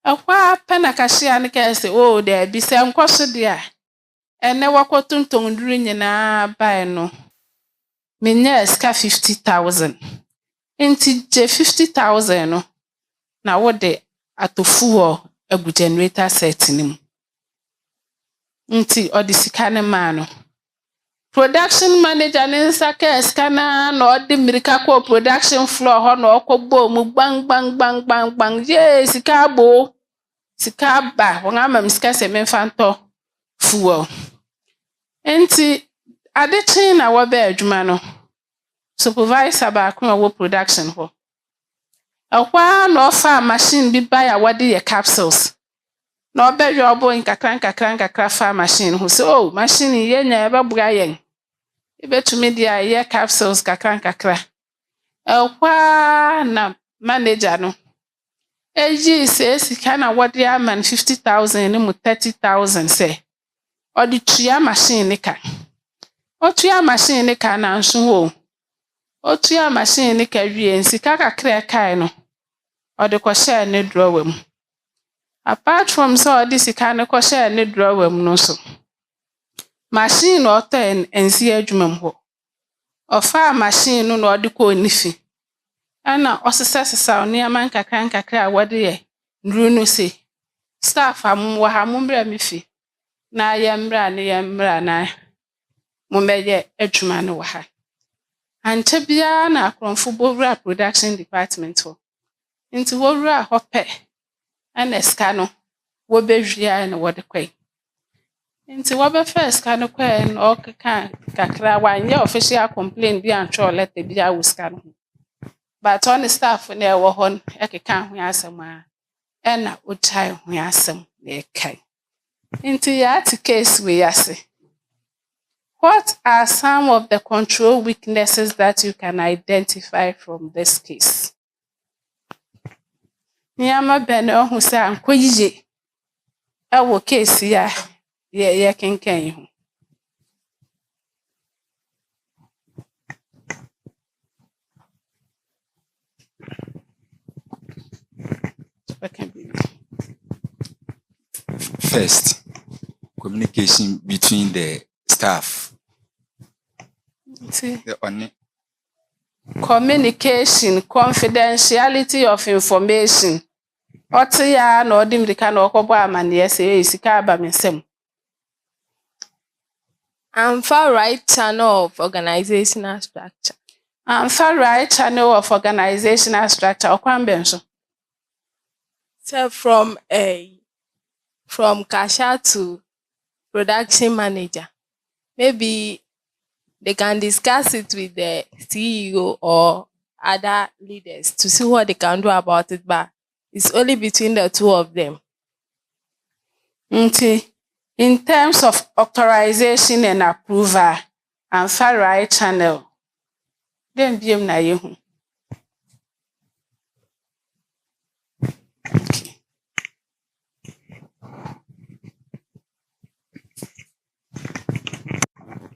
Ɛhɔ pɛ na cashier no kaa sɛ, "Oh, daabi sɛ nkɔ so de a, ɛnnɛ wɔkɔtontɔn nduru nyinaa bae no, menyɛɛ sika 50,000. Nti gye 50,000 no, na wode atɔ fuel agu generator set no mu." Nti ɔde sika no maa no. Production manager ne nsa kaa sika na ɔde mmirika kɔɔ production floor hɔ na ɔkɔbɔɔ mu bang bang bang bang bang. Yee, sika abo. Sika aba. Wɔn ama me sika sɛ memfa ntɔ fuel. Nti ade kyee na wɔbɛɛ adwuma no. Supervisor baako a ɔwɔ production hɔ. Ɛhɔ na ɔfaa machine bi bae a wɔde yɛ capsules. Na ɔbɛhwɛ ɔbɔ nkakra faa machine ho sɛ, "Oh, machine yɛnya ɛbɛboa yɛn. Ebetumi de ayɛ capsules kakra." Ɛhɔ na manager no eyi sɛ sika na wɔde ama no 50,000 no mu 30,000 sɛ ɔde tua machine ne ka. Otua machine ne ka nanso hɔ. Otua machine ne ka wie sika kakra ɛkae no, ɔde kɔhyɛɛ ne drawer mu. Apart from sɛ ɔde sika no kɔhyɛɛ ne drawer mu no so, machine na ɔtɔe nsi adwuma mu hɔ. Ɔfaa machine no na ɔde kɔɔ ne fi. Ɛna ɔsesasesaw nneɛma nkakra a wɔde yɛ nduru no se, "Staff a wɔ ha mommrɛ me fi na yɛmmra na mommɛyɛ adwuma no wɔ ha." Ankyɛ biara na akorɔmfo bɔwura production department hɔ. Nti wɔwura hɔ pɛ, ɛna sika no wɔbɛwie na wɔde kɔe. Nti wɔbɛfa sika no kɔe na ɔkeka kakra wanyɛ official complaint bi antwerɛ letter bi wɔ sika no ho. But ɔne staff na ɛwɔ hɔ no ɛkeka ho asɛm a ɛna ogyae ho asɛm na ɛkae. Nti yɛate case wei ase. What are some of the control weaknesses that you can identify from this case? Nneɛma bɛn na ɔhu sɛ ankɔ yie ɛwɔ case yi a yɛkenkan yi ho. First, communication between the staff. Communication, confidentiality of information. Ɔte ya na ɔde mmirika na ɔkɔbɔ amanneɛ sɛ sika aba me nsam. Amfa right channel of organizational structure. Amfa right channel of organizational structure. Ɔkwan bɛn so? So from cashier to production manager, maybe they can discuss it with the CEO or other leaders to see what they can do about it, but it's only between the two of them. In terms of authorization and approval, amfa right channel. Then biem na yehu.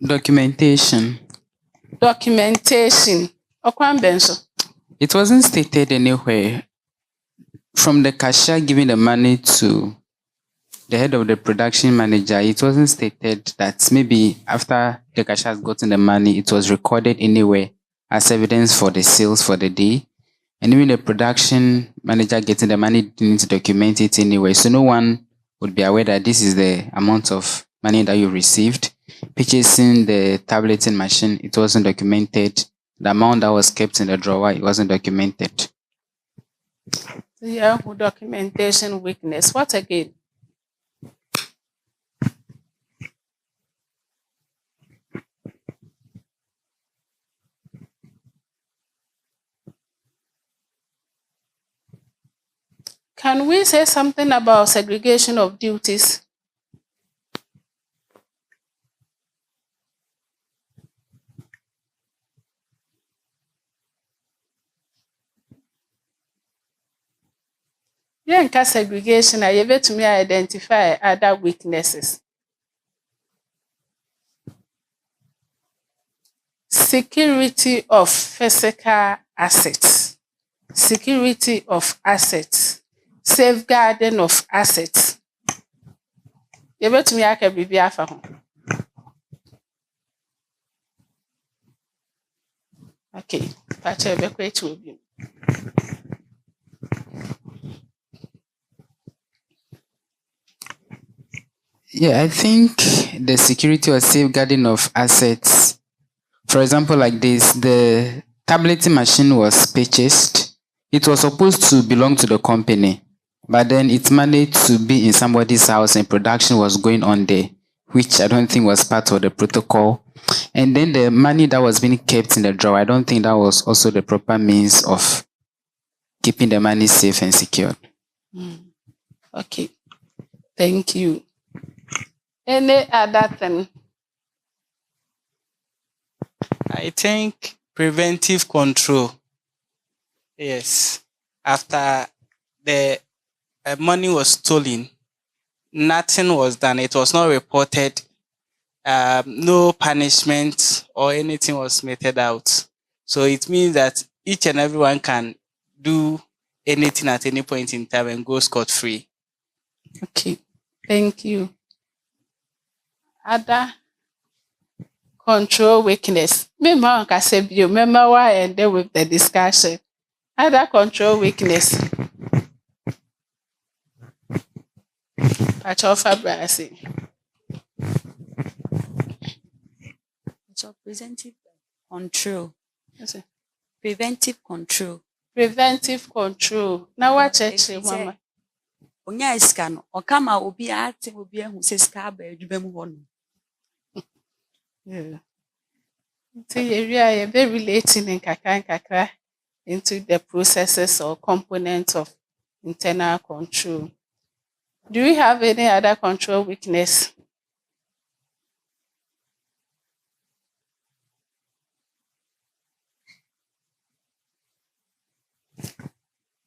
Documentation. Okwan benso. It wasn't stated anywhere from the cashier giving the money to the head of the production manager. It wasn't stated that maybe after the cashier has gotten the money, it was recorded anywhere as evidence for the sales for the day. And even the production manager getting the money didn't need to document it anyway. So no one would be aware that this is the amount of money that you received. Purchasing the tableting machine, it wasn't documented. The amount that was kept in the drawer, it wasn't documented. Yeah, documentation weakness. What again? Can we say something about segregation of duties? Yenka segregation, I able to identify other weaknesses. Security of physical assets. Security of assets. safeguarding of assets. Yɛbɛtumi aka biribi afa ho. Okay, pacha yɛbɛkɔ akyi wɔ bi. Yeah, I think the security or safeguarding of assets, for example, like this, the tableting machine was purchased. It was supposed to belong to the company, but then it managed to be in somebody's house and production was going on there, which I don't think was part of the protocol. And then the money that was being kept in the drawer, I don't think that was also the proper means of keeping the money safe and secure. Okay, thank you. Any other thing? I think preventive control. Yes. After the money was stolen, nothing was done. It was not reported. No punishment or anything was meted out. So it means that each and everyone can do anything at any point in time and go scot-free. Okay, thank you. Other control weakness. Remember why I ended with the discussion. Other control weakness. So preventive control. Preventive control. Preventive control. Now what actually, Mama? Onya iska no okama obi ate obi ehu se ska ba adwuma mu ho no. Yeah. So we are very relating in kakra into the processes or components of internal control. Do we have any other control weakness?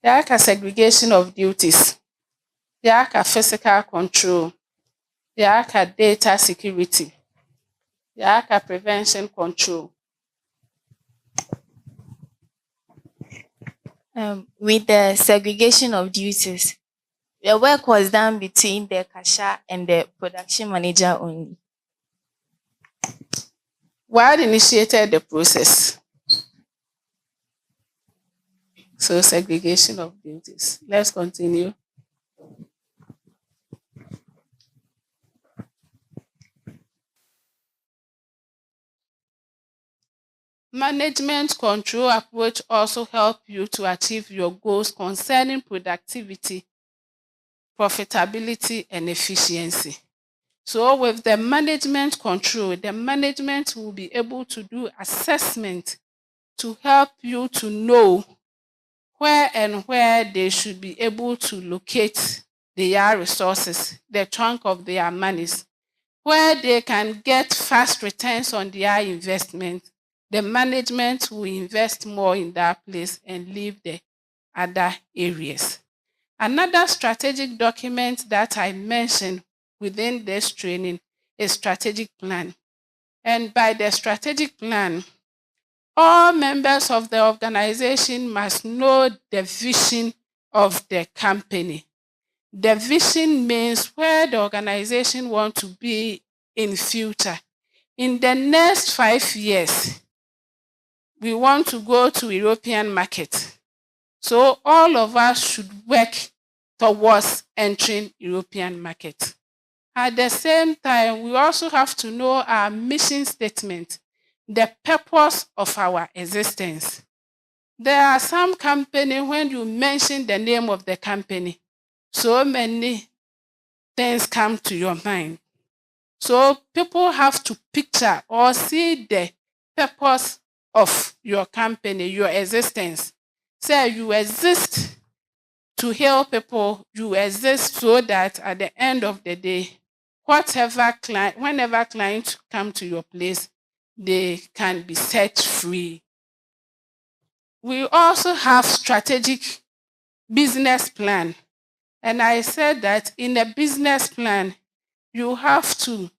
There are segregation of duties. There are physical control. There are data security. There are prevention control. With the segregation of duties, the work was done between the cashier and the production manager only. What initiated the process? So segregation of duties. Let's continue. Management control approach also help you to achieve your goals concerning productivity, profitability, and efficiency. So with the management control, the management will be able to do assessment to help you to know where they should be able to locate their resources, the chunk of their monies, where they can get fast returns on their investment. The management will invest more in that place and leave the other areas. Another strategic document that I mentioned within this training is strategic plan. And by the strategic plan, all members of the organization must know the vision of the company. The vision means where the organization wants to be in future. In the next 5 years, we want to go to European market. So all of us should work towards entering European market. At the same time, we also have to know our mission statement, the purpose of our existence. There are some companies, when you mention the name of the company, so many things come to your mind. So people have to picture or see the purpose of your company, your existence. Say you exist to help people, you exist so that at the end of the day, whenever clients come to your place, they can be set free. We also have strategic business plan. And I said that in a business plan, you have to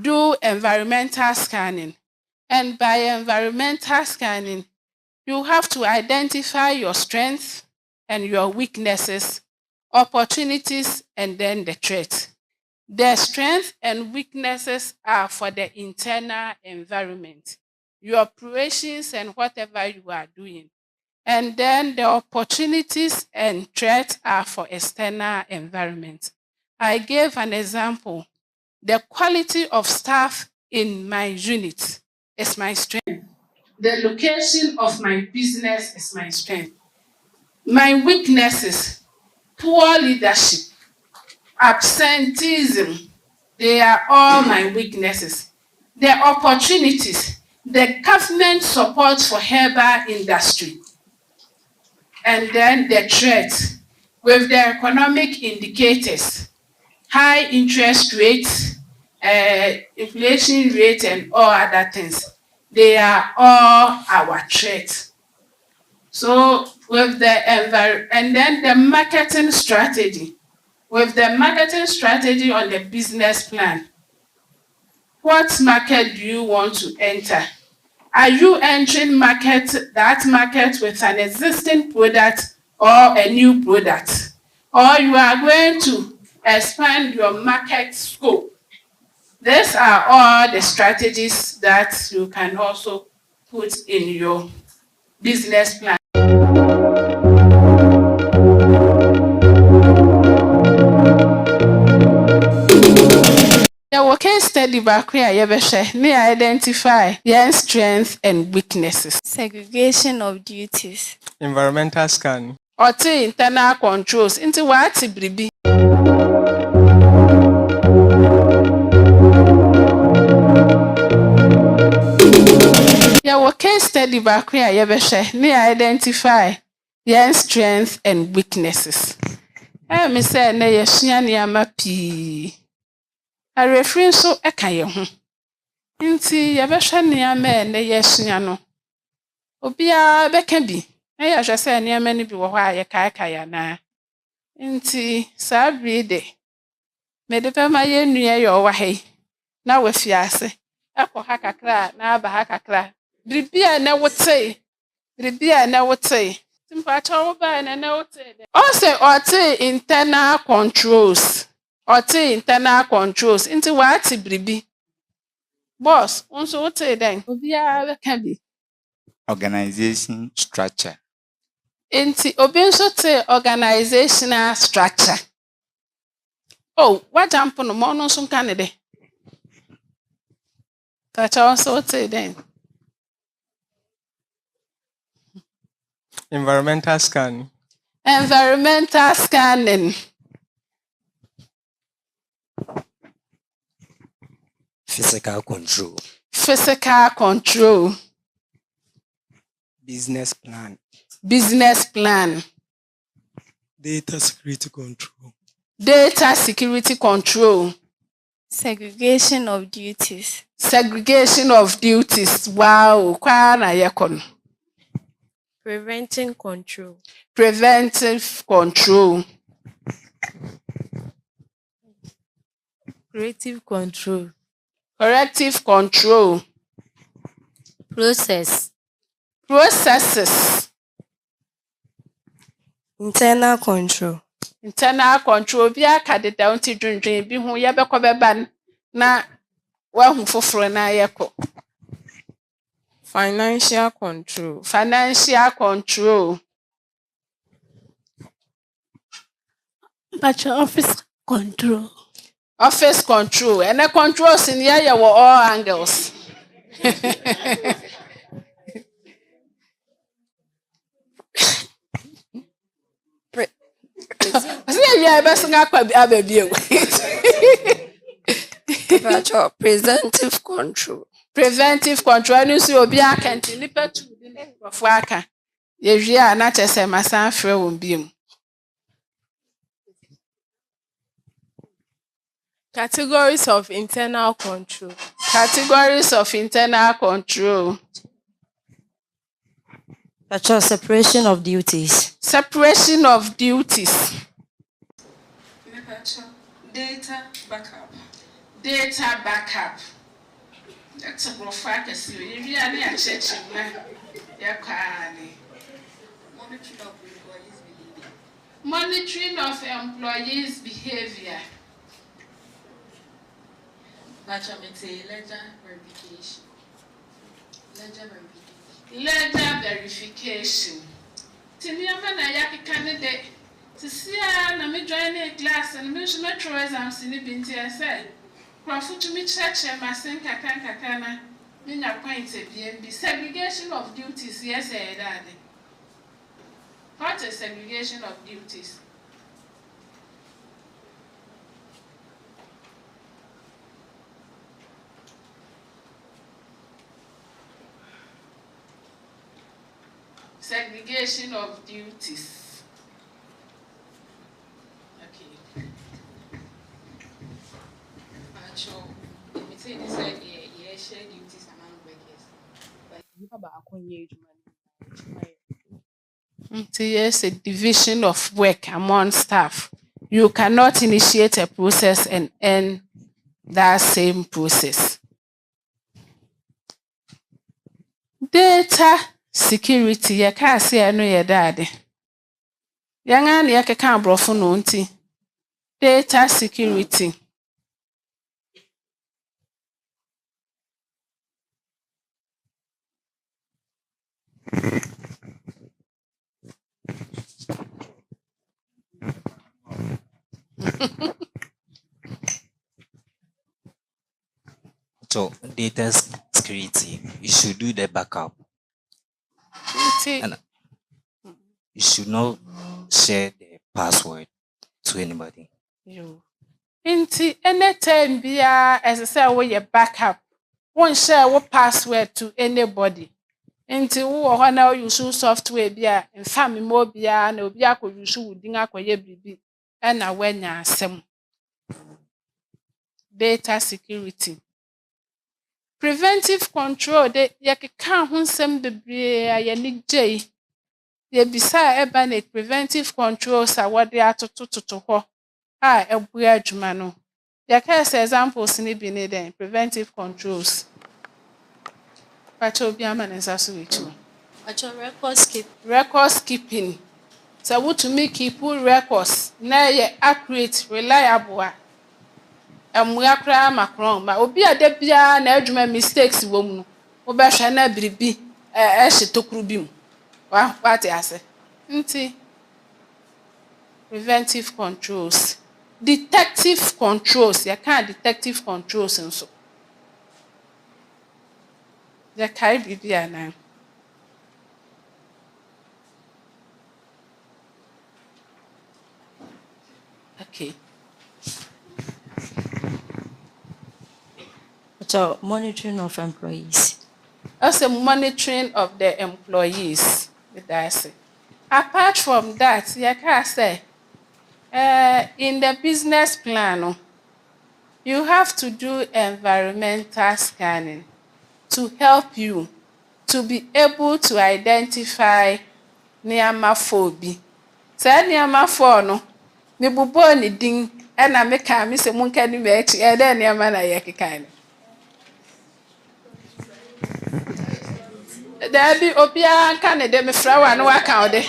do environmental scanning. And by environmental scanning, you have to identify your strengths and your weaknesses, opportunities, and then the threats. The strengths and weaknesses are for the internal environment, your operations and whatever you are doing. And then the opportunities and threats are for external environment. I gave an example. The quality of staff in my unit is my strength. The location of my business is my strength. My weaknesses, poor leadership, absenteeism, they are all my weaknesses. The opportunities, the government support for herbal industry, and then the threat with the economic indicators, high interest rates, inflation rate, and all other things. They are all our threats. So with the and then the marketing strategy. With the marketing strategy on the business plan, what market do you want to enter? Are you entering that market with an existing product or a new product? Or you are going to expand your market scope? These are all the strategies that you can also put in your business plan. Yɛwɔ case study baako a yɛbɛhwɛ ne identify yɛn strengths and weaknesses. Segregation of duties. Environmental scan. Ɔte internal controls nti waate biribi. Yɛwɔ case study baako a yɛbɛhwɛ ne identify yɛn strengths and weaknesses. Me sɛ na yɛsua nneɛma pii. Arefiri nso ka yɛn ho. Nti yɛbɛhwɛ nneɛma a na yɛsua no. Obiara bɛka bi. Na yɛhwɛ sɛ nneɛma no bi wɔ hɔ a yɛkaekae anaa. Nti saa bere de, mede bɛma yɛn nua yɛ ɔwɔ ha yi. Na wafi ase. Ɛkɔ ha kakra na aba ha kakra. Biribi a na wotee. Mpakyɛ wo baa na wotee dɛ. Ɔsɛ ɔte internal controls. Internal controls. Nti waate biribi. Boss, nso wotee dɛn? Obiara bɛka bi. Organization structure. Nti obi nso te organizational structure. Oh, wajampo no mo no nso nka ne de. Mpakyɛ wo nso wotee dɛn? Environmental scan. Environmental scanning. Physical control. Physical control. Business plan. Business plan. Data security control. Data security control. Segregation of duties. Segregation of duties. Wow, kwa na yɛkɔ no. Preventing control. Preventive control. Creative control. Corrective control. Processes. Internal control. Internal control. Bi aka deda nti dwendwen bi ho yɛbɛkɔ bɛba na wahu foforo na yɛkɔ. Financial control. Financial control. Office control. Office control. And the controls in here were all angles. Preventive control. Preventive control. You see, obi akanti nipa tu di ne nkrofo aka. Yewie a na kyese masan frɛ wɔn biem. Categories of internal control. Categories of internal control. Separation of duties. Separation of duties. Data backup. Data backup. That's a profile. You really are church. Monitoring of employees' behavior. Ledger verification. Ledger verification. Tiniama na yaki candidate. To see na me join a class and me should metro exams in the binti say. Crawford to me church and my sink kakana. Me acquainted be segregation of duties, yes, daddy. What is segregation of duties? Segregation of duties. Okay. Actually, let me say this idea, share duties among workers. But you have a conye Yes, a division of work among staff. You cannot initiate a process and end that same process. Data security, you can't say I know your daddy. Young and you can't brofu no nti. Data security. So data security, you should do the backup. And you should not share the password to anybody. You. Nti anytime bia as I say we your backup. Won't share what password to anybody. Nti wo ho na use software bia mfa me mo bia na obi akoyuse wudin akoye bibi e na wanya asem. Data security. Preventive control de yekeka ho nsem bebre a ye ni gye. Ye bisa Ebenage preventive controls a wode atotototo ho a ebua adwuma no. Yeka as examples ni bi ne den preventive controls. Pacho bi amanensa so wetu. Records keeping. So what to make keep records na ye accurate, reliable a. Amua kra makron ma obi ade bia na adwuma mistakes wo mu. Wo be hwe na biribi hye tokuru bi mu. What ase. Nti preventive controls. Detective controls. You can't detective controls and so. You can't be there now. Okay. So monitoring of employees. Also monitoring of the employees. Apart from that, you can say in the business plan, you have to do environmental scanning to help you to be able to identify neamaphobia. Say neamapho no, me bubo ni din, na me ka me se munka ni me echi, then neama na ye keka ni. There be obia ka ne de me flower no waka ode.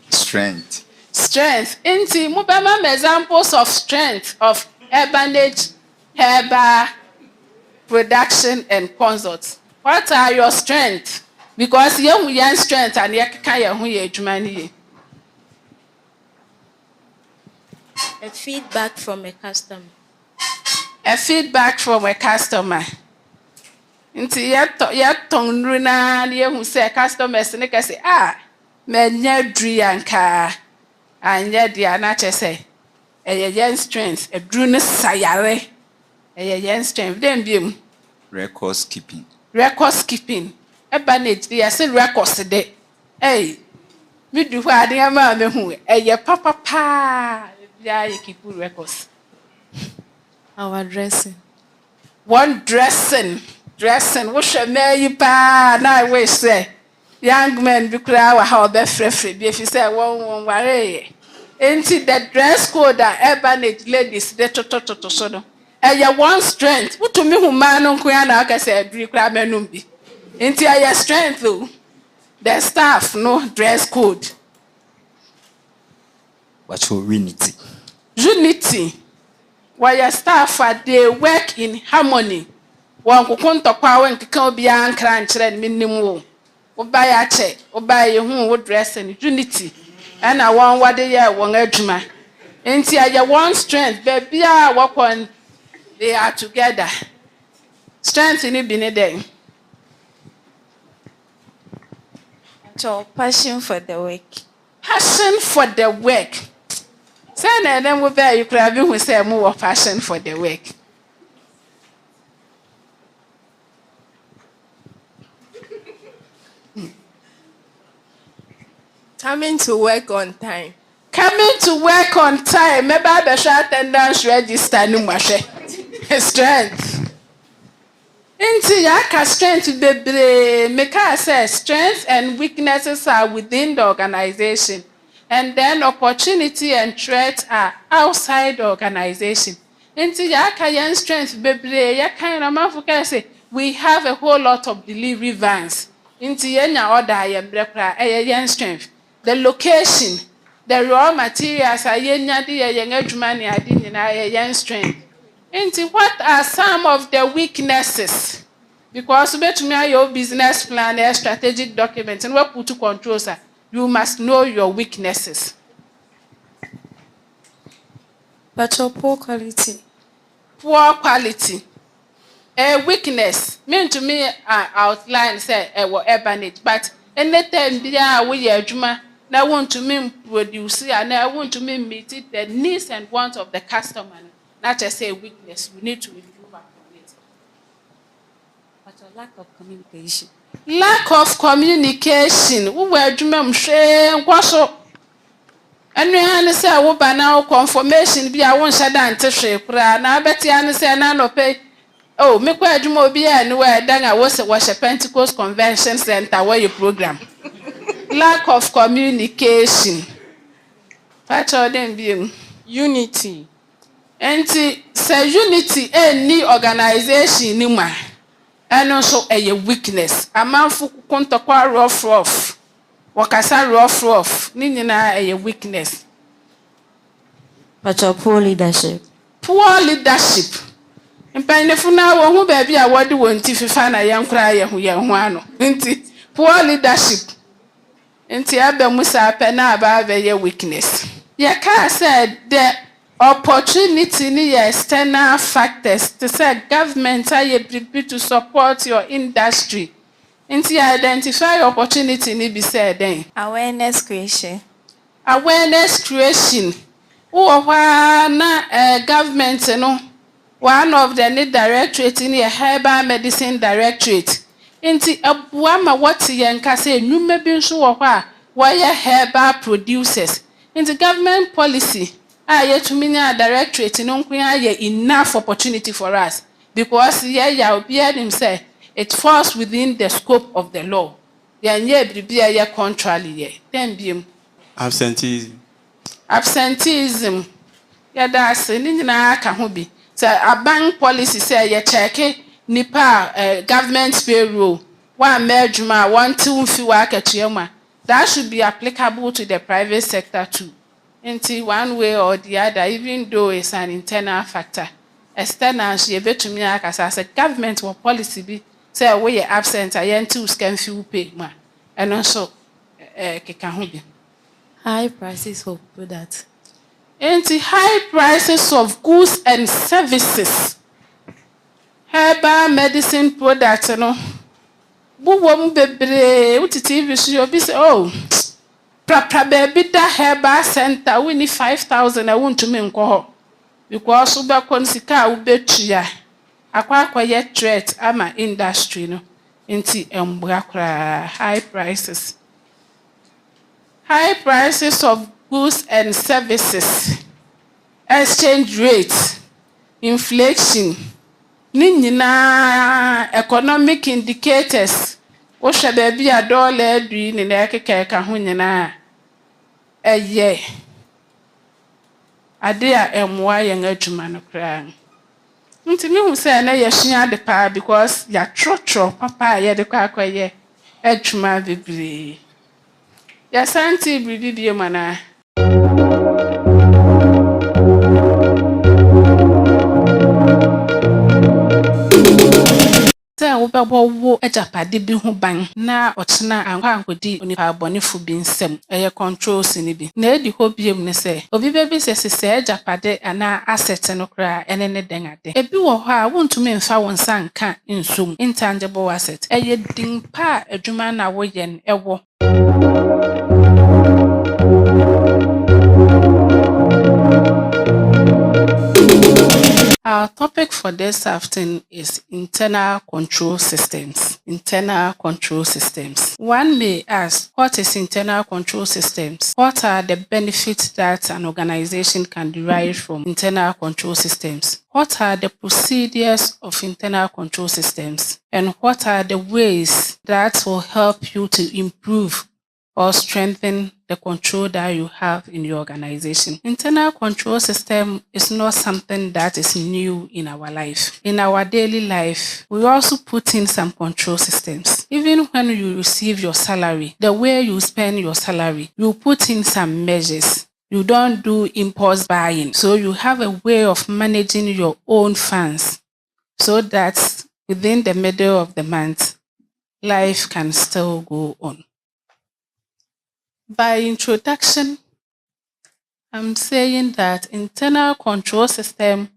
Strength. Strength. Inti mubema examples of strength of Ebenage Herbal Production and Consult. What are your strengths? Because you strength and you can you A feedback from a customer. A feedback from a customer. Nti yɛtɔn nnuro na yɛhu sɛ customers ne ka sɛ manya duru yanka anyɛ deɛ na kyerɛ sɛ ɛyɛ yɛn strength aduru no sa yare ɛyɛ yɛn strength dɛn biom Records keeping. records keeping Ebenage de yɛse records de me du hɔ a nneɛma a mehu ɛyɛ papa paa biara yɛ keep records. Our dressing. One dressing wohwɛ mmaa yi paa na I wish say young men bi koraa wɔ ha ɔbɛfrɛfrɛ bi efi sɛ wɔn wareyɛ nti the dress code a Ebenage ladies de totototo so no ɛyɛ one strength wotumi hu mmaa no nko ya na aka sɛ aduri koraa mɛnum bi Into your strength, the staff, no dress code. But unity. Unity. While your staff they work in harmony. One who can't talk when can be an crunch and minimum. Oba ya che, oba ye hu wo dress and unity. And I want what they are one edgema. Into your one strength, baby, work on they are together. Strength in it be day. So passion for the work. Passion for the work. Say and then we bear you crab who say more passion for the work. Coming to work on time. Coming to work on time. Maybe I show attendance register no more. Strength. Into yaka strength bebre. Make I say strengths and weaknesses are within the organization. And then opportunity and threats are outside the organization. Into yaka yen strength bebre. Yaka yamafuka say we have a whole lot of delivery vans. Into yenya order yen strength. The location, the raw materials are yenya di yenya jumani adini na yen strength. Into what are some of the weaknesses? Because between your business plan, a strategic document, and what put to control, sir, you must know your weaknesses. But your poor quality. Poor quality. A weakness. Mean to me, outline say Ebenage, but anytime we are juma, now want to mean produce, and I want to meet the needs and wants of the customer. Not just say weakness. We need to improve upon it. But a lack of communication. Lack of communication. We were dreaming shame. What's up? And we understand what by now confirmation be I won't shut down to shape. Now bet you understand no pay. Oh, me kwa jumo be anywhere. Then I was a Pentecost Convention Center where you program. Lack of communication. Patch all them being Unity. And say unity any organization nima. And also a weakness. A man fu kontokwa rough. Wakasa rough. Nina a weakness. But your poor leadership. Poor leadership. Mpanyefuna wo hu baby a wodi wonti fifa na yankra ye hu ye hu ano. Nti poor leadership. Nti abe musa pe na aba be ye weakness. Ye ka said the opportunity ni external factors to say government are prepare to support your industry. Nti identify opportunity ni be said then. Awareness creation. Awareness creation. Na government no one of the need directorate in a herbal medicine directorate. Nti abuama what yenka say nyume bi nso wo kwa why herbal producers. Nti government policy yet to mean a directorate no enough opportunity for us because him say it falls within the scope of the law. Ye contrary then absenteeism. That's na ka ho bi. Say a bank policy say ye check nipa government payroll one merjuma 1-2 fi wa akatuema. That should be applicable to the private sector too. Into one way or the other, even though it's an internal factor. External, she bet to me as a government or policy be say we are absent, I am too scan few pay ma. And also High prices of products. Into high prices of goods and services. Herbal medicine products, no. Buwom bebre, utiti show be say, oh. Prapra baby da herbal center we need 5,000 I want to me nko because uba konsika ubetua akwa ye threat ama industry no nti embua kra high prices of goods and services, exchange rates, inflation, ni nyina economic indicators. Wo hwe baby a dollar adui ni na ekeka ho nyina ade a emwa yen adwuma no kra. Nti me hu say na yɛsua de paa because yɛatrɔtrɔ papa a yɛde kɔ akɔyɛ adwuma bebree. Yɛsanti biribi bio mana. Sɛ wobɛbɔ wo agyapade bi ho ban na ɔkyena ankwankodi onipa abɔnefo bi nsɛm ɛyɛ controls ni bi. Na edi hɔ biem ne sɛ obi bɛbi sɛ sɛ agyapade anaa asset no koraa ɛne ne den ade. Ebi wɔ hɔ a wontumi mfa wo nsa nka nsom intangible asset. Ɛyɛ din pa a adwuma na woyɛ no ɛwɔ. Our topic for this afternoon is internal control systems. Internal control systems. One may ask, what is internal control systems? What are the benefits that an organization can derive from internal control systems? What are the procedures of internal control systems? And what are the ways that will help you to improve or strengthen the control that you have in your organization? Internal control system is not something that is new in our life. In our daily life, we also put in some control systems. Even when you receive your salary, the way you spend your salary, you put in some measures. You don't do impulse buying. So you have a way of managing your own funds so that within the middle of the month, life can still go on. By introduction, I'm saying that internal control system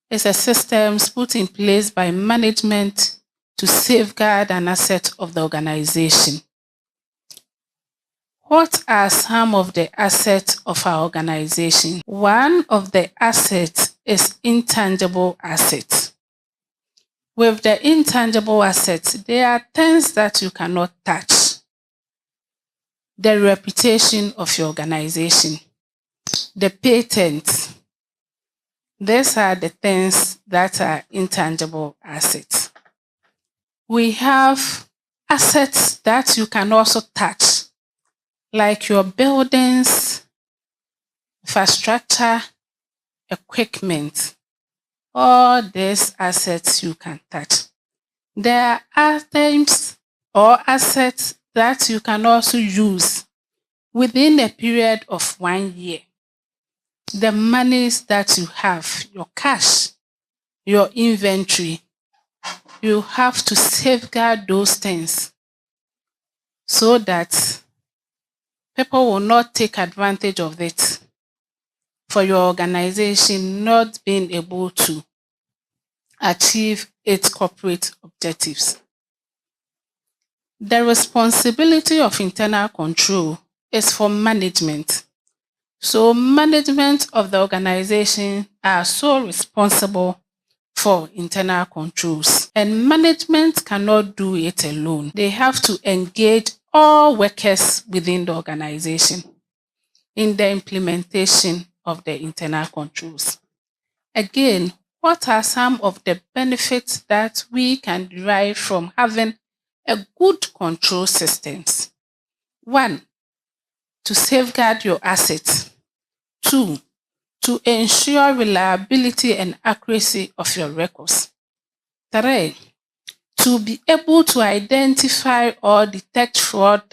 is a system put in place by management to safeguard an asset of the organization. What are some of the assets of our organization? One of the assets is intangible assets. With the intangible assets, there are things that you cannot touch. The reputation of your organization, the patents. These are the things that are intangible assets. We have assets that you can also touch, like your buildings, infrastructure, equipment. All these assets you can touch. There are items or assets that you can also use within a period of 1 year. The monies that you have, your cash, your inventory, you have to safeguard those things so that people will not take advantage of it for your organization not being able to achieve its corporate objectives. The responsibility of internal control is for management. So management of the organization are so responsible for internal controls. And management cannot do it alone. They have to engage all workers within the organization in the implementation of the internal controls. Again, what are some of the benefits that we can derive from having a good control systems? 1, to safeguard your assets. 2, to ensure reliability and accuracy of your records. 3, to be able to identify or detect fraud,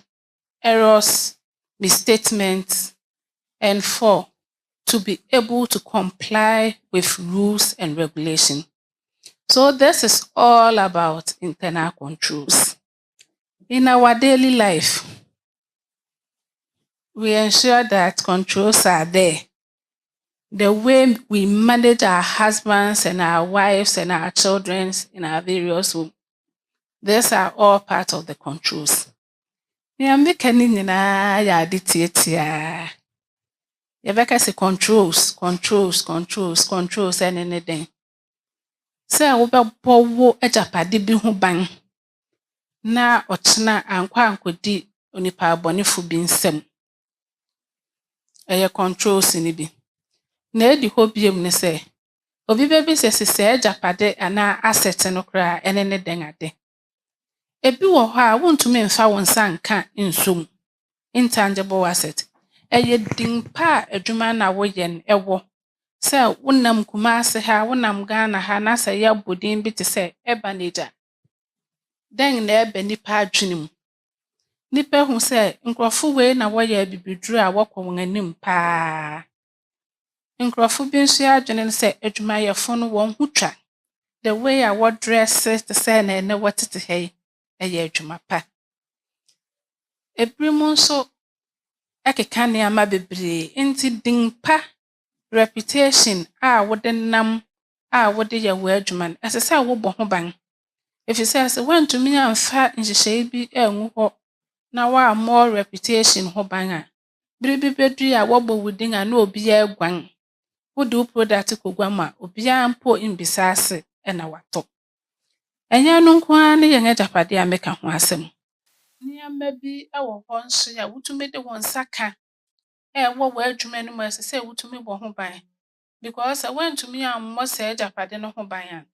errors, misstatements. And 4, to be able to comply with rules and regulations. So this is all about internal controls. In our daily life, we ensure that controls are there. The way we manage our husbands and our wives and our children in our various homes, these are all part of the controls. Yɛbɛka sɛ controls ɛne ne den. Sɛ wobɛbɔ wo agyapade bi ho ban na ɔkyena ankwankodi onipa abɔnefo bi nsɛm. Ɛyɛ controls ni bi. Na edi hɔ biem ne sɛ obi bɛbi sɛ agyapade anaa asset no koraa ɛne ne den ade. Ebi wɔ hɔ a wontumi mfa wo nsa nka nsom intangible asset. Ɛyɛ din pa a adwuma na woyɛ no ɛwɔ. Sɛ wonam Kumasi ha, wonam Ghana ha na sɛ yɛabɔ din bi te sɛ Ebenage a, dɛn na ɛba nnipa adwene mu? Nnipa hu sɛ nkurɔfo wei na wɔyɛ abibiduru a wɔkɔ wɔn anim paa. Nkurɔfo bi nso adwene ne sɛ adwumayɛfo no wɔn ho twa. The way a wɔdrɛse te sɛ na ɛnɛ wɔtete ha yi yɛ adwuma pa. Ebinom nso keka nneɛma bebree nti din pa, reputation a wode nam a wode yɛ w'adwuma no, ɛsɛ sɛ wobɔ ho ban. Efisɛ sɛ woantumi amfa nhyehyɛe bi angu hɔ na woammɔ reputation ho ban a, bere bi bedu a wɔbɔ wo din a na obiara aguan. Wode wo product kogua mu a, obiara mpo mbisa ase na watɔ. Ɛnyɛ no nko ara ne yɛn agyapade a meka ho asɛm. Nneɛma bi wɔ hɔ nso a wotumi de wo nsa ka a ɛwɔ w'adwuma no mu a ɛsɛ sɛ wotumi bɔ ho ban. Because sɛ woantumi ammɔ saa agyapade no ho ban a,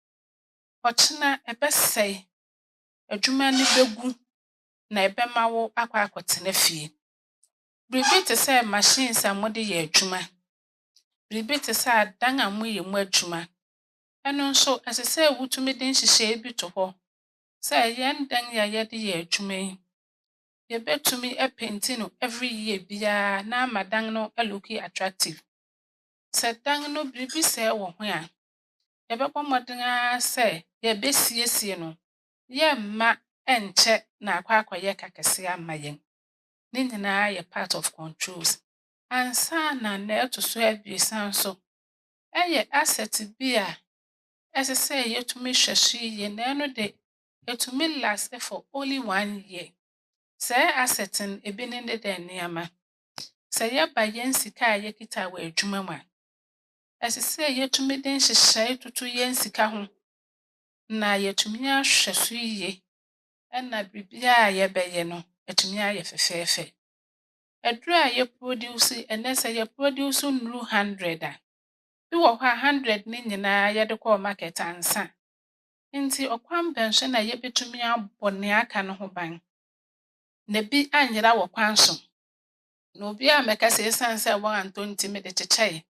ɔkyena ɛbɛsɛe, adwuma no bɛgu na ɛbɛma wo akɔtena fie. Biribi te sɛ machines a mode yɛ adwuma, biribi te sɛ adan a moyɛ mu adwuma, ɛno nso ɛsɛ sɛ wotumi de nhyehyɛe bi to hɔ. Sɛ yɛn dan yi a yɛde yɛ adwuma yi, yɛbɛtumi apenti no every year biara na ama dan no look attractive. Sɛ dan no biribi sɛɛ wɔ ho a, yɛbɛbɔ mmɔden ara sɛ yɛbɛsiesie no, yɛmma ɛnkyɛ na akɔyɛ kakɛse ama yɛn. Ne nyinaa yɛ part of controls. Ansa na ɛto so abiɛsa nso, ɛyɛ asset bi a ɛsɛ sɛ yɛtumi hwɛ so yie na ɛno de, ɛtumi last for only 1 year. Saa asset no, ebi ne dɛ nneɛma. Sɛ yɛba yɛn sika a yɛkita wɔ adwuma mu a, ɛsɛ sɛ yɛtumi de nhyehyɛe toto yɛn sika ho na yɛtumi ahwɛ so yie ɛna biribiara a yɛbɛyɛ no, atumi ayɛ fɛfɛɛfɛ. Aduru a yɛproduce, ɛnnɛ sɛ yɛproduce nnuru 100 a, bi wɔ hɔ a 100 ne nyinaa yɛde kɔɔ market ansa. Nti ɔkwan bɛn so na yɛbɛtumi abɔ nea aka no ho ban na bi anyera wɔ kwan so. Na obiara mmɛka sɛ esiane sɛ wɔantɔ nti mede kyekyɛe.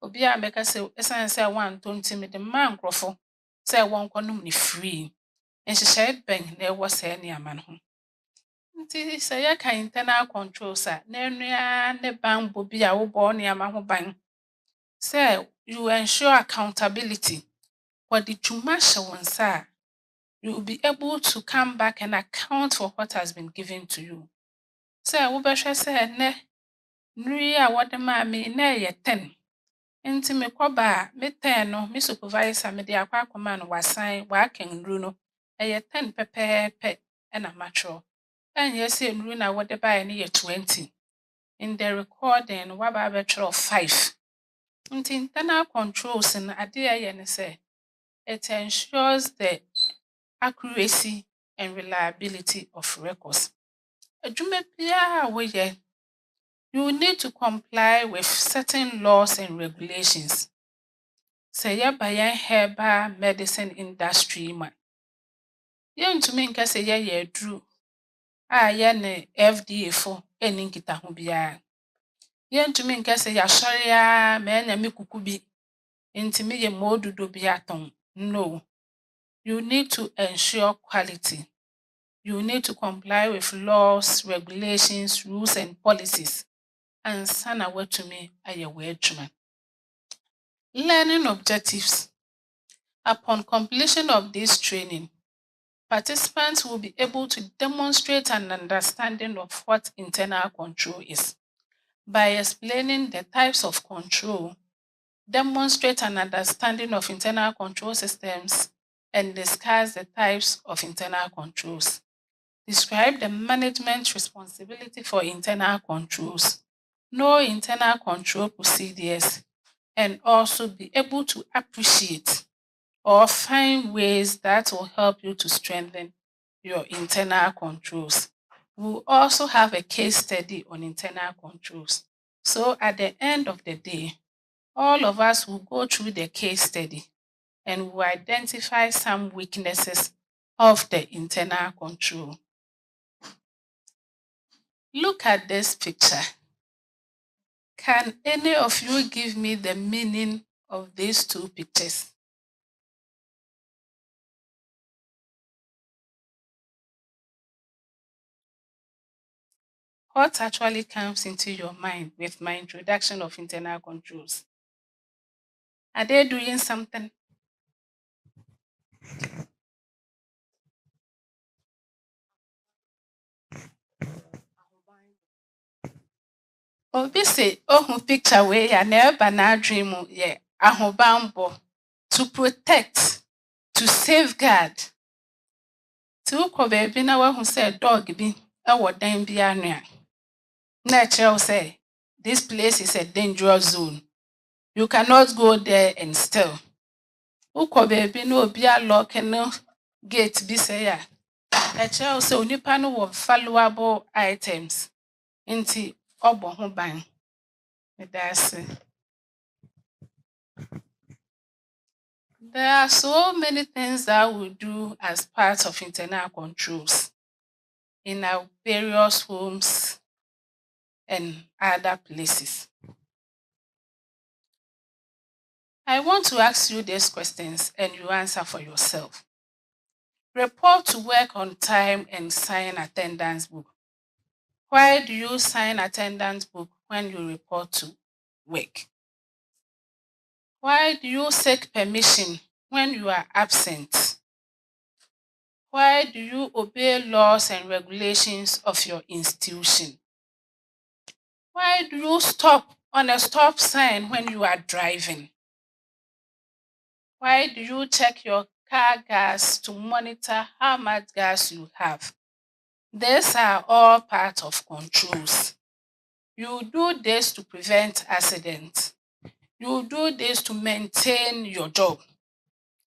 Obiara mmɛka sɛ esiane sɛ wɔantɔ nti mede maa nkurɔfo sɛ wɔnkɔnom no free. Nhyehyɛe bɛn na ɛwɔ saa nneɛma no ho. Nti sɛ yɛka internal controls a, na ɛno ara ne banbɔ bi a wobɔ nneɛma ho ban. Sɛ you ensure accountability. Wɔde dwuma hyɛ wo nsa a, you will be able to come back and account for what has been given to you. Sɛ wobɛhwɛ sɛ ɛnnɛ, nnuru yi a wɔde maa me yi, na ɛyɛ 10. Nti mekɔba a, me 10 no, me supervisor mede akɔma no waka nnuru no, ɛyɛ 10 pɛpɛɛpɛ na makyerɛw. Ɛnyɛ sɛ nnuru na wɔde baeɛ no yɛ 20. In the recording no, woaba abɛkyerɛw 5. Nti internal controls no, ade a ɛyɛ ne sɛ, it ensures the accuracy and reliability of records. Adwuma biara a woyɛ, you need to comply with certain laws and regulations. Sɛ yɛba yɛn herbal medicine industry mu a, yɛntumi nka sɛ yɛyɛ aduru a yɛne FDA fo nni nkitaho biara. Yɛntumi nka sɛ yɛasɔre ara manya me kuku bi nti meyɛ moododo bi atɔn. No. You need to ensure quality. You need to comply with laws, regulations, rules, and policies. Ansa na woatumi ayɛ w'adwuma. Learning objectives. Upon completion of this training, participants will be able to demonstrate an understanding of what internal control is. By explaining the types of control, demonstrate an understanding of internal control systems, and discuss the types of internal controls. Describe the management responsibility for internal controls. Know internal control procedures and also be able to appreciate or find ways that will help you to strengthen your internal controls. We'll also have a case study on internal controls. So at the end of the day, all of us will go through the case study and will identify some weaknesses of the internal control. Look at this picture. Can any of you give me the meaning of these two pictures. What actually comes into your mind with my introduction of internal controls? Are they doing something? Obi say, oh, picture where ya never na dream ye ahobambo to protect, to safeguard. Ti ukọ baby na wahu say dog bi ewo dan bi anu a. Na kyerɛw say this place is a dangerous zone. You cannot go there and still. Ukọ baby na obi a lock no gate bi say ya. Kyerɛw say onipa no wɔ valuable items. Nti ɔbɔ ho ban. That's it. There are so many things that we do as part of internal controls in our various homes and other places. I want to ask you these questions and you answer for yourself. Report to work on time and sign attendance book. Why do you sign attendance book when you report to work? Why do you seek permission when you are absent? Why do you obey laws and regulations of your institution? Why do you stop on a stop sign when you are driving? Why do you check your car gas to monitor how much gas you have? These are all part of controls. You do this to prevent accidents. You do this to maintain your job.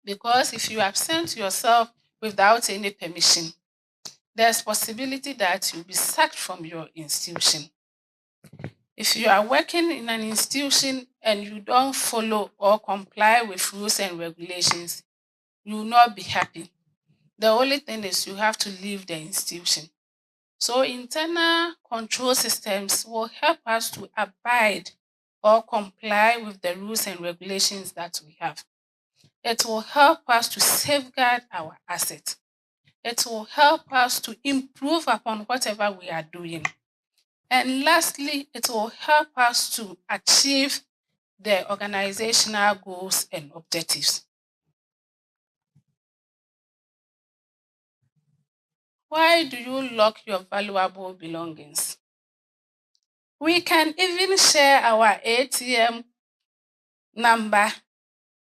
Because if you absent yourself without any permission, there's possibility that you'll be sacked from your institution. If you are working in an institution and you don't follow or comply with rules and regulations, you will not be happy. The only thing is you have to leave the institution. So internal control systems will help us to abide or comply with the rules and regulations that we have. It will help us to safeguard our assets. It will help us to improve upon whatever we are doing. And lastly, it will help us to achieve the organizational goals and objectives. Why do you lock your valuable belongings? We can even share our ATM number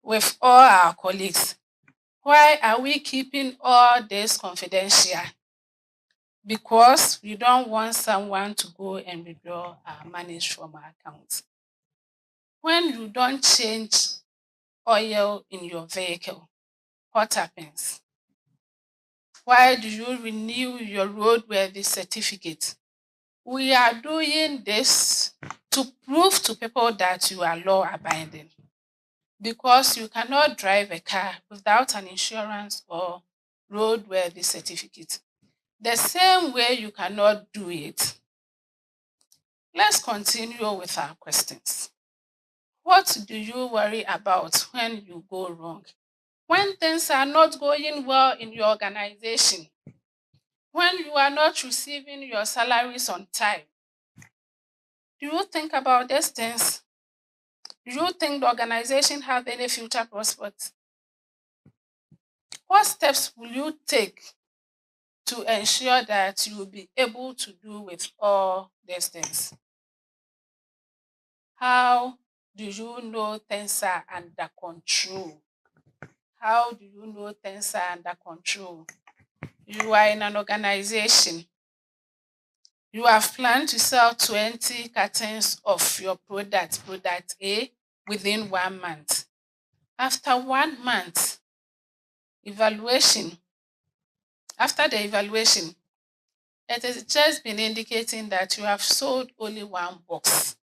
with all our colleagues. Why are we keeping all this confidential? Because we don't want someone to go and withdraw our money from our accounts. When you don't change oil in your vehicle, what happens? Why do you renew your roadworthy certificate? We are doing this to prove to people that you are law-abiding, because you cannot drive a car without an insurance or roadworthy certificate. The same way you cannot do it. Let's continue with our questions. What do you worry about when you go wrong? When things are not going well in your organization, when you are not receiving your salaries on time, do you think about these things? Do you think the organization have any future prospects? What steps will you take to ensure that you will be able to do with all these things? How do you know things are under control? How do you know things are under control? You are in an organization. You have planned to sell 20 cartons of your product A, within 1 month. After 1 month, after the evaluation, it has just been indicating that you have sold only 1 box.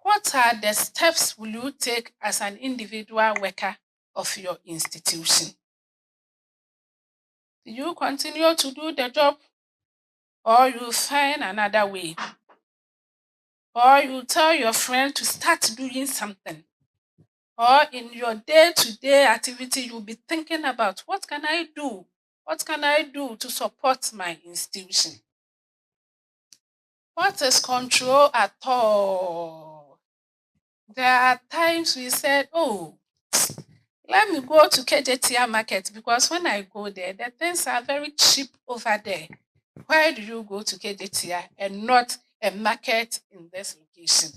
What are the steps will you take as an individual worker of your institution? Do you continue to do the job, or you find another way? Or you tell your friend to start doing something? or in your day-to-day activity, you'll be thinking about what can I do? What can I do to support my institution? What is control at all? There are times we said, oh, let me go to KJTR market because when I go there, the things are very cheap over there. Why do you go to KJTR and not a market in this location?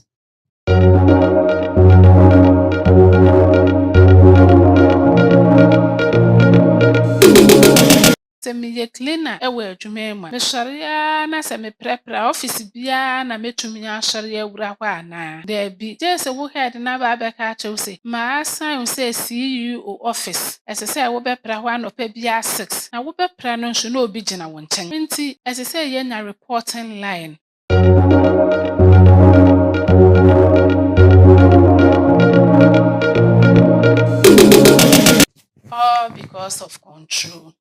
Sɛ meyɛ cleaner wɔ adwuma mu a, mesɔre ara na sɛ meprɛprɛ a, office biara na metumi asɔre awura hɔ anaa? Daabi. Gye sɛ wo head no aba abɛka akyerɛ wo sɛ, maasan wo sɛ CEO office. Ɛsɛ sɛ wobɛpra hɔ anɔpa biara 6 na wobɛpra no nso na obi gyina wo nkyɛn. Nti ɛsɛ sɛ yɛnya reporting line. All because of control.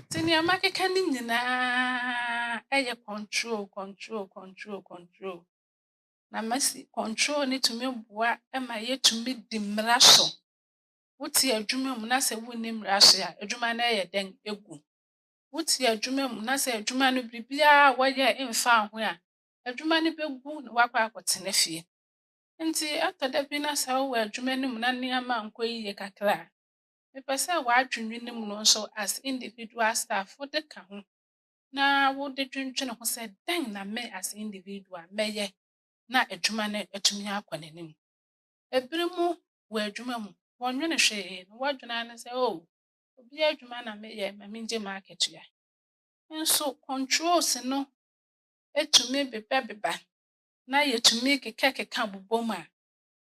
Nti nneɛma keka ne nyinaa ɛyɛ control. Na masi control ne tumi boa ma yɛtumi di mmara so. Wote adwuma mu na sɛ wonni mmara so a, adwuma no ɛyɛ dɛn egu. Wote adwuma mu na sɛ adwuma no biribiara a wɔyɛ mfa ho a, adwuma no begu na woakɔ akɔtena fie. Nti ɛtɔ da bi na sɛ wowɔ adwuma no mu na nneɛma nkɔ yie kakra a, mepɛ sɛ w'adwene no mu no nso as individual staff wode ka ho na wode dwendwene ho sɛ dɛn na me as individual mɛyɛ na adwuma no atumi akɔ n'anim. Ebere mu wɔ adwuma mu, wɔnnwene hwee na wɔdwene ara ne sɛ oh, obi adwuma na meyɛ ma mengye m'akatua. Nso controls no etumi beba na yɛtumi keka bobɔ mu a,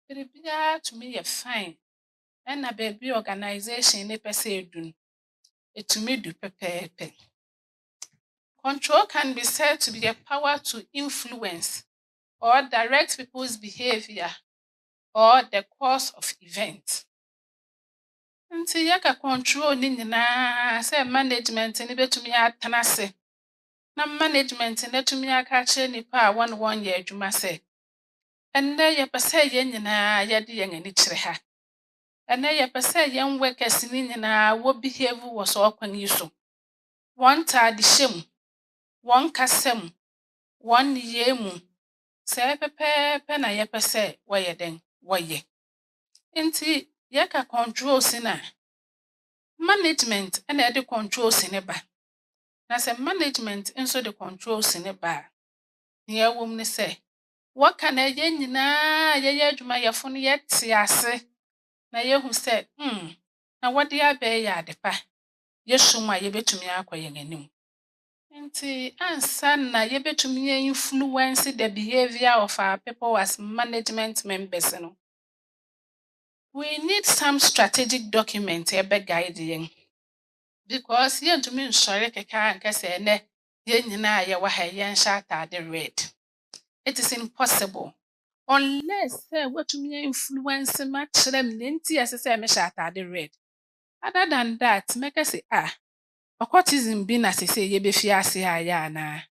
biribiara tumi yɛ fine. Ɛna baabi organization ne pɛ sɛ edu no, etumi du pɛpɛɛpɛ. Control can be said to be a power to influence or direct people's behavior or the course of events. Nti yɛka control ne nyinaa sɛ management ne betumi atena ase na management ne atumi aka akyerɛ nnipa a wɔnyɛ adwuma sɛ ɛnnɛ yɛpɛ sɛ yɛn nyinaa yɛde yɛn ani kyerɛ ha. Ɛnnɛ yɛpɛ sɛ yɛn workers ne nyinaa behave wɔ saa ɔkwan yi so. Wɔn ntaadehyɛ mu, wɔn kasa mu, wɔn nneyɛe mu, sɛɛ pɛpɛɛpɛ na yɛpɛ sɛ wɔyɛ dɛn wɔyɛ. Nti yɛka controls no a, management ɛna ɛde controls ne ba. Na sɛ management nso de controls ne ba a, nea ɛwɔ mu ne sɛ, wɔka na yɛn nyinaa yɛyɛ adwumayɛfo no yɛte ase na yɛhu sɛ na wɔde abɛyɛ ade pa. Yɛsom a yɛbɛtumi akɔ yɛn anim. Nti ansa na yɛbɛtumi influence the behavior of our people as management members no, we need some strategic document ɛbɛguide yɛn. Because yɛntumi nsɔre keka anka sɛ ɛnnɛ yɛn nyinaa yɛwɔ ha yɛnhyɛ atade red. It is impossible. Unless sɛ wɔtumi influence makyerɛ me nea nti ɛsɛ sɛ mehyɛ atade red. Other than that, mɛka sɛ occultism bi na sɛ yɛbɛfi ase ayɛ anaa?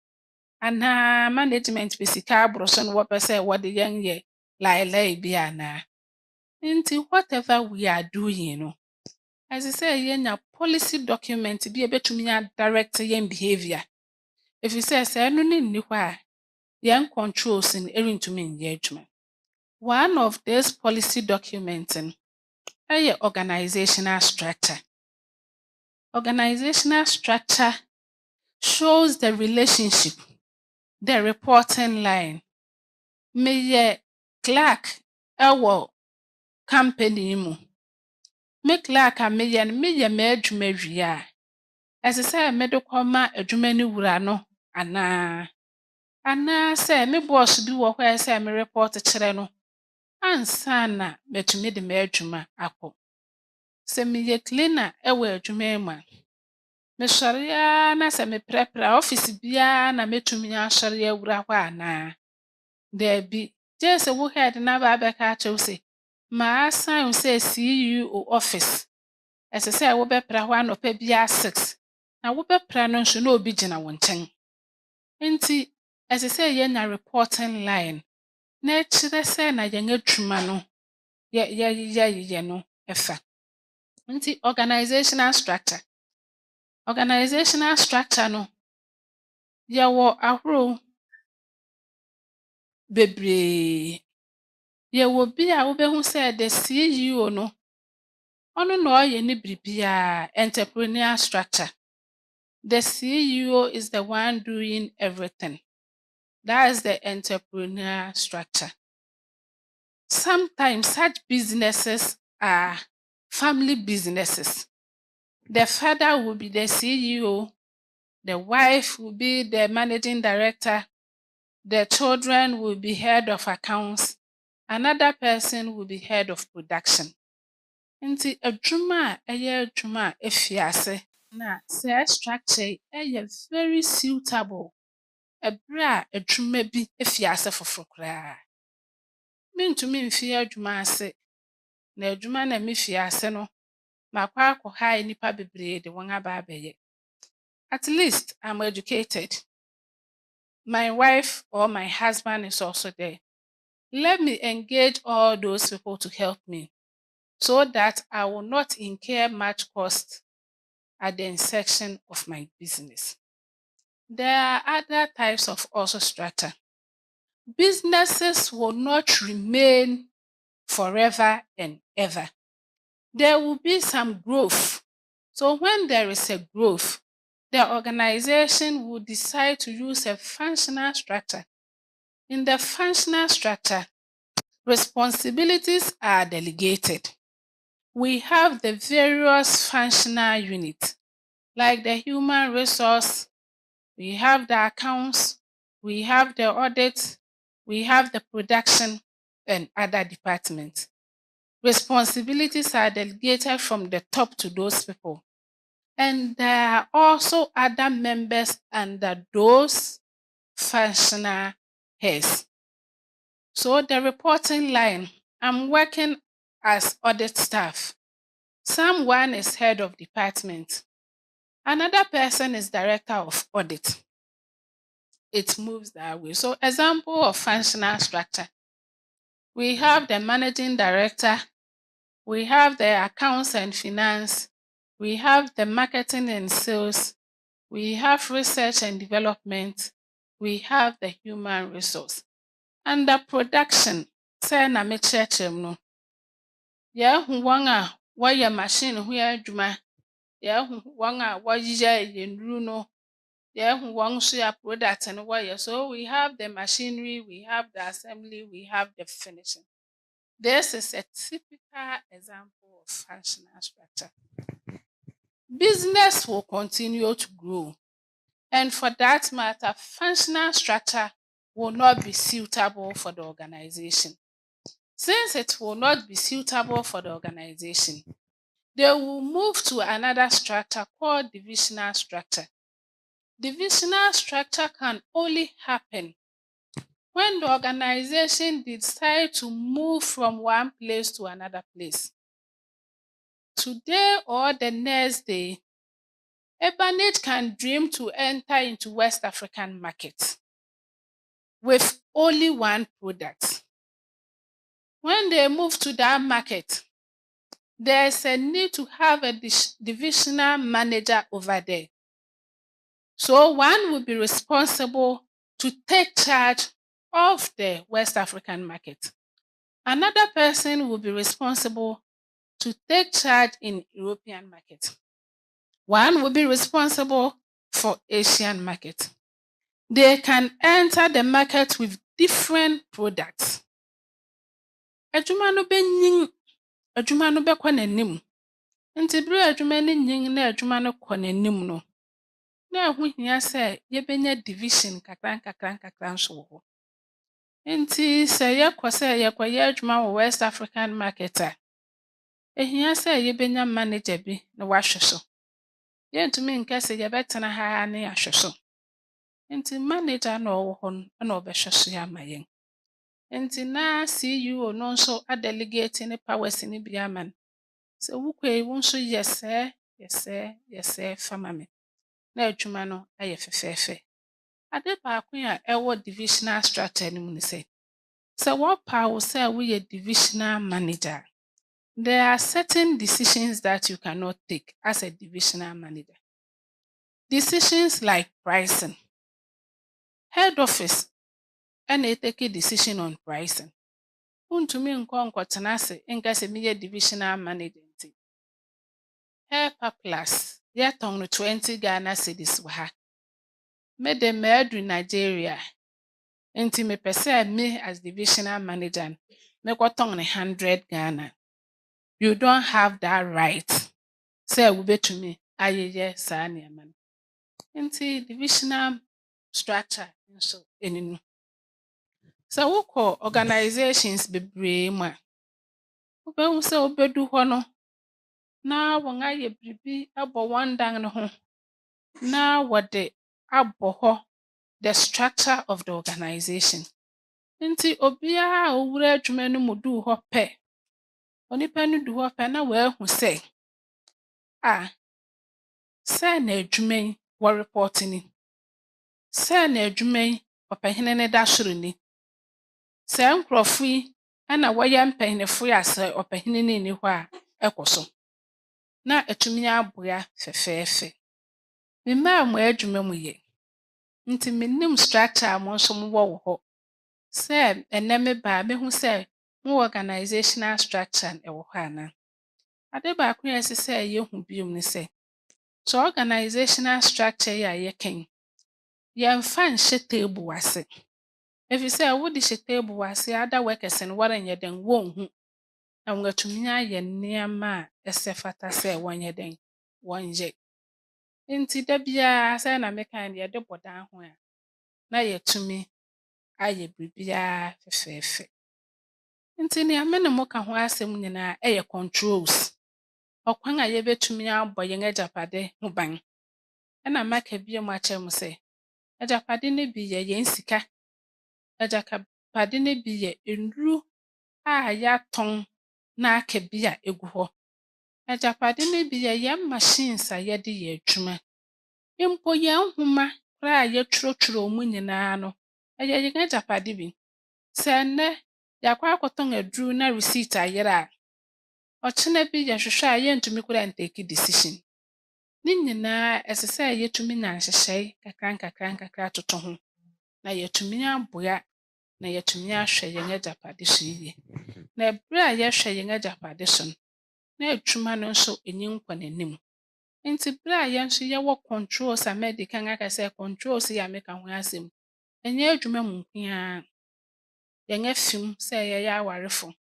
Anaa management pɛ sika aboro so na wɔpɛ sɛ wɔde yɛn yɛ laelai bi anaa? Nti whatever we are doing no, ɛsɛ sɛ yɛnya policy document bi a ɛbɛtumi adirect yɛn behavior. Ɛfiri sɛ ɛno no nni hɔ a, yɛn controls no ɛrentumi nyɛ adwuma. One of these policy documents no ɛyɛ organizational structure. Organizational structure shows the relationship, the reporting line. Meyɛ clerk ɛwɔ company mu. Me clerk a meyɛ no meyɛ m'adwuma wie a, ɛsɛ sɛ mede kɔma adwuma no wura no anaa? Anaasɛ me boss bi wɔ hɔ a ɛsɛ sɛ me report kyerɛ no ansa na matumi de m'adwuma akɔ. Sɛ meyɛ cleaner ɛwɔ adwuma mu a, mesɔre ara na sɛ meprɛprɛ a, office biara na metumi asɔre awura hɔ anaa? Daabi. Gye sɛ wo head no aba abɛka akyerɛ wo sɛ, maasan wo sɛ CEO office. Ɛsɛ sɛ wobɛpra hɔ anɔpa biara 6 na wobɛpra no nso na obi gyina wo nkyɛn. Nti ɛsɛ sɛ yɛnya reporting line na ɛkyerɛ sɛ na yɛn adwuma no yɛyɛ no ɛfa. Nti organizational structure. Organizational structure no yɛwɔ ahorow bebree. Yɛwɔ bi a wobɛhu sɛ the CEO no ɔno na ɔyɛ ne biribiara, entrepreneurial structure. The CEO is the one doing everything. That is the entrepreneurial structure. Sometimes such businesses are family businesses. The father will be the CEO, the wife will be the managing director, the children will be head of accounts, another person will be head of production. Nti adwuma a ɛyɛ adwuma a ɛfi ase na sɛ structure yi ɛyɛ very suitable ɛberɛ a adwuma bi ɛfi ase foforɔ koraa. Mentumi mfi adwuma ase na adwuma na mefi ase no makɔ akɔhire nnipa bebree de wɔn aba abɛyɛ. At least I'm educated. My wife or my husband is also there. Let me engage all those people to help me so that I will not incur much cost at the inception of my business. There are other types of also structure. Businesses will not remain forever and ever. There will be some growth. So when there is a growth, the organization will decide to use a functional structure. In the functional structure, responsibilities are delegated. We have the various functional units, like the human resource, we have the accounts, we have the audit, we have the production, and other departments. Responsibilities are delegated from the top to those people. And there are also other members under those functional heads. So the reporting line, I'm working as audit staff. Someone is head of department. Another person is director of audit. It moves that way. So example of functional structure. We have the managing director, we have the accounts and finance, we have the marketing and sales, we have research and development, we have the human resource. Under production, say na mekyerɛkyerɛ mu no, yɛahu wɔn a wɔyɛ machine ho adwuma, yɛahu wɔn a wɔyɛ nnuro no, yɛahu wɔn nso a product no wɔyɛ. So we have the machinery, we have the assembly, we have the finishing. This is a typical example of functional structure. Business will continue to grow. And for that matter, functional structure will not be suitable for the organization. Since it will not be suitable for the organization, they will move to another structure called divisional structure. Divisional structure can only happen when the organization decides to move from one place to another place. Today or the next day, Ebenage can dream to enter into West African market with only one product. When they move to that market, there's a need to have a divisional manager over there. So one will be responsible to take charge of the West African market. Another person will be responsible to take charge in European market. One will be responsible for Asian market. They can enter the market with different products. Adwuma no benyin, adwuma no bɛkɔ n'anim. Nti bere adwuma no nyin na adwuma no kɔ n'anim no, na ɛho hia sɛ yɛbɛnya division kakra nso wɔ hɔ. Nti sɛ yɛkɔyɛ adwuma wɔ West African market a, ehia sɛ yɛbɛnya manager bi na wahwɛ so. Yɛntumi nka sɛ yɛbɛtena ha na yɛahwɛ so. Nti manager na ɔwɔ hɔ no na ɔbɛhwɛ so ama yɛn. Nti na CEO no nso adelegate ne powers no bi ama no. Sɛ wokɔ yi wo nso yɛ sɛɛ fa ma me. Na adwuma no ayɛ fɛfɛɛfɛ. Ade baako a ɛwɔ divisional structure no mu ne sɛ, So what power say we a divisional manager? There are certain decisions that you cannot take as a divisional manager. Decisions like pricing. Head office and they take a decision on pricing. Untumi nkɔtena ase nka sɛ meyɛ divisional manager nti. Hair plus yɛtɔn no 20 Ghana cedis wɔ ha. Mede madu Nigeria nti mepɛ sɛ me as divisional manager no mekɔtɔn no 100 Ghana. You don't have that right. Sɛ wobɛtumi ayeyɛ saa nneɛma no. Nti divisional structure nso ɛni no. Sɛ wokɔ organizations bebree mu a, wobɛhu sɛ wobɛdu hɔ no na wɔn ayɛ biribi abɔ wɔn dan no ho na wɔde abɔ hɔ the structure of the organization. Nti obiara a owura adwuma no mu duu hɔ pɛ, onipa no du hɔ pɛ na wahu sɛ sɛ na adwuma yi wɔrepɔt ni, sɛ na adwuma yi ɔpɛhene ne da soro ni. Sɛ nkurɔfo yi ɛna wɔyɛ mpanyinfo yi a sɛ ɔpɛhene no nni hɔ a ɛkɔ so. Na atumi aboa fɛfɛɛfɛ. Memmaa mo adwuma mu yɛ. Nti menim structure a mo nso mowɔ wɔ hɔ. Sɛ ɛnnɛ meba a mehu sɛ mo organizational structure ɛwɔ hɔ anaa. Ade baako a ɛsɛ sɛ yɛhu bio ne sɛ, sɛ organizational structure yi a yɛka yi, yɛmfa nhyɛ table ase. Efisɛ wode hyɛ table ase a other workers no wɔrenyɛ dɛn wɔnhu. Na wɔatumi ayɛ nneɛma a ɛsɛ fata sɛ wɔnyɛ dɛn wɔnyɛ. Nti da biara sɛ na mekae no yɛde bɔ dan ho a na yɛatumi ayɛ biribiara fɛfɛɛfɛ. Nti nea me ne mo ka ho asɛm nyinaa ɛyɛ controls. Ɔkwan a yɛbɛtumi abɔ yɛn agyapade ho ban. Ɛna maka bio mu akyerɛ mo sɛ, agyapade no bi yɛ yɛn sika. Agyapade no bi yɛ nnuro a yɛatɔn na aka bi a egu hɔ. Agyapade no bi yɛ yɛn machines a yɛde yɛ adwuma. Mpo yɛn nhoma koraa a yɛtwerɛtwerɛ mu nyinaa no, ɛyɛ yɛn agyapade bi. Sɛ nnɛ yɛakɔ akɔtɔn aduro na receipt ayera a, ɔkyena bi yɛhwehwɛ a yɛntumi koraa ntake decision. Ne nyinaa ɛsɛ sɛ yɛtumi nya nhyehyɛe nkakra toto ho na yɛatumi aboa na yɛatumi ahwɛ yɛn agyapade so yie. Na ɛberɛ a yɛhwɛ yɛn agyapade so no, na adwuma no nso ɛnni nkɔ n'anim. Nti bere a yɛn nso yɛwɔ controls a madi kan aka sɛ controls yi a meka ho asɛm, ɛnyɛ adwuma mu nko ara. Yɛn afim sɛ yɛyɛ awarefo,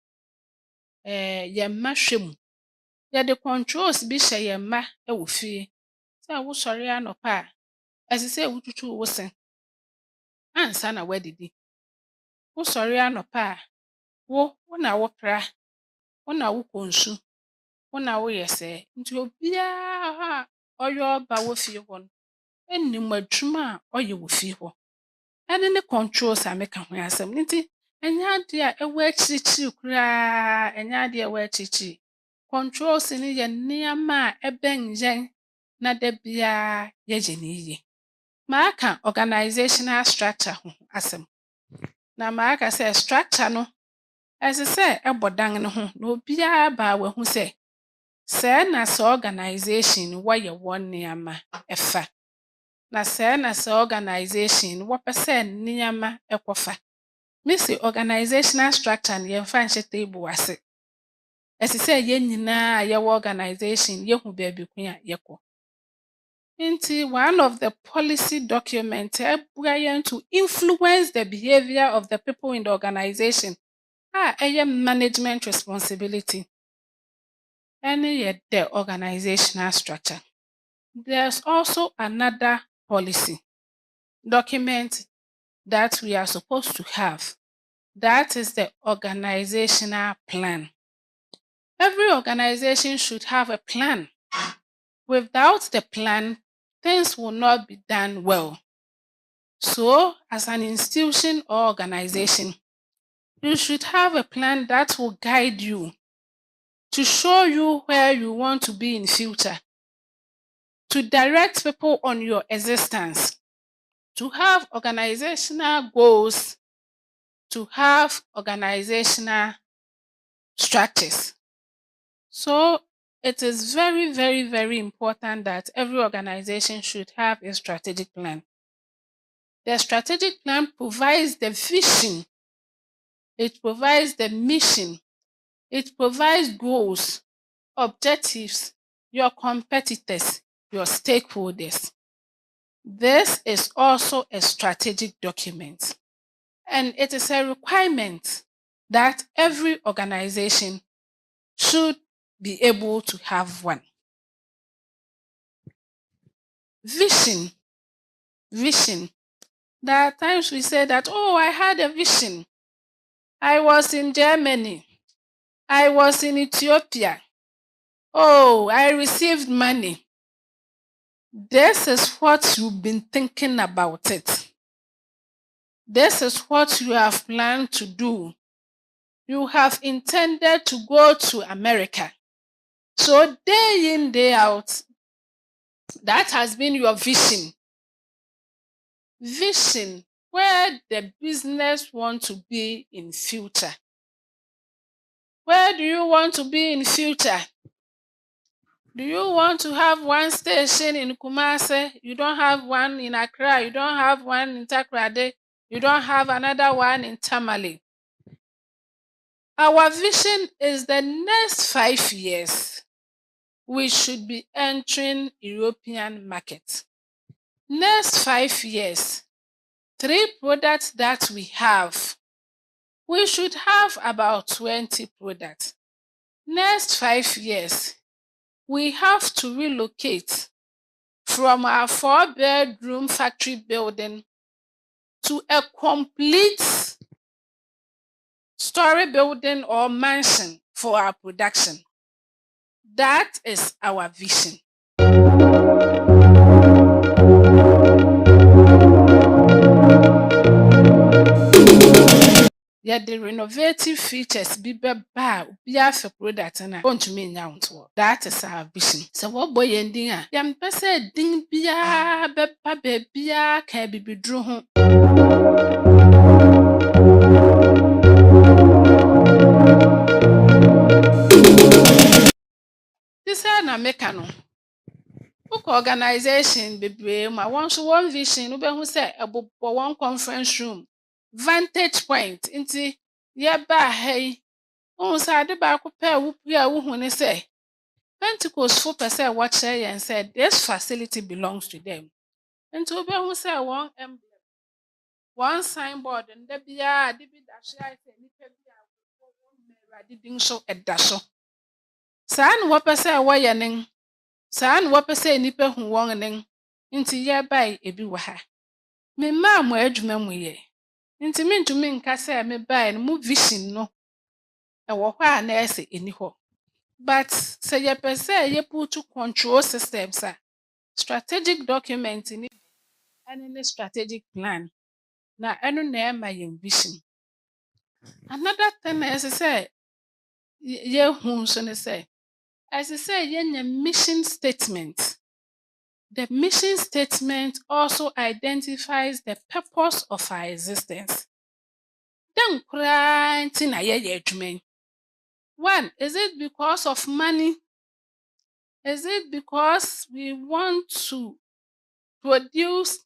yɛn mma hwɛ mu. Yɛde controls bi hyɛ yɛn mma wɔ fie. Sɛ wosɔre anɔpa a, ɛsɛ sɛ wotwitwiw wo se ansa na woadidi. Wosɔre anɔpa a, wo na wopra, wo na wokɔ nsu, wo na woyɛ sɛɛ. Nti obiara hɔ a ɔyɛ ɔba wɔ fie hɔ no, ɛnim adwuma a ɔyɛ wɔ fie hɔ. Ɛne ne controls a meka ho asɛm. Nti ɛnyɛ ade a ɛwɔ akyirikyiri koraa, ɛnyɛ ade a ɛwɔ akyirikyiri. Controls no yɛ nneɛma a ɛbɛn yɛn na da biara yɛyɛ ne yie. Maka organizational structure ho asɛm. Na maka sɛ structure no ɛsɛ sɛ ɛbɔ dan no ho na obiara ba a wahu sɛ sɛɛ na sɛ organization no wɔyɛ wɔn nneɛma ɛfa. Na sɛɛ na sɛ organization no wɔpɛ sɛ nneɛma ɛkɔfa. Mesi organizational structure no yɛmfa nhyɛ table ase. Ɛsɛ sɛ yɛn nyinaa a yɛwɔ organization yɛhu baabi ko a yɛkɔ. Nti one of the policy documents ɛboa yɛn to influence the behavior of the people in the organization a ɛyɛ management responsibility. Ɛne yɛ the organizational structure. There's also another policy document that we are supposed to have. That is the organizational plan. Every organization should have a plan. Without the plan, things will not be done well. So, as an institution or organization, you should have a plan that will guide you to show you where you want to be in future, to direct people on your existence, to have organizational goals to have organizational structures. So it is very, very, very important that every organization should have a strategic plan. The strategic plan provides the vision, it provides the mission, it provides goals, objectives, your competitors, your stakeholders. This is also a strategic document, and it is a requirement that every organization should be able to have one. Vision. Vision. There are times we say that, oh, I had a vision. I was in Germany. I was in Ethiopia. Oh, I received money. This is what you've been thinking about it. This is what you have planned to do. You have intended to go to America. So day in, day out, that has been your vision. Vision, where the business want to be in future. Where do you want to be in future? Do you want to have one station in Kumasi? You don't have one in Accra. You don't have one in Takrade. You don't have another one in Tamale. Our vision is the next 5 years, we should be entering European market. Next 5 years, 3 products that we have, we should have about 20 products. Next 5 years, we have to relocate from our 4-bedroom factory building to a complete story building or mansion for our production. That is our vision. Yeah, the renovative features be bad, be after product and want to mean now. That is our vision. So what boy ending? Yam pese ding bia bepa bebia can be drew home. This is na mekano. Book organization bebre ma one vision ube hu say ebo one conference room vantage point nti ye ba hey on say ade ba ko pa wo pia wo hu ne say Pentecost for per se what say and said this facility belongs to them. Nti ube hu say one emblem, one signboard and da bia ade bi da hye say nipa bia wo mera didin so edda so. Saa na wo per se wo ye nen. Saa na wɔpɛ sɛ nnipa hu wɔn nen nti yɛbae ebi wɔ ha. Memmaa mo adwuma mu yɛ nti mentumi nka sɛ mebae no mo vision no ɛwɔ hɔ a na ɛsɛ ɛni hɔ. But sɛ yɛpɛ sɛ yɛputu control systems a strategic document ni ɛne ne strategic plan na ɛno na ɛma yɛn vision. Another thing na ɛsɛ sɛ yɛhu nso ne sɛ ɛsɛ sɛ yɛnya mission statement. The mission statement also identifies the purpose of our existence. Then, one, is it because of money? Is it because we want to produce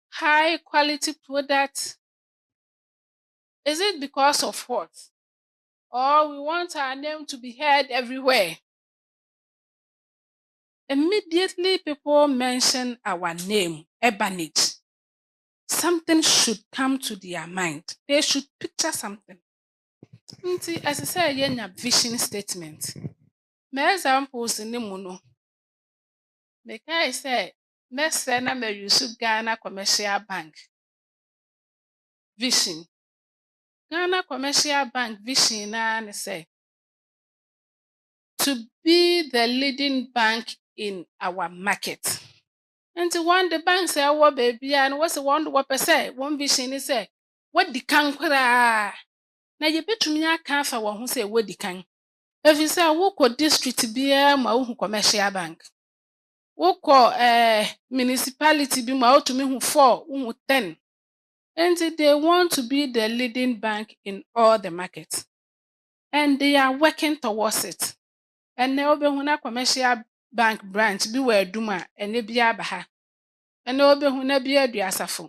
high quality products? Is it because of what? Or we want our name to be heard everywhere? Immediately people mention our name, Ebenage. Something should come to their mind. They should picture something. As I say, a vision statement. My examples in the mono. Make I say, Messer na me use Ghana Commercial Bank. Vision. Ghana Commercial Bank vision and say to be the leading bank in our market. And one the bank say, "What baby?" And what's the one what say? One vision is say, "What the kankura?" Na ye betumi aka afa wo ho say what the kan. If you say wokɔ district biara ma wo commercial bank. Wokɔ municipality bi ma wotumi hu 4, hu 10. And they want to be the leading bank in all the markets. And they are working towards it. And now na commercial bank branch bi were duma and ne bi abaha. And now na bi aduasafo.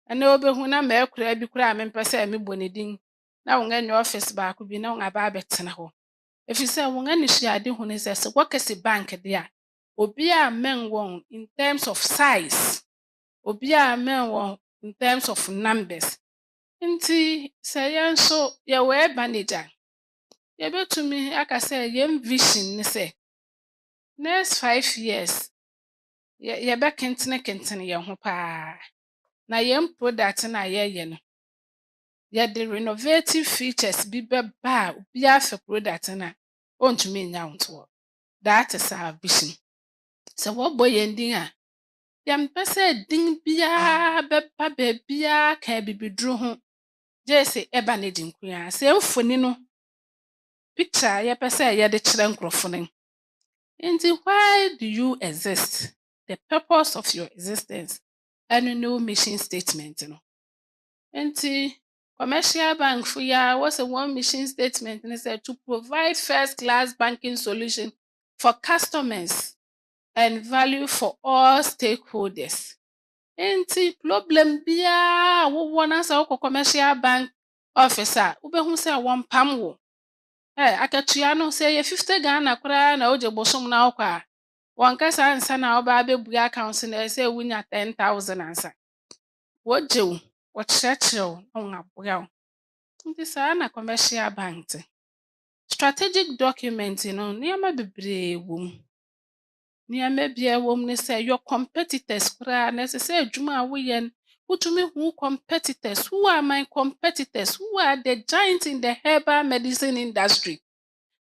And now na mekura bi kura mempese me bonedin. Na wonga ny office ba ko bi na wonga ba betena ho. Efisɛ wɔn anihyiade ho ne sɛ wɔkɛse bank de a obi a men wɔn in terms of size, obi a men wɔn in terms of numbers. Nti sɛ yɛn nso yɛwɔ Ebenage a yɛbɛtumi aka sɛ yɛn vision ne sɛ next 5 years yɛbɛkentene yɛn ho paa na yɛn product na yɛyɛ no yɛde renovative features bi bɛba a obi afɛ product na ontumi nya ntoɔ. That is our vision. Sɛ wɔbɔ yɛn din a yɛmpɛ sɛ din biara bɛba baabiara ka bibiduro ho gye sɛ Ebenage nkoa. Sɛ mfoni no picture a yɛpɛ sɛ yɛde kyerɛ nkurɔfo no. Nti why do you exist? The purpose of your existence. Ɛno ne wo mission statement no. Nti commercial bank fo ya what's one mission statement ne sɛ to provide first class banking solution for customers and value for all stakeholders. Nti problem biara wowɔ na sɛ wokɔ commercial bank office a wobɛhu sɛ wɔmpam wo. Akatua no sɛ yɛ 50 Ghana koraa na wogye bosom na wokɔ a wɔnkasa ansa na woba abɛbua account na sɛ wonya 10,000 ansa. Wogye wo, wɔkyerɛkyerɛ wo na wɔaboa wo. Nti saa na commercial bank te. Strategic document no nneɛma bebree wɔ mu. Nneɛma bia wɔ mu ne sɛ your competitors koraa na ɛsɛ sɛ adwuma a woyɛ no wotumi hu competitors. Who are my competitors? Who are the giants in the herbal medicine industry?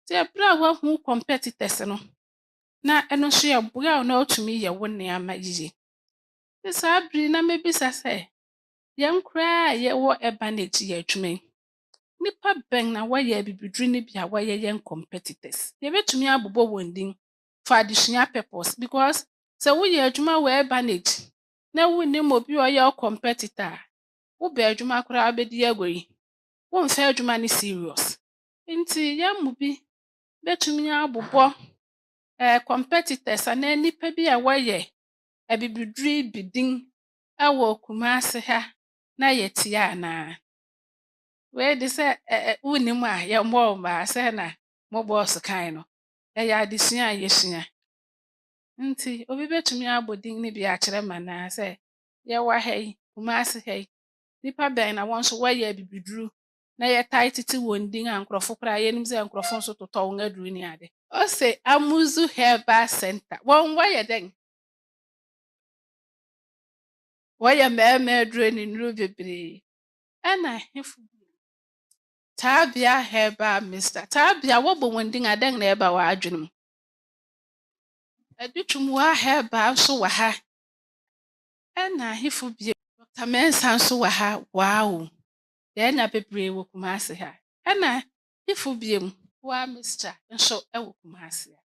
Sɛ ɛberɛ a woahu competitors no na ɛno nso yɛboa wo na wotumi yɛ wo nneɛma yie. Nti saa bere na mebisa sɛ yɛn koraa a yɛwɔ Ebenage yɛ adwuma yi nipa bɛn na wɔyɛ bibiduro no bi a wɔyɛ yɛn competitors. Yɛbɛtumi abobɔ wɔn din for adesua purpose because sɛ woyɛ adwuma wɔ Ebenage na wonnim obi a ɔyɛ wo competitor a wobɛ adwuma koraa bɛdi agɔ yi womfa adwuma no serious. Nti yɛn mu bi bɛtumi abobɔ competitors anaa nipa bi a wɔyɛ abibiduro yi bi din ɛwɔ Kumase ha na yɛtie anaa. Wei de sɛ wonnim a yɛmmɔ wo mmaa sɛ na mo boss kan no ɛyɛ adesua a yɛsua. Nti obi bɛtumi abɔ din no bi akyerɛ ma naa sɛ yɛwɔ ha yi Kumase ha yi nipa bɛn na wɔn nso wɔyɛ abibiduro na yɛtae tete wɔn din a nkurɔfo koraa yɛnim sɛ nkurɔfo nso totɔ wɔn aduru ne ade. Ɔse Amuzu Herbal Center. Wɔn wɔyɛ dɛn? Wɔyɛ mmarima aduro ne nnuro bebree. Ɛna hefo Tabia Herbal Mr. Tabia wɔbɔ wɔn din a dɛn na ɛba wɔ adwene mu. Adutwumua Herbal nso wɔ ha. Ɛna hefo bie Dr. Mensa nso wɔ ha. Wow. Yɛnya bebree wɔ Kumase ha. Ɛna hefo bie mu wa Mr. nso ɛwɔ Kumase ha.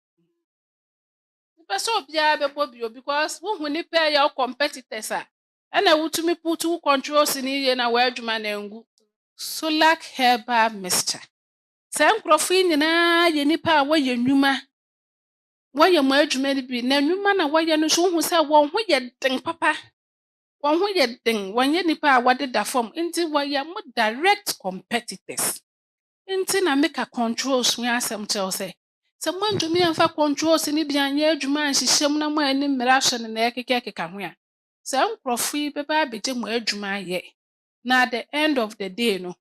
Nipa sɛ obiara bɛbɔ bio because wohu nipa yɛ wo competitors a ɛna wotumi put wo controls ne yie na w'adwuma na ngu. Solak Herbal Mixture. Saa nkurɔfo yi nyinaa yɛ nipa a wɔyɛ nnwuma. Wɔyɛ mo adwuma no bi na nnwuma na wɔyɛ no nso wohu sɛ wɔn ho yɛ den papa. Wɔn ho yɛ den. Wɔnyɛ nipa a wɔdeda fam. Nti wɔyɛ mo direct competitors. Nti na meka controls ho asɛm kyerɛw sɛ moantumi amfa controls ne bi anyɛ adwuma anhyehyɛ mu na mo ani mmara ahyɛ no na ɛkeka ho a saa nkurɔfo yi bɛba abɛgye mo adwuma ayɛ. Na at the end of the day no,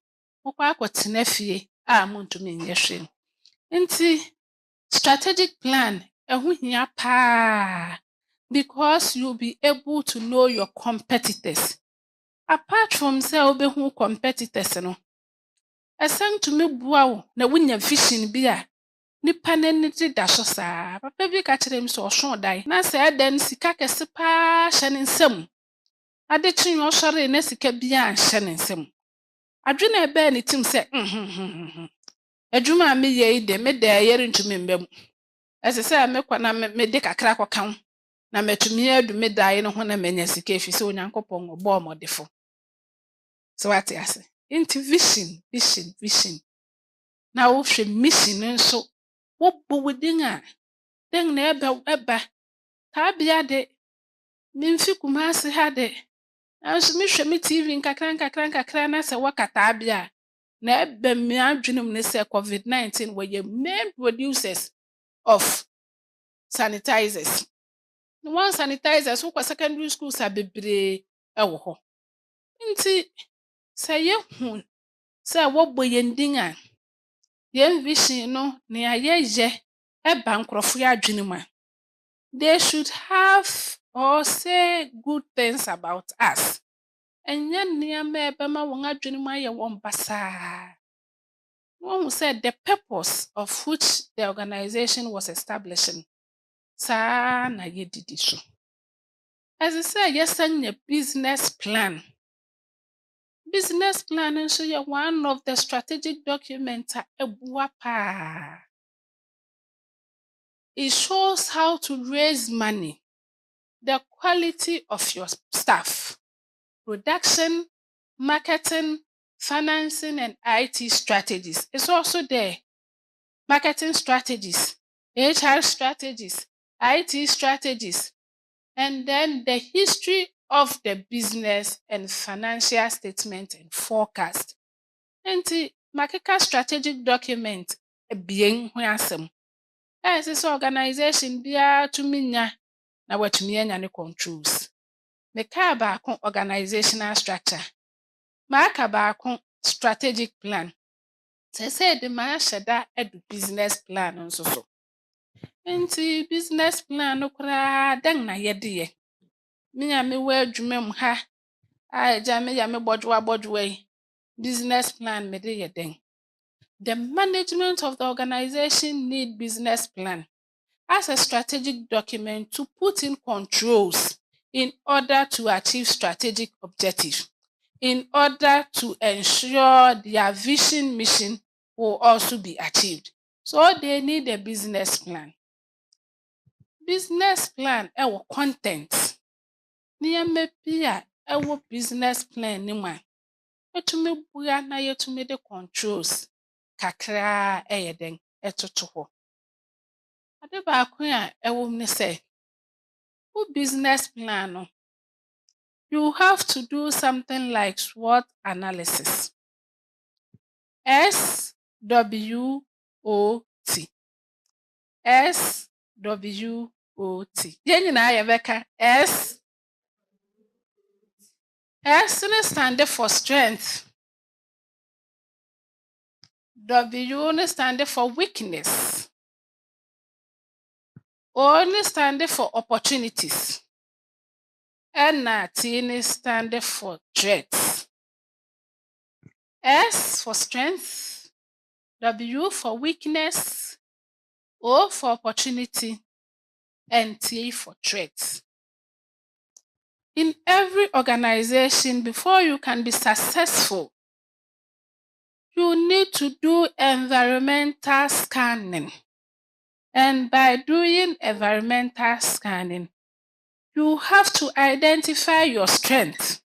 mokɔ akɔtena fie a montumi nyɛ hwee. Nti strategic plan ɛho hia paa because you'll be able to know your competitors. Apart from sɛ wobɛhu competitors no, ɛsan tumi boa wo na wonya vision bi a nipa n'ani da so saa. Papa bi ka kyerɛ me sɛ ɔso dan na sɛ ɛda no sika kɛse paa hyɛ ne nsam. Ade kye ɔsɔre na sika biara nhyɛ ne nsam. Adwene ɛbɛɛ ne tim sɛ adwuma a meyɛ yi de meda yɛrentumi mba mu. Ɛsɛ sɛ mekɔ na mede kakra kɔka ho na matumi adu me dae no ho na manya sika ɛfiri sɛ Onyankopɔn ɔbɔɔ mmɔdefo. So what I say? Into vision. Now wohwɛ mission nso wobɔ within a den na ɛba taabea de memfi Kumasi ha de nanso mehwɛ me TV nkakra na sɛ wɔka taabea a na ɛba me adwene mu ne sɛ COVID-19 wɔyɛ main producers of sanitizers. One sanitizers wokɔ secondary schools a bebree ɛwɔ hɔ. Nti sɛ yɛhu sɛ wɔbɔ yɛn din a yɛn vision no nea yɛyɛ ɛba nkurɔfo yɛ adwene mu a they should have or say good things about us. Ɛnyɛ nneɛma a ɛbɛma wɔn adwene mu ayɛ wɔn basaa. Wɔn said the purpose of which the organization was establishing. Saa na yɛdidi so. Ɛsɛ sɛ yɛsan nya business plan. Business plan nso yɛ one of the strategic documents a ɛboa paa. It shows how to raise money, the quality of your staff, production, marketing, financing, and IT strategies. It's also there. Marketing strategies, HR strategies, IT strategies, and then the history of the business and financial statement and forecast. Nti makeka strategic document ebien ho asɛm. Ɛsɛ sɛ organization biara tumi nya na watumi anya ne controls. Meka baako organizational structure. Maka baako strategic plan. Sɛ de maahyɛ da adu business plan nso so. Nti business plan no koraa dɛn na yɛde yɛ. Me a mewɔ adwuma mu ha a agya me yɛ me bɔdwoa yi. Business plan mede yɛ dɛn. The management of the organization need business plan as a strategic document to put in controls in order to achieve strategic objectives, in order to ensure their vision mission will also be achieved. So they need a business plan. Business plan ɛwɔ content. Nneɛma bi a ɛwɔ business plan ne mu a yɛtumi bua na yɛtumi de controls kakra ɛyɛ dɛn ɛtoto hɔ. Ade baako a ɛwɔ mu ne sɛ wo business plan no you have to do something like SWOT analysis. SWOT. SWOT. Yɛn nyinaa yɛbɛka S. S ne stand for strength. W ne stand for weakness. O ne stand for opportunities. Ɛna T ne stand for threats. S for strength, W for weakness, O for opportunity, and T for threats. In every organization, before you can be successful, you need to do environmental scanning. And by doing environmental scanning, you have to identify your strength.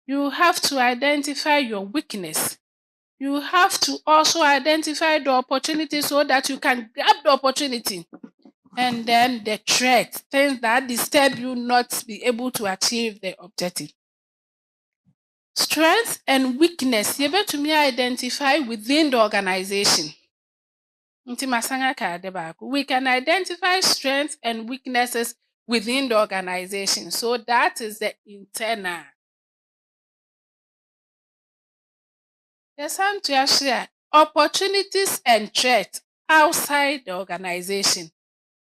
You have to identify your weakness. You have to also identify the opportunity so that you can grab the opportunity. And then the threat, things that disturb you not be able to achieve the objective. Strength and weakness, you better me identify within the organization. We can identify strengths and weaknesses within the organization. So that is the internal. Yes, and to share opportunities and threats outside the organization.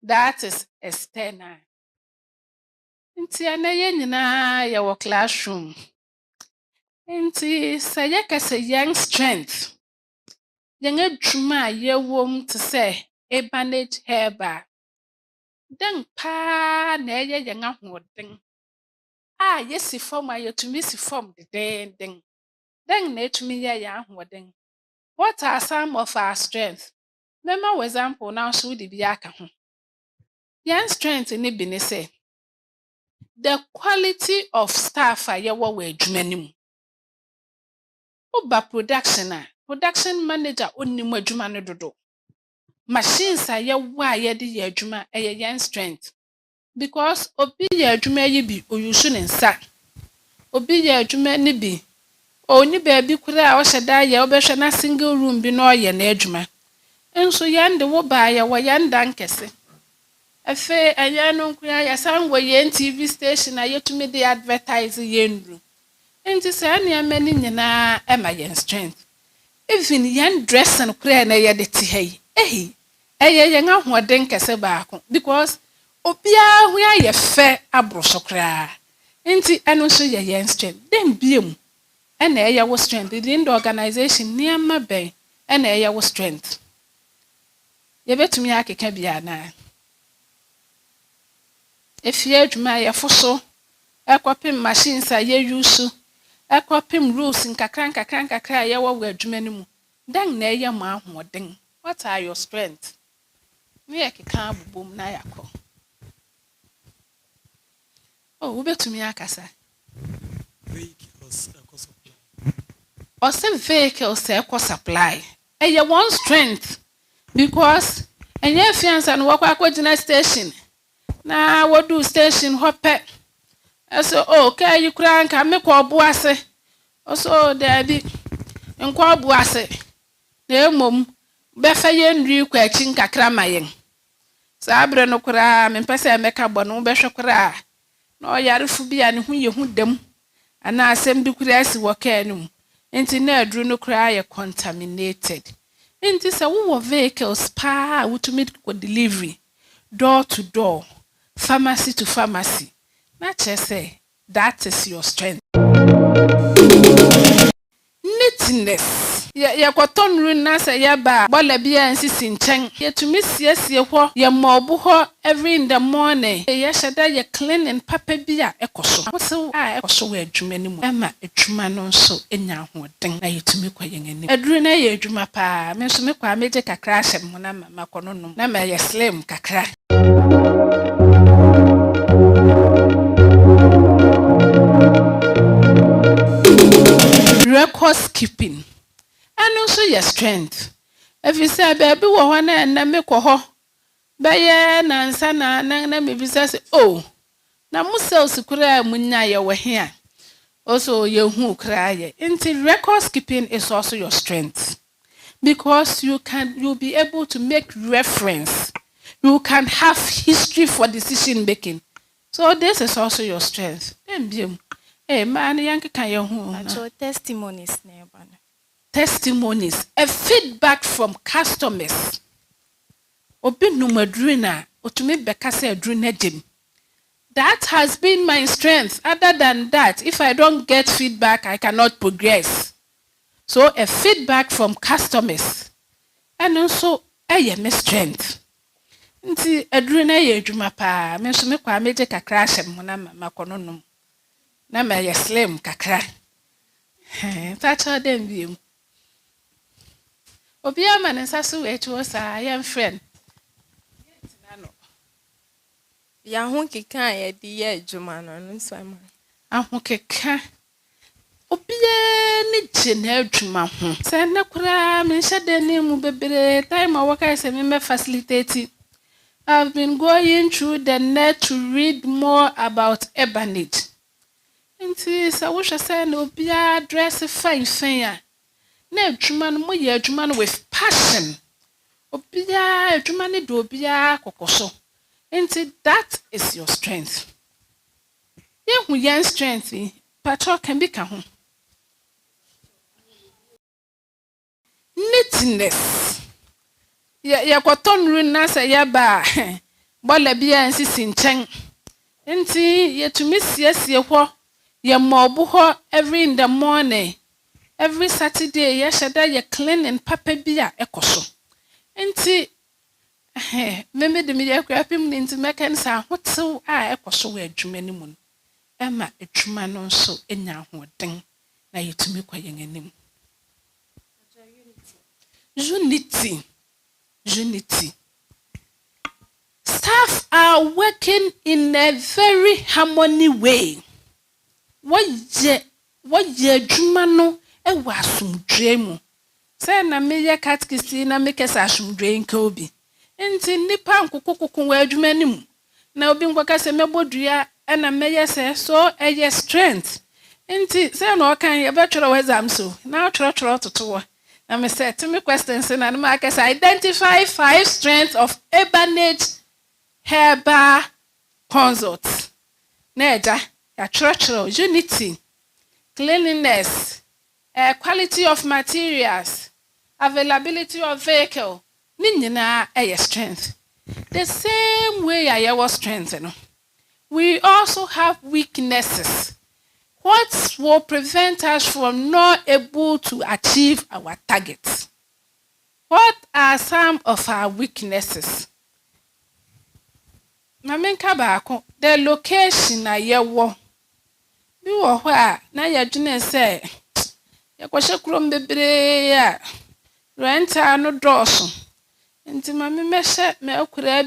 That is external. Nti anaye nyinaa yɛwɔ classroom. Nti sɛ yɛkasa yɛn strength, yɛn adwuma a yɛwɔ mu te sɛ Ebenage Herbal. Den paa na ɛyɛ yɛn ahoɔden a yɛsi fam a yɛtumi si fam dedenden. Den na ɛtumi yɛ yɛn ahoɔden. What are some of our strengths? Mema wɔ example na nso wode bi aka ho. Yɛn strength ne bi ne sɛ the quality of staff a yɛwɔ wɔ adwuma no mu. Oba production manager onnim adwuma no dodo. Machines a yɛwɔ a yɛde yɛ adwuma ɛyɛ yɛn strength. Because obi yɛ adwuma yi bi oyusu ne nsa. Obi yɛ adwuma ne bi oni baabi kura a ɔhyɛ da yɛ ɔbɛhwɛ na single room bi na ɔyɛ na adwuma. Nso yɛn de wo ba yɛ wɔ yɛn dan kɛse. Efe ɛyɛ no nkua yɛsan wɔ yɛn TV station a yɛtumi de advertise yɛn nuru. Nti saa nneɛma no nyinaa ɛma yɛn strength. Even yɛn dressing kura na yɛde te ha yi. Ɛyɛ yɛn ahoɔden kɛse baako because obiara ho ayɛ fɛ aboro so koraa. Nti ɛno nso yɛ yɛn strength. Then biem ɛna ɛyɛ wo strength. Within the organization nneɛma bɛn ɛna ɛyɛ wo strength. Yɛbɛtumi akeka bi anaa. Efie adwuma yɛfo so ɛkɔpem machines a yɛuse ɛkɔpem rules nkakra a yɛwɔ wɔ adwuma no mu. Dan na ɛyɛ mo ahoɔden. What are your strengths? Me yɛkeka abobom na yakɔ. Oh, wobɛtumi akasa. Vehicles supply. Ɔsɛ vehicles ɛkɔ supply. Ɛyɛ one strength because ɛnyɛ fiansa no wɔkɔ akɔgyina station. Na wodu station hɔ pɛ. Ɛsɛ kaa yi kura nka me kɔ ɔbo ase. Ɔsɛ daabi nkɔ ɔbo ase. Na emom bɛfa yɛn nri kɔ akyi nkakra ma yɛn. Saa abere no kura mempɛ sɛ mɛka bɔ no bɛhwɛ kura. Na ɔyarefo bi a ne ho yɛ hu dam. Ana asɛm bi kura asi wɔ kaa no mu. Nti na aduru no kura yɛ contaminated. Nti sɛ wowɔ vehicles paa wotumi kɔ delivery door to door. Pharmacy to pharmacy. Na kyerɛ sɛ that is your strength. Neatness. Yɛkɔtɔ nuru na sɛ yɛba bɔla bi a nsisi nkyɛn. Yɛtumi siesie hɔ. Yɛmɔɔbo hɔ every in the morning. Yɛhyɛ da yɛ cleaning papa bi a ɛkɔ so. Wosew a ɛkɔ so wɔ adwuma no mu. Ɛma adwuma no nso enya ahoɔden na yɛtumi kɔ yɛn anim. Aduru na yɛ adwuma paa. Me nso mekɔ a megye kakra ahyɛ me ho na makɔ no nom. Na ma yɛ slim kakra. Records keeping. And also your strength. If you say baby wo ho na na me kɔ hɔ. Bɛyɛ nansa na me bisa say oh. Na mu sales kura munya ye wɔ he a. Also ye hu kura ye. Nti records keeping is also your strength. Because you'll be able to make reference. You can have history for decision making. So this is also your strength. Then biem. Man yanke kan ye hu. So testimonies never. Testimonies, a feedback from customers. Obi numadrina, otumi bekase adrina dim. That has been my strength. Other than that, if I don't get feedback, I cannot progress. So a feedback from customers. And also, my strength. Nti adrina ye adwuma pa, me so me kwa meje kakra hyem ho na makono nom. Na ma ye slim kakra. Tacho dem biem. Obi ama ne nsa so etuo saa yɛn friend. Ya ho keka a yɛde yɛ adwuma no nso ama. Aho keka. Obi ne gye na adwuma ho. Sɛ ne kura me hyɛ da ne mu bebre time a wɔka sɛ me facilitate. I've been going through the net to read more about Ebenage. Nti sɛ wohwɛ sɛ na obi dress fine a na adwuma no mo yɛ adwuma no with passion. Obia adwuma ne do obia kokoso. Nti that is your strength. Yehu yan strength patro can be ka ho. Neatness. Yɛkɔtɔ nuru na sɛ yɛba bɔla bia nsisi nkyɛn. Nti yɛtumi siesie hɔ yɛmɔɔbo hɔ every in the morning. Every Saturday, yɛhyɛ ye cleaning papa bi a ɛkɔ so. Nti meme de me yɛ krapim ne nti mɛka ne sɛ ahotew a ɛkɔ so wɔ adwuma no mu no. Ɛma adwuma no nso enya ahoɔden na yɛtumi kɔ yɛn anim. Unity. Staff are working in a very harmony way. What ye adwuma no ɛwɔ asomdwe mu. Sɛ na meyɛ catechist na mekasa asomdwe nka obi. Nti nipa nkokokoko wɔ adwuma no mu. Na obi nkɔka sɛ mɛbɔ dua ɛna mɛyɛ sɛ so ɛyɛ strength. Nti sɛ na ɔkan yɛbɛtwerɛ wɔ exam so na ɔtwerɛtwerɛ toto wɔ. Na me say to me questions na ma ka say identify 5 strengths of Ebenage Herbal Production. Na eja ya twerɛtwerɛ unity, cleanliness, quality of materials, availability of vehicle. Ni nyinaa ɛyɛ strength. The same way our strength, we also have weaknesses. What will prevent us from not able to achieve our targets? What are some of our weaknesses? Mamenka baako, the location na yewo. Bi wo ho a na yedwene se yekwahye krom bebree a renta no dɔɔso. Nti mame mehye me akura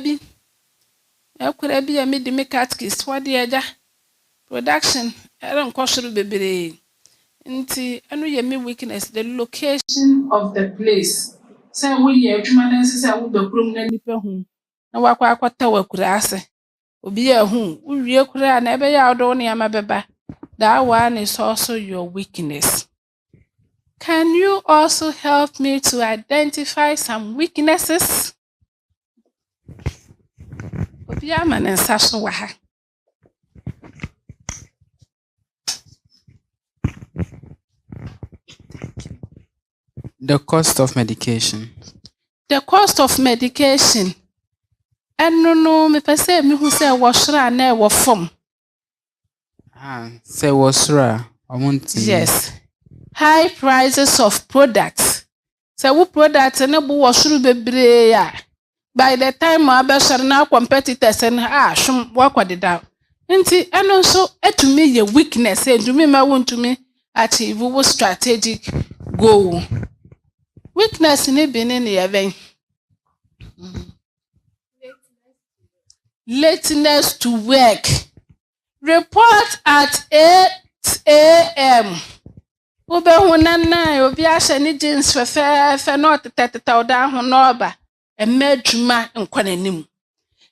bi a me di me catechist what the agya production era nkɔsoro bebree. Nti anu ye me weakness, the location of the place. Say we ye adwuma na nse say wo bakrom na nipa hu na wakɔ akɔta wakura ase. Obi a hu uwie kura na ebe ya odo ne ama beba. That one is also your weakness. Can you also help me to identify some weaknesses? Obi ama ne nsa so wa ha. The cost of medication. The cost of medication. No, me pese me hu say wo sra na e wo fom. Say wo sra. Yes. High prices of products. Say wo product na bu wo suru bebree ya. By the time abesare na competitors na hwom wo kwadida. Nti eno so etumi ye weakness, etumi ma wontumi achieve wo strategic goal. Weakness ni bi ne ye ben. Lateness to work. Report at 8 a.m. Ube hunana obi ahye ni jeans fe not teteta oda ho no oba emedwuma nkwanenim.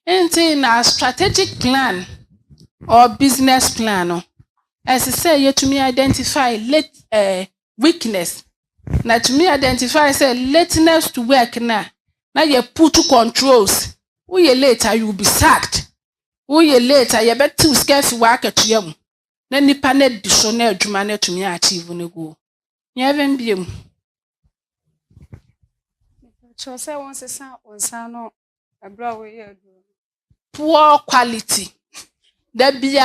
Nti na strategic plan or business plan no. As I say yetumi identify weakness. Na to me identify say lateness to work na ye put to controls. Uye later you will be sacked. Uye later you better scarce work at you. Na nipa na diso na adwuma na to me achieve no go. Nya ben biem. So say one say no abra we ye Poor quality. Da bia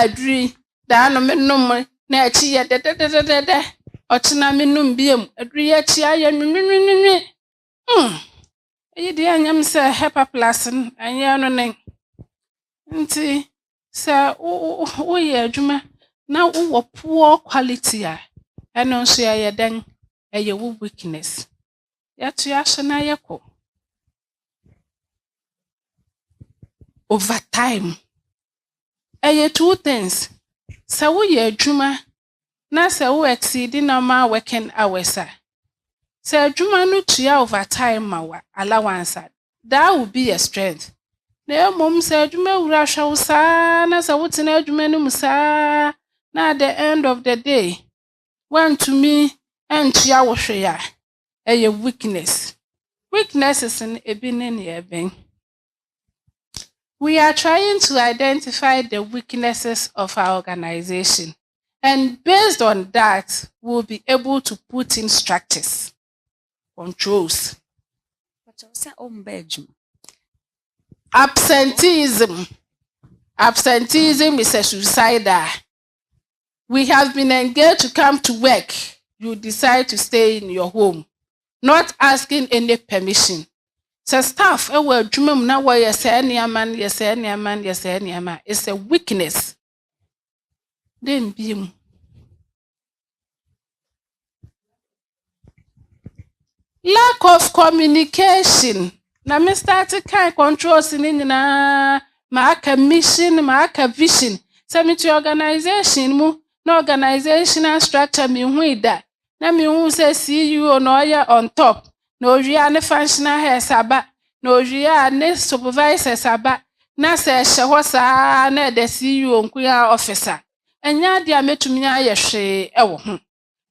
adri da no menom na achi ye de. Ochina menum biem adri ya chi aye nwunwunwunwi. Eyi de anyam se Herbal Production anya no nen. Nti se wo ye adwuma na wo poor quality a eno so ye den eye wo weakness. Ya to ya so na ye ko. Over time. Eye two things. Se wo ye adwuma na se wo exceed normal working hours a. Se adwuma no tua over time ma wa allowance, that will be a strength. Na mom se adwuma wura hwe wo saa na se wo tena adwuma no mu saa na at the end of the day want to me entua wo hwe ya eye weakness. Weaknesses in ebi ne ne ben. We are trying to identify the weaknesses of our organization, and based on that we'll be able to put in structures. Controls. Absenteeism. Absenteeism is a suicider. We have been engaged to come to work. You decide to stay in your home, not asking any permission. So staff, na wa yes any man, it's a weakness. Then be lack of communication. Na me start kind controls in na aka mission, aka vision. So me to organization mu, no organizational structure me hu da. Na me hu say CEO no oye on top. No ria ne functional heads aba. No ria ne supervisors aba. Na se hye ho saa na the CEO nkuya officer. Enya dia metumi aye hwe e wo ho.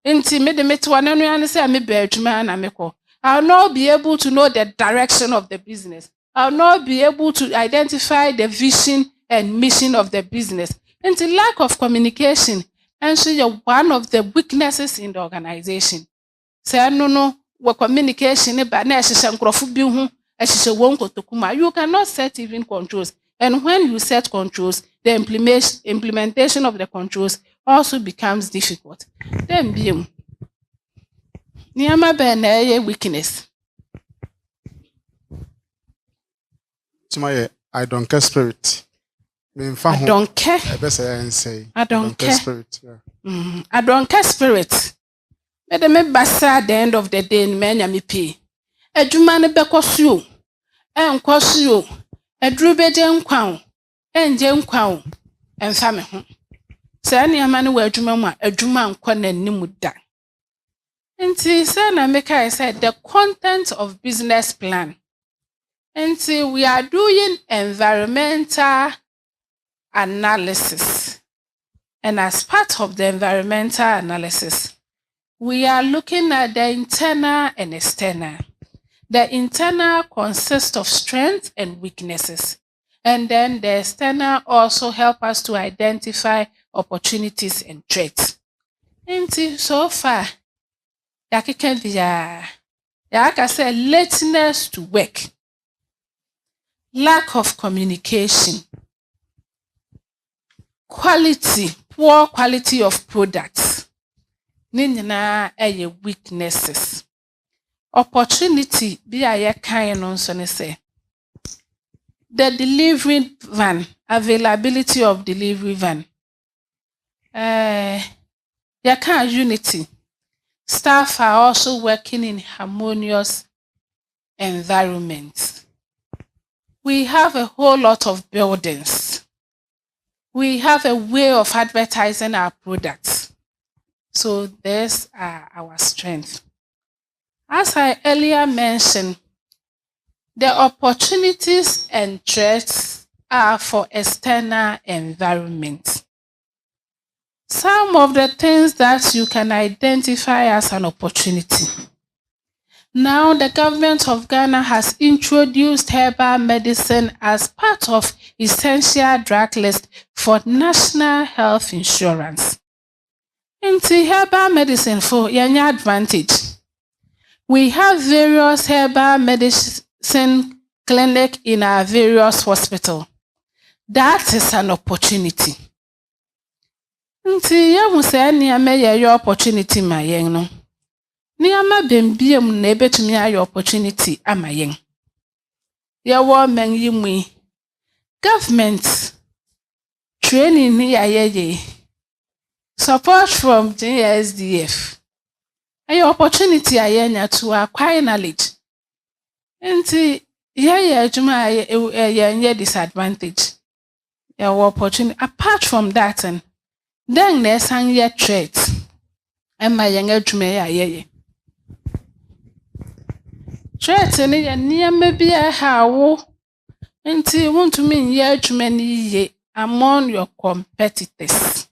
Nti me de meto na no ane say me ba adwuma na mekọ. I'll not be able to know the direction of the business. I'll not be able to identify the vision and mission of the business. And the lack of communication and so you're one of the weaknesses in the organization. Say no communication ba na ehye nkrofo bi hu ehye won kotokuma. You cannot set even controls. And when you set controls, the implementation of the controls also becomes difficult. Then be Niyama be na eye weakness. I don't care spirit. I don't care. I don't care spirit. I don't care spirit. Me de me basa at the end of the day me nya me pay. Adwuma ne bekoso o. Enkoso o. Aduru beje nkwa o. Enje nkwa o. Emfa me ho. Sa niyama ne wa adwuma mu a adwuma nkwa na nimu da. Nti say na make I said the content of business plan. Nti we are doing environmental analysis. And as part of the environmental analysis, we are looking at the internal and external. The internal consists of strengths and weaknesses. And then the external also help us to identify opportunities and threats. Nti so far, yakeka via yaka say lateness to work, lack of communication, poor quality of products, ni nyina eye weaknesses. Opportunity bi aye kan no nso ne say the delivery van, availability of delivery van. Yaka unity. Staff are also working in harmonious environments. We have a whole lot of buildings. We have a way of advertising our products. So these are our strengths. As I earlier mentioned, the opportunities and threats are for external environment. Some of the things that you can identify as an opportunity. Now, the government of Ghana has introduced herbal medicine as part of essential drug list for national health insurance. Into herbal medicine for any advantage. We have various herbal medicine clinics in our various hospitals. That is an opportunity. Nti yehu se nneɛma yɛ opportunity ma yɛn no. Nneɛma bembiem na ebetumi ayɛ opportunity ama yɛn. Yɛwɔ man yi mu government training ni yɛyɛ support from JSDF. Ayɛ opportunity a yɛnya to acquire knowledge. Nti yɛyɛ adwuma a yɛnyɛ disadvantage. Yɛwɔ opportunity apart from that and then there's a threat. And my younger Jume. Threat and near maybe a how until you want to mean ye many among your competitors.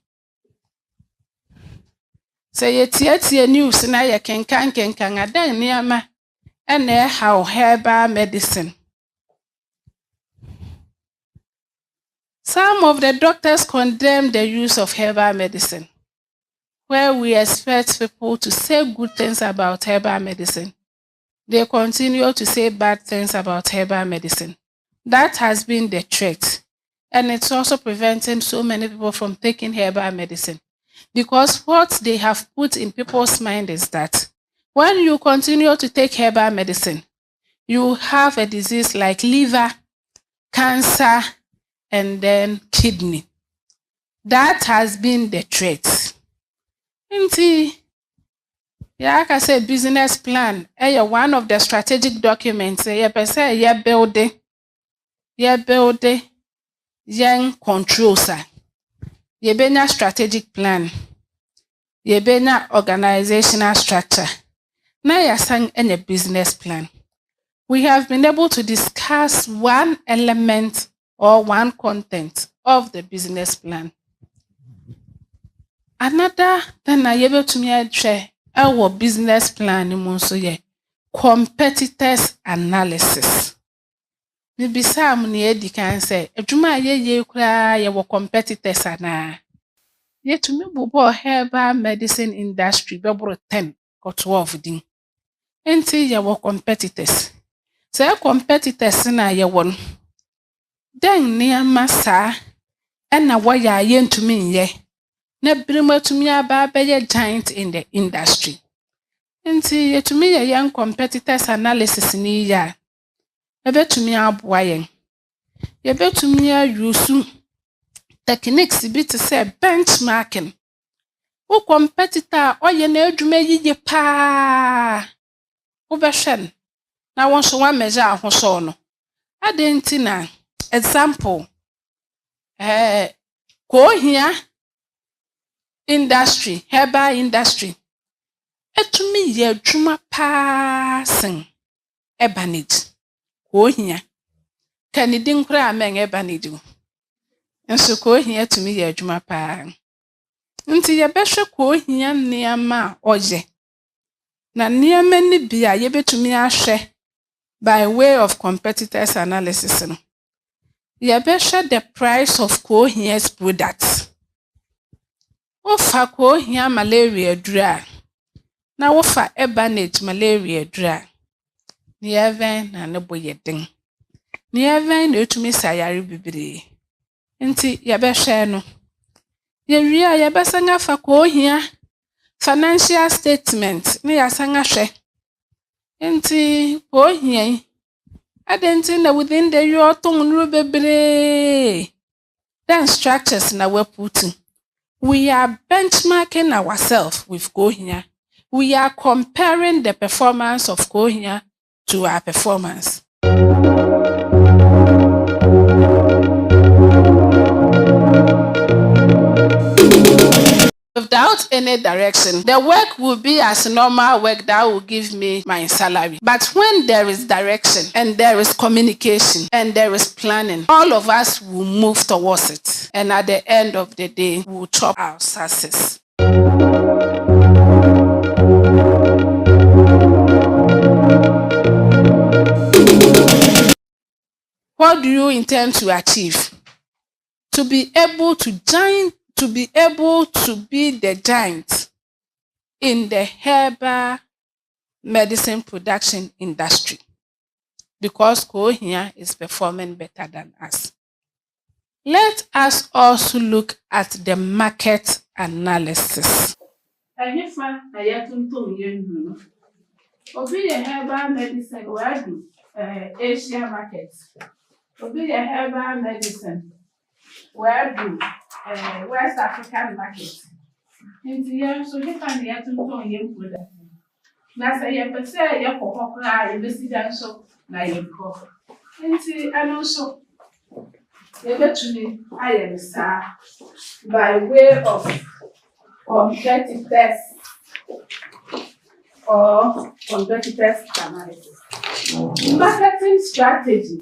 Say yet news and I can a then near ma and how herbal medicine. Some of the doctors condemn the use of herbal medicine, where we expect people to say good things about herbal medicine. They continue to say bad things about herbal medicine. That has been the threat, and it's also preventing so many people from taking herbal medicine. Because what they have put in people's mind is that when you continue to take herbal medicine, you have a disease like liver, cancer, and then kidney. That has been the threat. Yeah, like I said, business plan. One of the strategic documents. Building, young controls. Benya strategic plan. Yɛbɛnya organizational structure. Na yɛasan anya business plan. We have been able to discuss one element or one content of the business plan. Another thing na yɛbɛtumi ahwɛ ɛwɔ business plan no mu nso yɛ competitors analysis. Mibisa mo ne edi kan sɛ adwuma a yɛyɛ koraa yɛwɔ competitors anaa. Yɛtumi bobɔ herbal medicine industry bɛboro 10 or 12 din. Enti yɛwɔ competitors. Sɛ competitors na yɛwɔ no, dɛn nneɛma saa ɛna wɔyɛ a yɛntumi nyɛ na binom atumi aba abɛyɛ giant in the industry. Nti yɛtumi yɛ yɛn competitors analysis ni yɛ a ɛbɛtumi aboa yɛn. Yɛbɛtumi ayusu techniques bi te sɛ benchmarking. Wo competitor a ɔyɛ n'adwuma yie paa wobɛhwɛ no na wɔn nso wɔamɛgye ahosɔw no. Adɛn nti na example koohia industry, herbal industry etumi yɛ adwuma paa sen Ebenage. Koohia kanidin koraa mɛn Ebenage o. Nso koohia etumi yɛ adwuma paa. Nti yɛbɛhwɛ koohia nneɛma a ɔyɛ. Na nneɛma ni bi a yɛbɛtumi ahwɛ by way of competitors analysis no. Yɛbɛhwɛ the price of koohia's products. Wofa koohia malaria duru a na wofa Ebenage malaria duru a neɛvɛn na ne bo yɛ den. Neɛvɛn na etumi sa yare bebree. Nti yɛbɛhwɛ no. Yɛwie a yɛbɛsan afa koohia financial statement ne yɛasan ahwɛ. Nti koohia yi adɛn nti na within the year ɔtɔn nnuro bebree. Then structures na waputu. We are benchmarking ourselves with koohia. We are comparing the performance of koohia to our performance. Without any direction, the work will be as normal work that will give me my salary. But when there is direction and there is communication and there is planning, all of us will move towards it. And at the end of the day, we will chop our success. What do you intend to achieve? To be able to be the giant in the herbal medicine production industry, because koohia is performing better than us. Let us also look at the market analysis. Obi yɛ herbal medicine wadu Asia market. Obi yɛ herbal medicine wadu West African market. Nti yɛn nso nipa na yɛtontɔn yɛn product. Na sɛ yɛpɛ sɛ yɛkɔ hɔ koraa yɛbɛsi dan so na yɛnkɔ. Nti ɛno nso yɛbɛtumi ayɛ no saa by way of competitors or competitors analysis. Marketing strategy.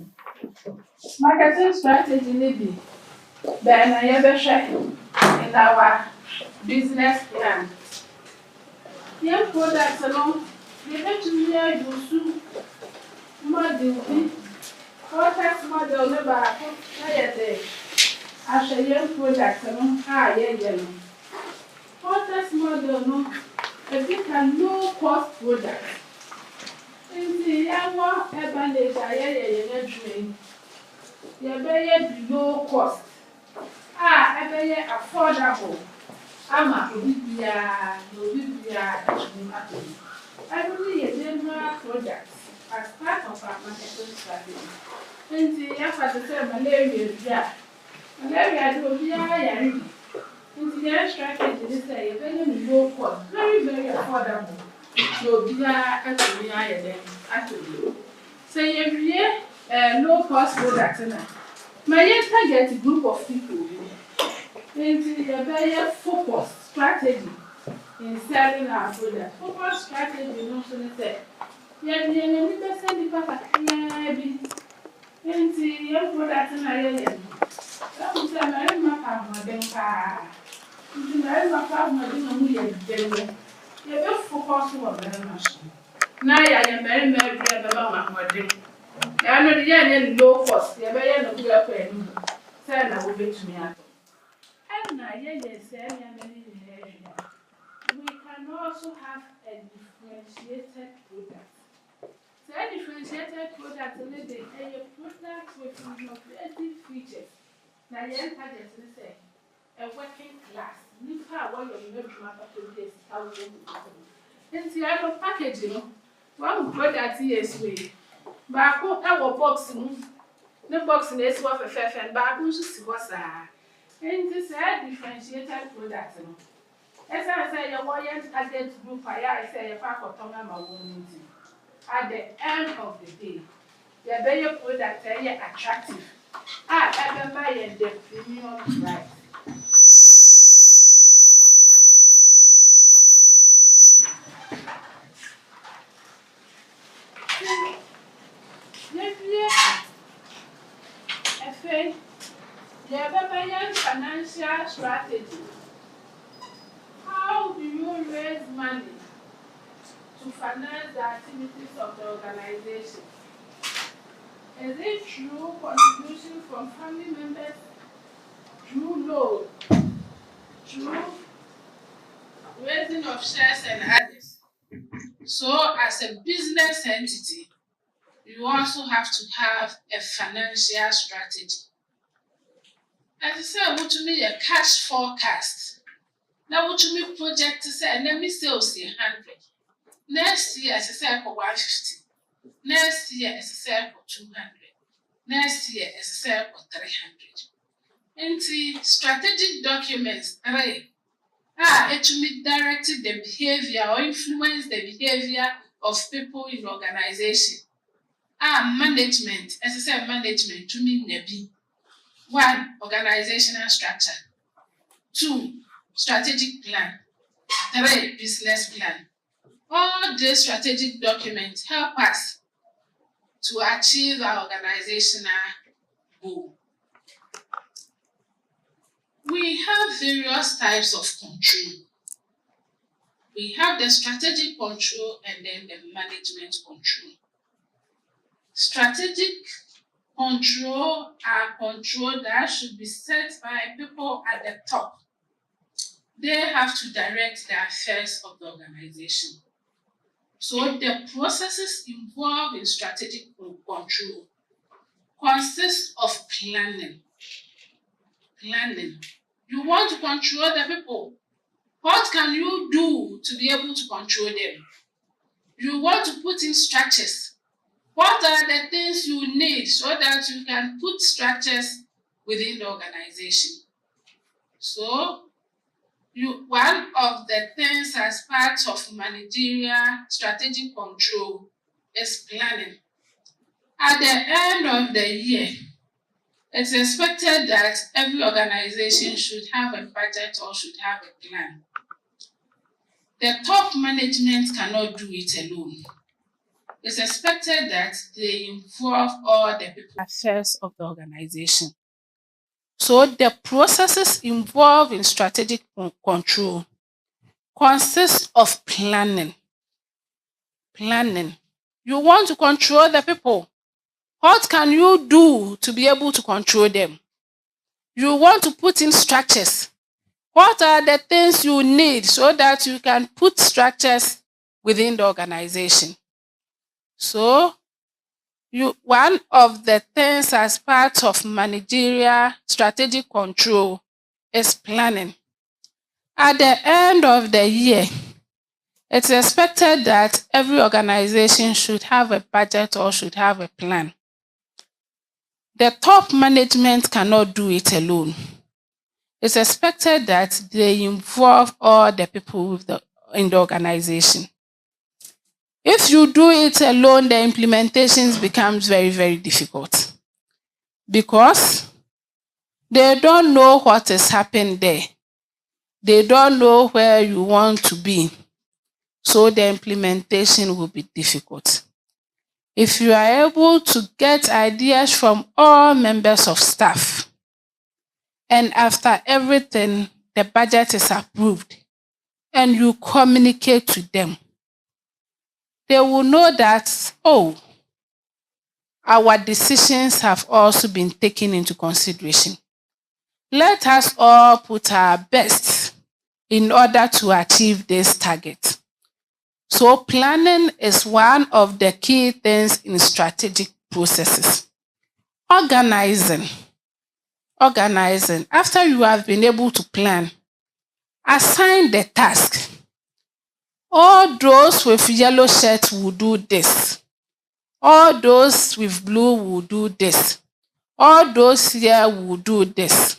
Marketing strategy ni bi bɛn na yɛbɛhwɛ in our business plan. Yɛn product no yɛbɛtumi ayusu model bi. Protest model ne baako na yɛde ahwɛ yɛn product no a yɛyɛ no. Protest model no ebi ka low cost product. Nti yɛwɔ Ebenage a yɛyɛ yɛn adwuma yi. Yɛbɛyɛ below cost a ɛbɛyɛ affordable ama obi biara na obi biara atumi atɔ. Ɛno ne yɛ general product as part of our marketing strategy. Nti yɛfa te sɛ malaria duru a malaria de obiara yare bi. Nti yɛn strategy ne sɛ yɛbɛyɛ no low cost, very very affordable. Na obiara atumi ayɛ dɛn atɔ bi. Sɛ yɛwie low cost product na ma yɛn target group of people bi. Nti yɛbɛyɛ focus strategy in selling our products. Focus strategy no so ne say. Yeah, we be send the papa. Yeah, be. Enti your product na yeah. I'm saying I ma pa mo den pa. Nti na ma pa mo den no ye dey. You be focus on very much. Now you are very about my wedding. I know the young low cost, you are very no good at paying. Send I will be to me. And now, yes, we can also have a differentiated product. So, a differentiated product is a product with innovative features. Now, you enter just say a working class. Nipa what you make from a place, how you nti ano package no one product yes way baako ɛwɔ box mu ne box na esi hɔ fɛfɛɛfɛ baako nso si hɔ saa nti sɛ differentiated product no ɛsɛ sɛ yɛwɔ yɛn target group a yɛ sɛ yɛfa akɔtɔn ama wɔn nti at the end of the day yɛbɛyɛ product ɛyɛ attractive a ɛbɛma yɛn the premium price. Financial strategy. How do you raise money to finance the activities of the organization? Is it through contribution from family members, through loan, through raising of shares and others? So as a business entity, you also have to have a financial strategy. As I said, what to me a cash forecast. Now what to me project to say, and let me sales 100. Next year, as I said, for 150. Next year, as I said, for 200. Next year, as I said, for 300. And the strategic documents, it to me directed the behavior or influence the behavior of people in the organization. Management, as I said, management to me maybe 1, organizational structure. 2, strategic plan. 3, business plan. All these strategic documents help us to achieve our organizational goal. We have various types of control. We have the strategic control and then the management control. Strategic control are control that should be set by people at the top. They have to direct the affairs of the organization. So the processes involved in strategic control consist of planning. You want to control the people. What can you do to be able to control them? You want to put in structures. What are the things you need so that you can put structures within the organization? So, one of the things as part of managerial strategic control is planning. At the end of the year, it's expected that every organization should have a budget or should have a plan. The top management cannot do it alone. It's expected that they involve all the people affairs of the organization. So the processes involved in strategic control consist of planning. You want to control the people. What can you do to be able to control them? You want to put in structures. What are the things you need so that you can put structures within the organization? So, one of the things as part of managerial strategic control is planning. At the end of the year, it's expected that every organization should have a budget or should have a plan. The top management cannot do it alone. It's expected that they involve all the people in the organization. If you do it alone, the implementations becomes very, very difficult because they don't know what is happening there. They don't know where you want to be, so the implementation will be difficult. If you are able to get ideas from all members of staff, and after everything, the budget is approved, and you communicate to them, they will know that, oh, our decisions have also been taken into consideration. Let us all put our best in order to achieve this target. So planning is one of the key things in strategic processes. Organizing. After you have been able to plan, assign the task. All those with yellow shirts will do this. All those with blue will do this. All those here will do this.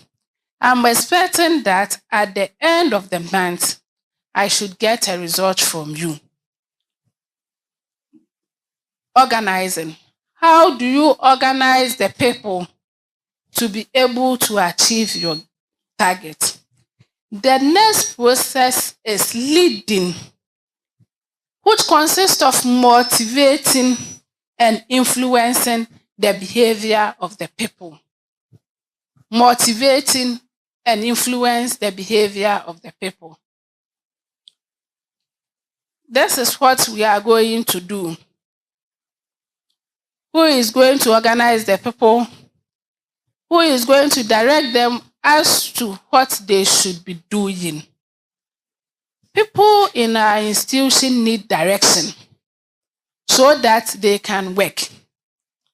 I'm expecting that at the end of the month, I should get a result from you. Organizing. How do you organize the people to be able to achieve your target? The next process is leading, which consists of motivating and influencing the behavior of the people. Motivating and influence the behavior of the people. This is what we are going to do. Who is going to organize the people? Who is going to direct them as to what they should be doing? People in our institution need direction so that they can work.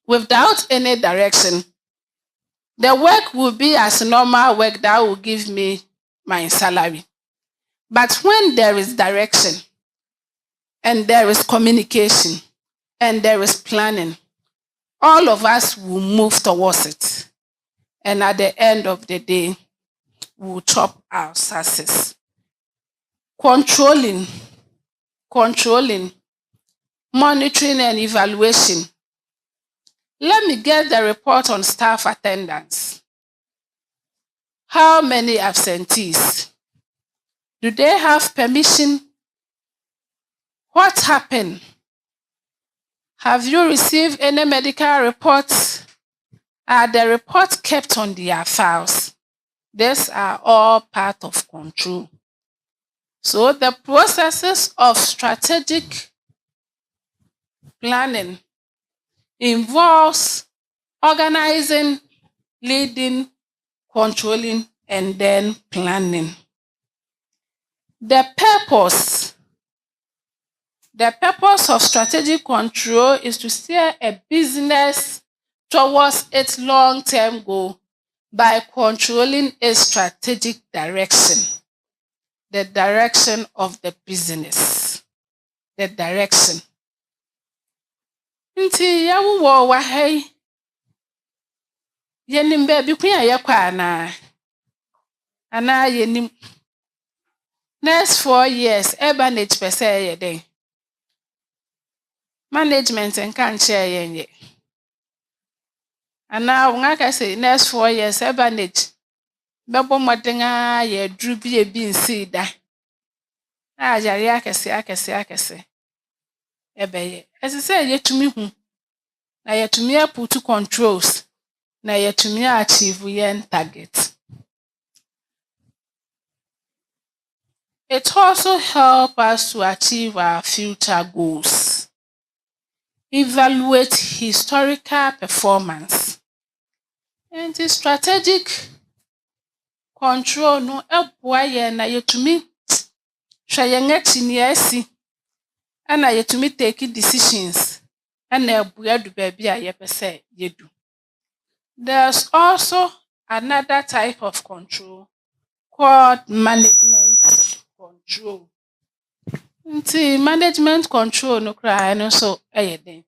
Without any direction, the work will be as normal work that will give me my salary. But when there is direction, and there is communication, and there is planning, all of us will move towards it. And at the end of the day, we'll chop our success. Controlling, monitoring and evaluation. Let me get the report on staff attendance. How many absentees? Do they have permission? What happened? Have you received any medical reports? Are the reports kept on their files? These are all part of control. So the processes of strategic planning involves organizing, leading, controlling, and then planning. The purpose of strategic control is to steer a business towards its long-term goal by controlling its strategic direction, the direction of the business, the direction. Nti yawuwo wa hai yenim baby kun ayekwa ana yenim next 4 years Ebenage pese yeden management nka nche yenye ana wonga ka say next 4 years Ebenage bebo modenga ye dru bi e bi nsi da ajari akese ebeye esese yetumi hu na yetumi put controls na yetumi achieve yen target. It also helps us to achieve our future goals. Evaluate historical performance. And the strategic control no eboa ye na yetumi hwe yen achi ne asi ana yetumi take decisions ana eboa du ba bia ye pese yedu. There's also another type of control called management control. Nti management control no kra no so eyeden.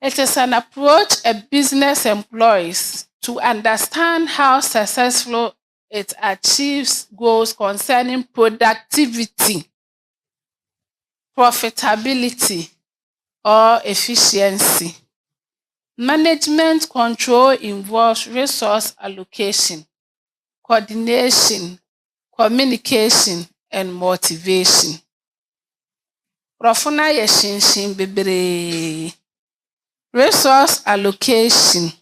It is an approach a business employs to understand how successful it achieves goals concerning productivity, profitability, or efficiency. Management control involves resource allocation, coordination, communication, and motivation. Rofuna yeshinshin bebre. Resource allocation,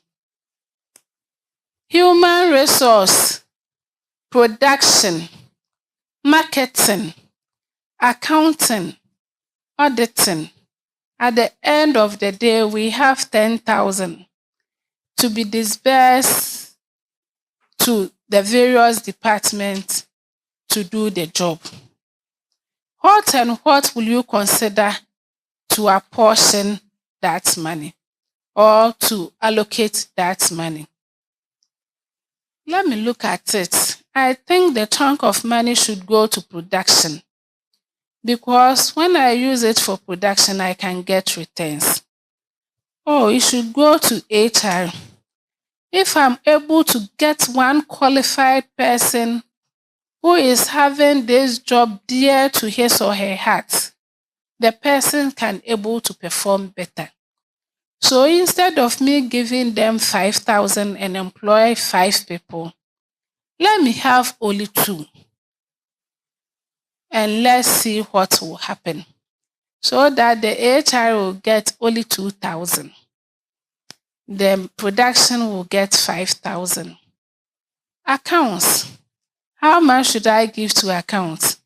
human resource, production, marketing, accounting, auditing. At the end of the day, we have 10,000 to be disbursed to the various departments to do the job. What and what will you consider to apportion that money or to allocate that money? Let me look at it. I think the chunk of money should go to production because when I use it for production, I can get returns. Oh, it should go to HR. If I'm able to get one qualified person who is having this job dear to his or her heart, the person can able to perform better. So instead of me giving them 5,000 and employ 5 people, let me have only 2. And let's see what will happen. So that the HR will get only 2,000. The production will get 5,000. Accounts. How much should I give to accounts?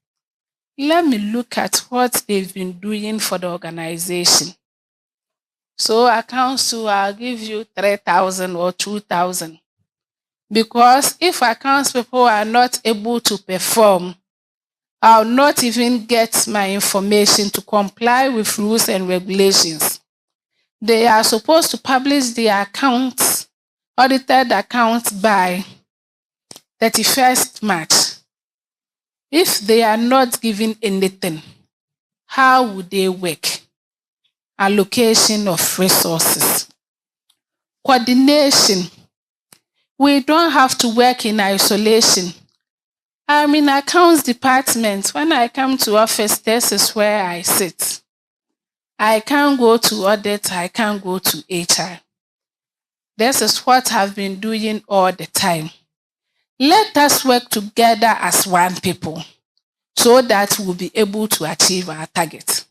Let me look at what they've been doing for the organization. So accounts too, I'll give you 3,000 or 2,000. Because if accounts people are not able to perform, I'll not even get my information to comply with rules and regulations. They are supposed to publish their accounts, audited accounts by 31st March. If they are not given anything, how would they work? Allocation of resources. Coordination. We don't have to work in isolation. I'm in accounts department. When I come to office, this is where I sit. I can't go to audit, I can't go to HR. This is what I've been doing all the time. Let us work together as one people so that we'll be able to achieve our target.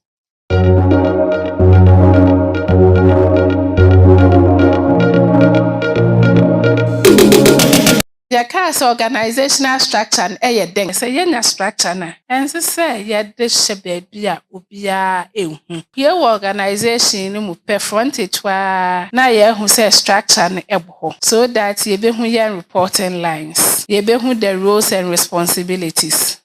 The cast organizational structure and ɛyɛ say yɛnya structure na ɛnse sɛ yɛde hyɛ baabi a obiara ehu. Yɛwɔ organization no mu pɛ frontage na yɛhu sɛ structure no ɛbɔ hɔ so that yɛbɛhu yɛn reporting lines, yɛbɛhu the roles and responsibilities.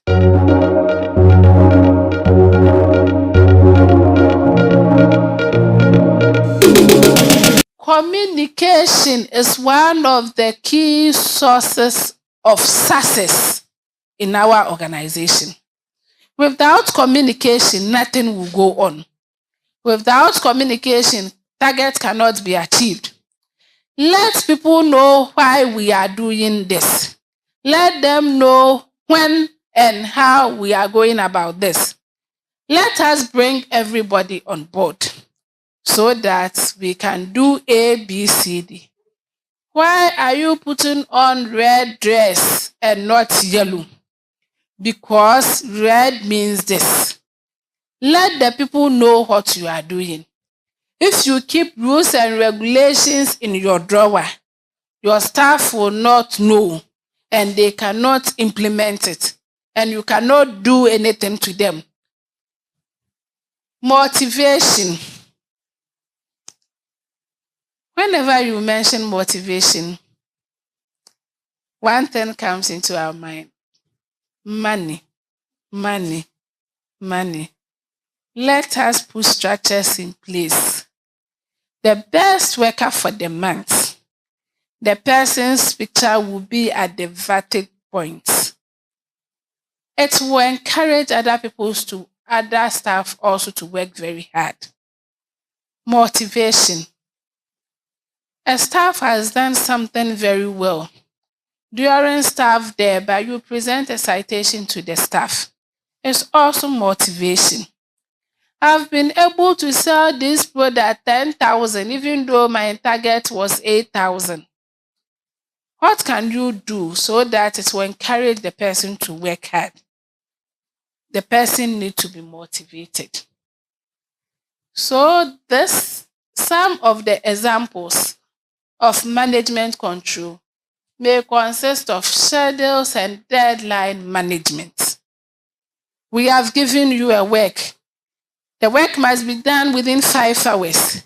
Communication is one of the key sources of success in our organization. Without communication, nothing will go on. Without communication, targets cannot be achieved. Let people know why we are doing this. Let them know when and how we are going about this. Let us bring everybody on board so that we can do A, B, C, D. Why are you putting on red dress and not yellow? Because red means this. Let the people know what you are doing. If you keep rules and regulations in your drawer, your staff will not know and they cannot implement it and you cannot do anything to them. Motivation. Whenever you mention motivation, one thing comes into our mind. Money, money, money. Let us put structures in place. The best worker for the month, the person's picture will be at the vertic point. It will encourage other staff also to work very hard. Motivation. A staff has done something very well. During staff day, but you present a citation to the staff. It's also motivation. I've been able to sell this product 10,000 even though my target was 8,000. What can you do so that it will encourage the person to work hard? The person needs to be motivated. So some of the examples of management control may consist of schedules and deadline management. We have given you a work. The work must be done within 5 hours.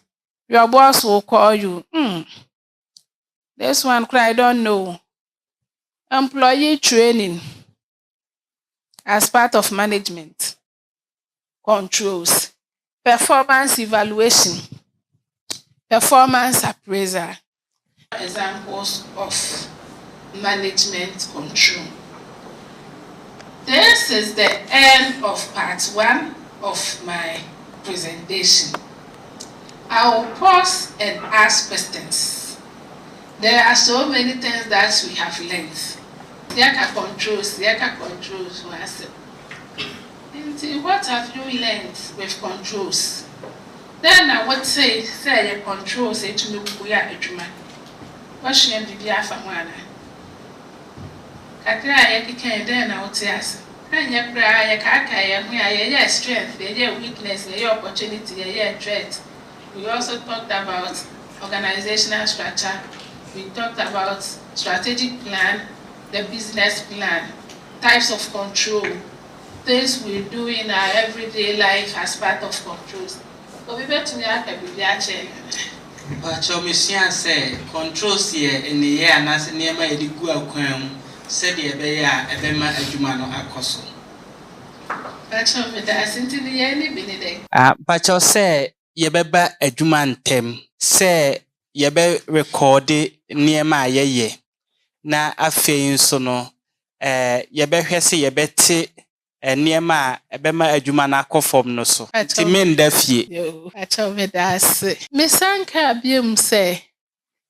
Your boss will call you. This one, I don't know. Employee training as part of management controls. Performance evaluation. Performance appraisal. Examples of management control. This is the end of part 1 of my presentation. I will pause and ask questions. There are so many things that we have learned. Yaka controls, what have you learned with controls? Then I would say your controls to me adwuma. What should be afamwana? Kakra ya kika then I would say as. Anya bra ya kaka ya hu ya strength, ya weakness, ya opportunity, ya threat. We also talked about organizational structure. We talked about strategic plan, the business plan, types of control, things we do in our everyday life as part of controls. So we better to have a check. But you say controls here in the year and as near my Ediguaquam said the Abaya, Ebema, Edumano, Acoso. But you say Yebeba Eduman Tem, say Yebe recorded near my ye. Na afei nso no yɛbɛhwɛ sɛ yɛbɛte nneɛma a ɛbɛma adwuma no akɔ fam no so nti menda fie mesanka abiem sɛ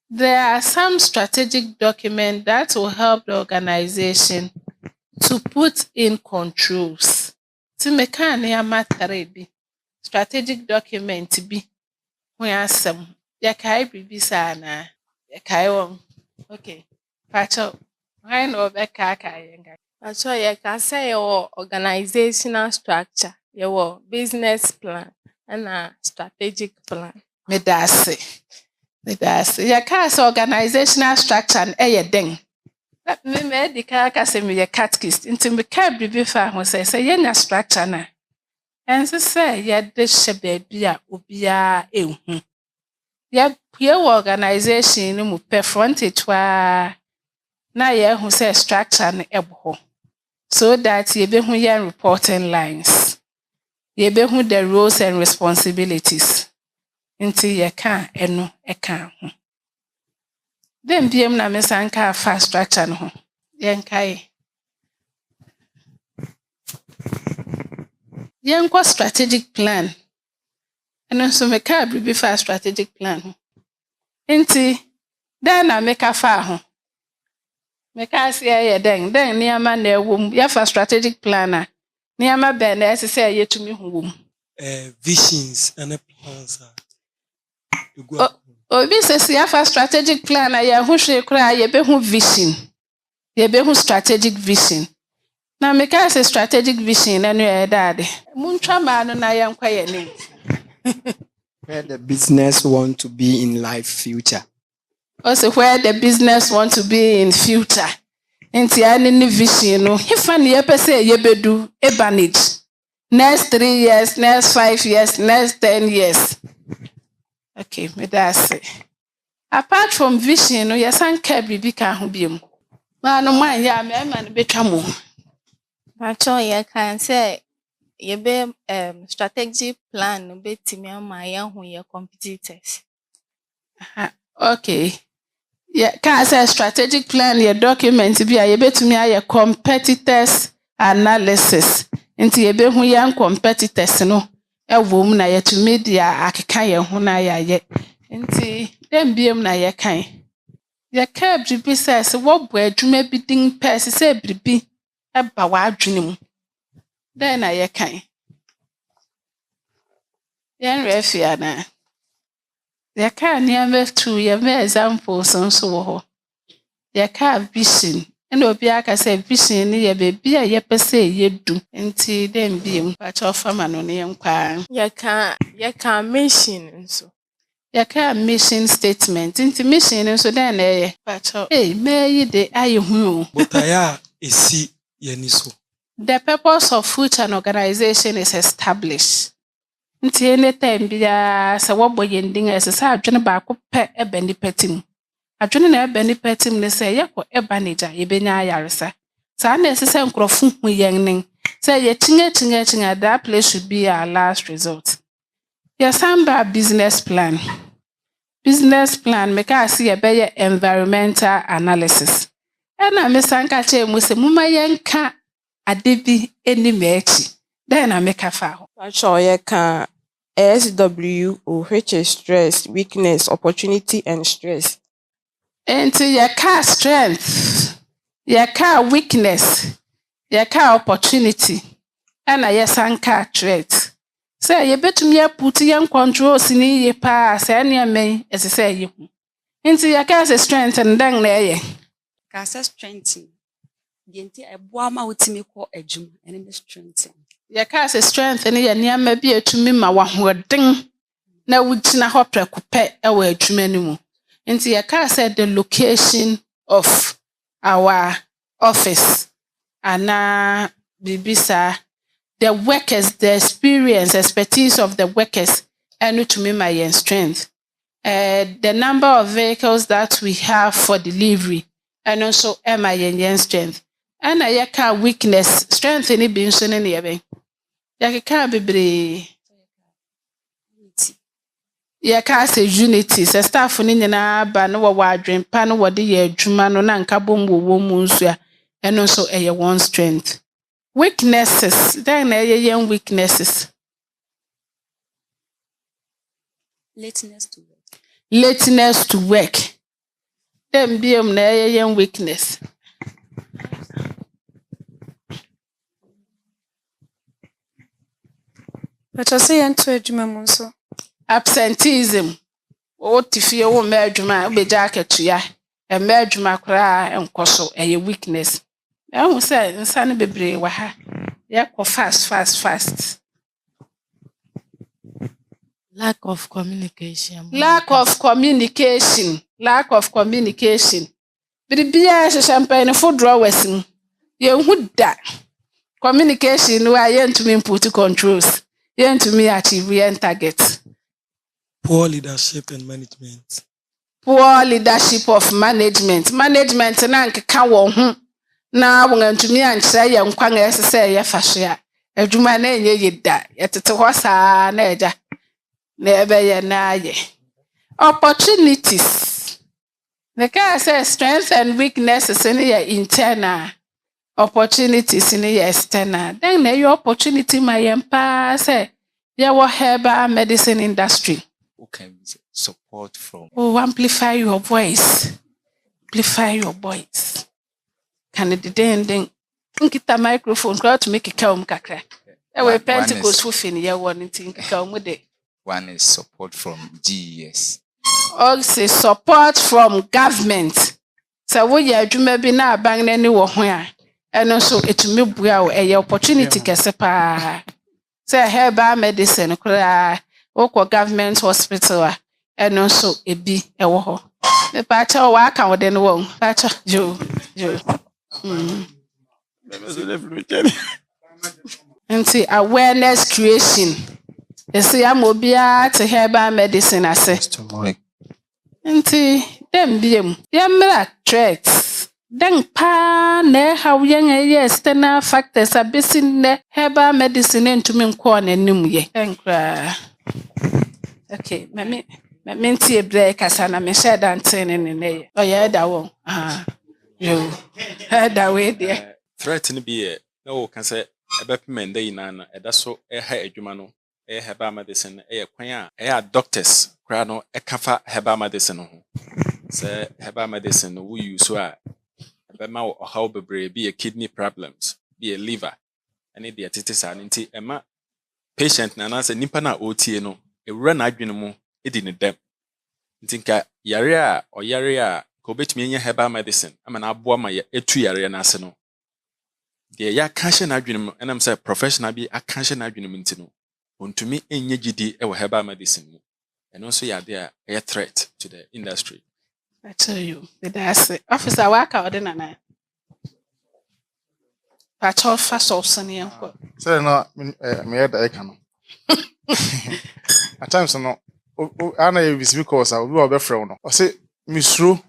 there are some strategic documents that will help the organization to put in controls. Ti meka nneɛma tare bi strategic document bi ho asɛm yɛkae biribi saa na yɛkae wɔn. Okay. Pacho, I know Pacho, you can say your organizational structure, your business plan, and a strategic plan. Medase. You can say organizational structure and a thing. Let me make the character say me a catechist. Into me can't be before who say you structure na. And so say ya this baby ubia ehu. Ya your organization mu performance wa. Na who say structure na ebo so that yebehu your reporting lines, yebehu the roles and responsibilities until ye can eno eka ho. Then biem na mesanka fa structure no ho yenkai yenko strategic plan eno so meka bribi fa strategic plan ho nti then na meka fa ho. Because then nneɛma na ɛwɔ mu for strategic planner nneɛma bɛn na ɛsɛ sɛ yɛtumi ho wɔ mu visions and plans obi sɛ for strategic planner yɛho hwee koraa yɛbɛhu vision yɛbɛhu strategic vision na meka sɛ strategic vision na no yɛ daade muntwa maa no na yɛnkɔ yɛ ne where the business want to be in life future. Also, where the business want to be in future. Nti any vision no. If any say yebedu Ebenage. Next 3 years, next 5 years, next 10 years. Okay, me that's it. Apart from vision no, yesanka bibi ka ho biem. Ma no man ya me man betwa mo. Pacho you can say yebe strategic plan no betimi ama ye ho ye competitors. Okay. Yeah, can say strategic plan your document be a yebetumi aye competitors analysis. Nti yebehu yan competitors no ewo mu na yetumi dia akeka ye ho na ye. Nti dem biem na ye kan. Ye ka bribi says wo bo adwuma bi din pese say bribi eba wa adwene mu. Den na ye kan. Yan refia na. There can never two examples on so. Yɛka vision. And obi aka sɛ vision ne yɛ baabi a yɛpɛ sɛ yɛdu. Nti dɛn biem pakyɛ ɔfama no ne yɛnkɔ Yɛka mission nso. Yɛka mission statement. Nti mission nso dɛn na ɛyɛ? Pakyɛ mɛyi de ayɛ hu o. Botaeɛ a ɛsi yɛni so. The purpose of which an organization is established. Nti anytime biara sɛ wɔbɔ yɛn din a ɛsɛ sɛ adwene baako pɛ ɛbɛ nipa tim. Adwene na ɛbɛ nipa tim ne sɛ yɛkɔ Ebenage a yɛbɛnya ayaresa. Saa na ɛsɛ sɛ nkurɔfo hu yɛn nen. Sɛ yɛkyinga that place should be our last result. Yɛsan ba business plan. Business plan meka ase yɛbɛyɛ environmental analysis. Ɛna mesan ka kyerɛ mu sɛ moma yɛnka ade bi anim akyi. Dɛn na meka fa ho? Yɛka SWO, which is stress, weakness, opportunity, and stress. Nti yɛka strength, yɛka weakness, yɛka opportunity, ɛna yɛsan ka threat. Sɛ yɛbɛtumi aputi yɛn controls ni yie paa sɛ nneɛma yi ɛsɛ sɛ yɛhu. Nti yɛka sɛ strength no dɛn na ɛyɛ? Ka sɛ strength. Deɛ nti ɛboa ma wotumi kɔ adwuma ɛne ne strength. Yɛka sɛ strength ne yɛ nneɛma bi atumi ma wahoɔden na wogyina hɔ prɛko pɛ ɛwɔ adwuma no mu. Nti yɛka sɛ the location of our office ana biribi saa. The workers, the experience, expertise of the workers, and to me my strength. The number of vehicles that we have for delivery, and also my strength. And I yaka weakness, strength any being so in the yaka bebre. Yaka say unity, say staff ni nyina ba no wa adwen pa no wode ye adwuma no na nka bom wo mu nso a and also one strength. Weaknesses, then young weaknesses. Lateness to work. Lateness to work. Then be young weakness. But I say into adwuma so. Absenteeism. O tifie wo ma adwuma be jacket ya. E ma adwuma kra enko so e weakness. Ehu say nsa ne bebre wa ha. Yɛkɔ fast. Lack of communication. Lack of communication. Biribiara hyehyɛ mpanyinfo drawers mu. Yɛnhu da. Communication wa yɛntumi input controls. Yɛntumi achieve yɛn target. Poor leadership and management. Poor leadership of management. Management na nkeka wɔ ho. Na wongantumi ankyerɛ yɛ nkwan a ɛsɛ sɛ yɛfa so a adwuma na enye yida yɛtete hɔ saa na ɛgya na ɛbɛyɛ na ayɛ opportunities the guy says strengths and weaknesses in your internal opportunities in your external then your opportunity ma yɛmpa sɛ yɛwɔ herbal medicine industry. Who can support from? Amplify your voice. Can it then nkita microphone crowd to make a calm kakra. We Pentecost who fin ya one thing come with it. One is support from GES. Also support from government. So we are maybe na bang any where and also it me bua a opportunity kesepa. Say herbal medicine kra oko government hospital and also a be a wo. The patcha wa kan wode no wo. Patcha jo. Nti awareness creation. Esi amobia to herbal medicine ase. Nti dem biem. Yemra threats. Den pa na how yen external factors abesin ne herbal medicine ntumi nko na nim ye. Enkra. Okay, me nti ebre kasa na me share dan ten ne ne. Oye da wo. Yo. Da we there. Threat ni be na wo kan say ebepem nda yina na eda so ha adwuma no herbal medicine kwan a doctors kra no kafa herbal medicine ho. Say herbal medicine no we use so a ebema wo how bebre be kidney problems, be liver, any the titis and nti ema patient na na say nipa na otie no ewura na adwene mu edi ne dem. Nti nka yare a oyare a ka obetumi enye herbal medicine ama na aboa ma ye etu yare na ase no de ya ka hye na adwene mu enam say professional bi aka hye na adwene mu ntino ontumi enye gidi e wo herbal medicine mu and also ya there a threat to the industry. I tell you, that's it. Officer, work out in an patch off fast or sunny. Sɛ na meyɛ da ɛka no at times no ana yɛ visibi calls a obi wɔ bɛfrɛ wo no ɔse mesuro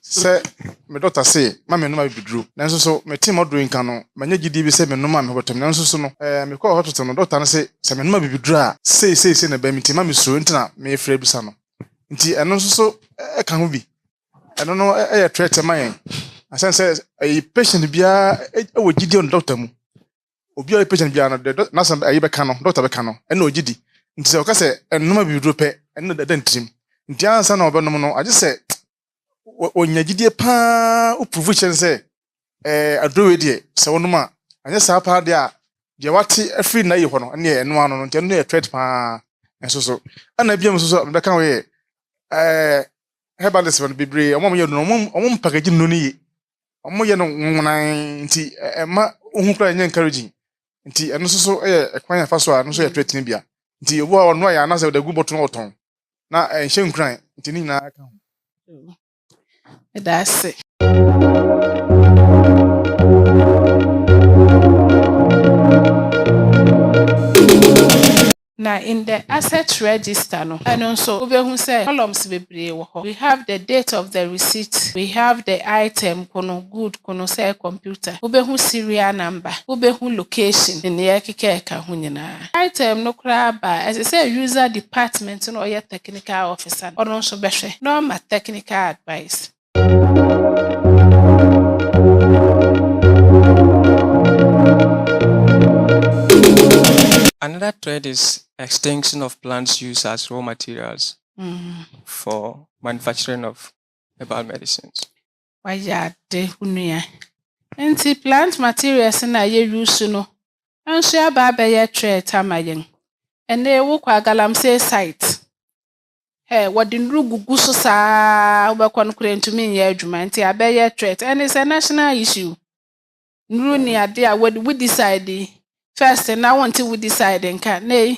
sɛ me doctor say ma me noma biduro nanso so me team odro nka no manya gidi bi sɛ me noma me hotem nanso so no me call hospital no doctor no say sɛ me noma biduro a say na ba mi team ma mesuro ntina me frɛ bisa no nti ɛno nso so ɛka ho bi ɛno no ɛyɛ threat ma yɛn asan sɛ a patient bia ɛwɔ gidi on doctor mu obi a patient bia no na sɛ ayi bɛka no doctor bɛka no ɛna ogidi nti sɛ ɔka sɛ ɛnoma biduro pɛ ɛno da ntrim nti ansa na ɔbɛnom no agye sɛ onya gidie pa o provision sɛ adrowe de sɛ wonom a anya saa pa de a je wate afri na yi hɔ no ne ɛno ano no nti ɛno yɛ threat pa enso so ana bia mo so bɛka wo yɛ herbalist no bebre ɔmo yɛ no ɔmo package no ni ɔmo yɛ no nwonan nti ɛma ohun kra nyɛ encouraging nti ɛno so ɛyɛ ɛkwan afa so a no so yɛ threat ni bia nti obu a ɔno ayɛ anase da gu bɔtɔ no ɔtɔn na ɛnhyɛ nkran nti ni na aka ho. That's it. Now in the asset register no and also who say columns bebree wɔ hɔ. We have the date of the receipt, we have the item kono good kono say computer, who serial number, who location in the ɛkeka ho nyinaa. Item no koraa ba as I say user department no ɔyɛ technical officer ɔno nso bɛhwɛ no ma technical advice. Another thread is extinction of plants used as raw materials for manufacturing of herbal medicines. Wayade hunua. Nti plant materials na ye use no. Anso aba abɛyɛ threat ama yɛn. Ɛnɛ wo kwa galamsey site. Wɔde nru gugu so saa wobɛkɔ no kura ntumi nyɛ adwuma nti abɛyɛ threat. And it's a national issue. Nru ni ade a we decide first na want we decide nka nei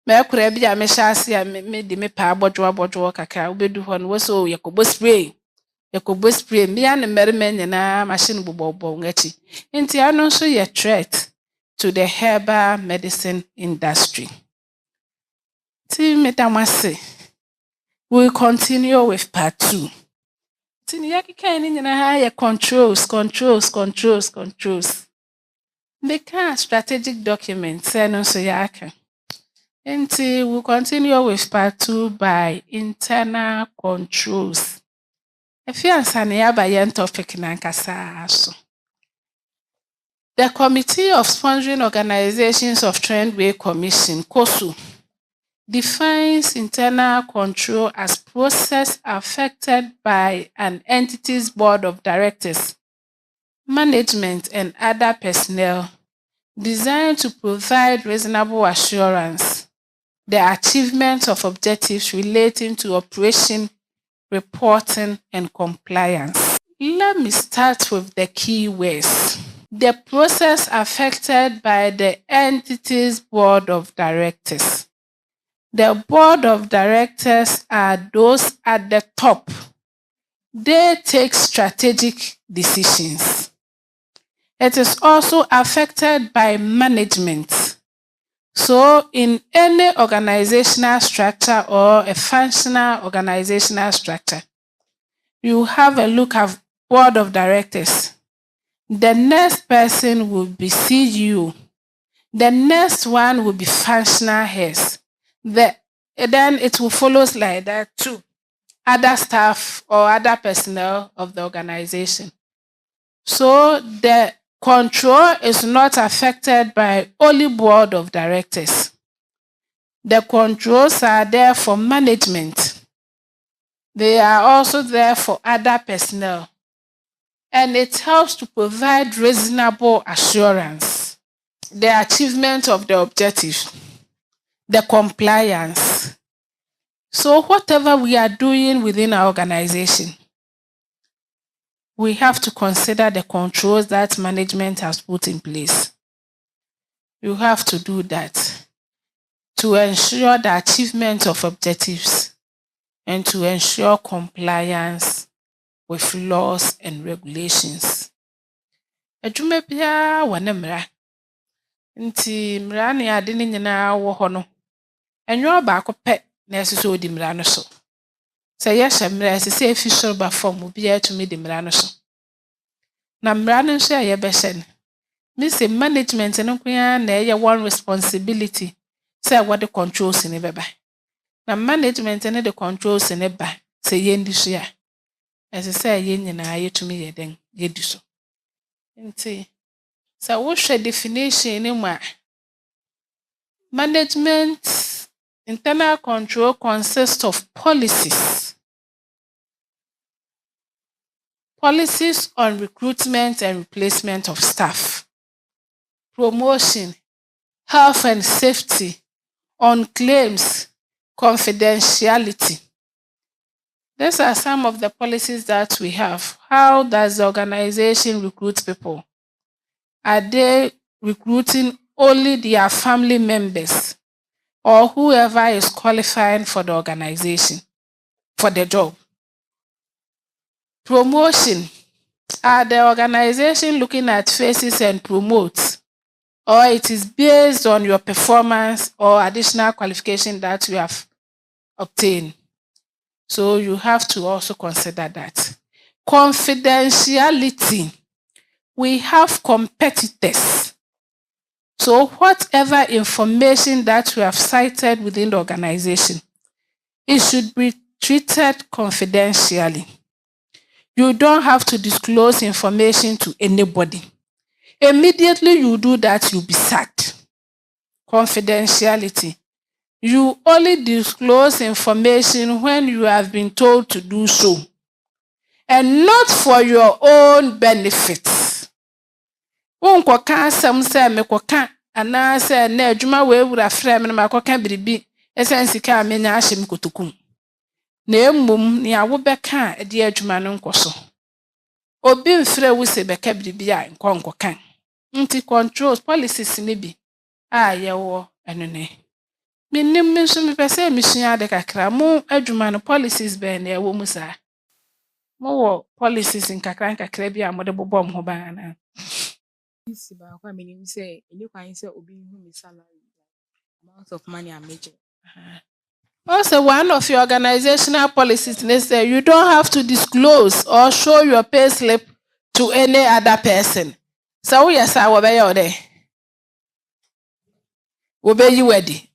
me kura bi a me hyɛ ase a me de me pa abɔdwo kakra obedu hɔ no wo so yakobo spray me an mmerima nyinaa machine bobɔbɔ ngachi nti ano nso yɛ threat to the herbal medicine industry. Ti metamase we continue with part 2. Ti ni yakeka ni nyinaa yɛ controls. Make a strategic document, send so yaka. Until we continue with part 2 by internal controls. If you answer by yen topic nankasa. The Committee of Sponsoring Organizations of Trendway Commission, COSU, defines internal control as process affected by an entity's board of directors, management, and other personnel designed to provide reasonable assurance, the achievement of objectives relating to operation, reporting, and compliance. Let me start with the key words. The process affected by the entity's board of directors. The board of directors are those at the top. They take strategic decisions. It is also affected by management. So in any organizational structure or a functional organizational structure, you have a look at board of directors. The next person will be CEO. The next one will be functional heads. Then it will follow like that too. Other staff or other personnel of the organization. So the control is not affected by only board of directors. The controls are there for management. They are also there for other personnel. And it helps to provide reasonable assurance, the achievement of the objective, the compliance. So whatever we are doing within our organization, we have to consider the controls that management has put in place. You have to do that to ensure the achievement of objectives and to ensure compliance with laws and regulations. Adwuma biara wɔ ne mmara. Nti mmara ne ade ne nyinaa wɔ hɔ no. Ɛnyɛ ɔbaako pɛ na ɛsɛ sɛ odi mmara no so. Sɛ yɛhyɛ mmara ɛsɛ sɛ efi soro ba fam obiara tumi di mmara no so. Na mmara no nso a yɛbɛhyɛ no, me say management no nko ara na ɛyɛ one responsibility sɛ wɔde controls ne bɛba. Na management ne de controls ne ba sɛ yɛndi so a, ɛsɛ sɛ yɛn nyinaa yɛtumi yɛ den yɛdi so. Nti sɛ wohwɛ definition ne mu a, management internal control consists of policies. Policies on recruitment and replacement of staff, promotion, health and safety, on claims, confidentiality. These are some of the policies that we have. How does the organization recruit people? Are they recruiting only their family members or whoever is qualifying for the organization, for the job? Promotion. Are the organization looking at faces and promotes, or it is based on your performance or additional qualification that you have obtained? So you have to also consider that. Confidentiality. We have competitors. So whatever information that we have cited within the organization, it should be treated confidentially. You don't have to disclose information to anybody. Immediately you do that, you'll be sacked. Confidentiality. You only disclose information when you have been told to do so, and not for your own benefit. Wonkɔka asɛm sɛ mekɔka anaasɛ na adwuma wei wura frɛ me no makɔka biribi ɛsiane sika a menya ahyɛ me kotokum. Na mmom nea wobɛka a ɛde adwuma no nkɔ so. Obi mfrɛ wo sɛ bɛka biribi a nkɔka. Nti controls, policies ne bi a yɛwɔ ɛno ne. Menim me nso mepɛ sɛ mesua ade kakra. Mo adwuma no policies bɛn na ɛwɔ mu saa. Mowɔ policies nkakra nkakra bi a mode bobɔ mo ho ban anaa? Policy baako a menim sɛ ɛnyɛ kwan sɛ obi hu me salary, amount of money I'm making. Also, one of your organizational policies is that you don't have to disclose or show your pay slip to any other person. So yes, I will be there. Will be you ready?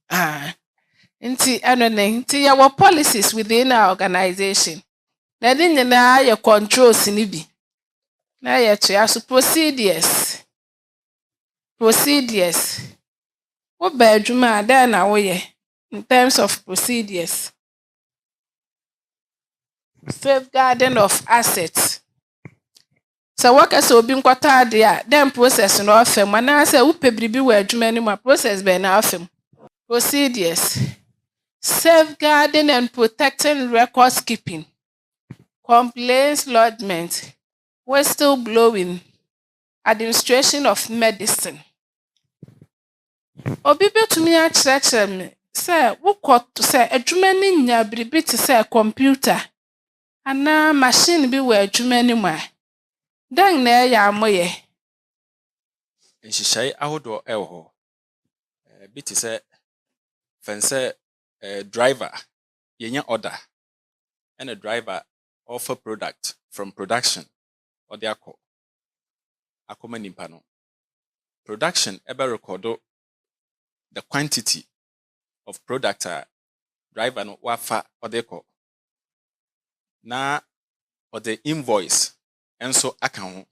Nti our policies within our organization. Na din nyinaa your controls ni bi. Na yɛ to procedures. Wo ba adwuma a dan na wo yɛ. In terms of procedures, safeguarding of assets. So what can so be there? Then process no often. When I say who pay bribi we adwuma ni ma process be na often. Procedures, safeguarding and protecting records keeping, complaints lodgement, whistleblowing, administration of medicine. Obi betumi akyerɛkyerɛ me sɛ wokɔ sɛ adwuma no nya biribi te sɛ computer anaa machine bi wɔ adwuma no mu a dan na ɛyɛ amoyɛ. Nhyehyɛe ahodoɔ ɛwɔ hɔ. Bi te sɛ fɛn sɛ driver yɛnya order ɛna driver offer product from production ɔde akɔma nipa no. Production ɛbɛ recordo the quantity of product driver no wafa odeko na the invoice enso aka ho.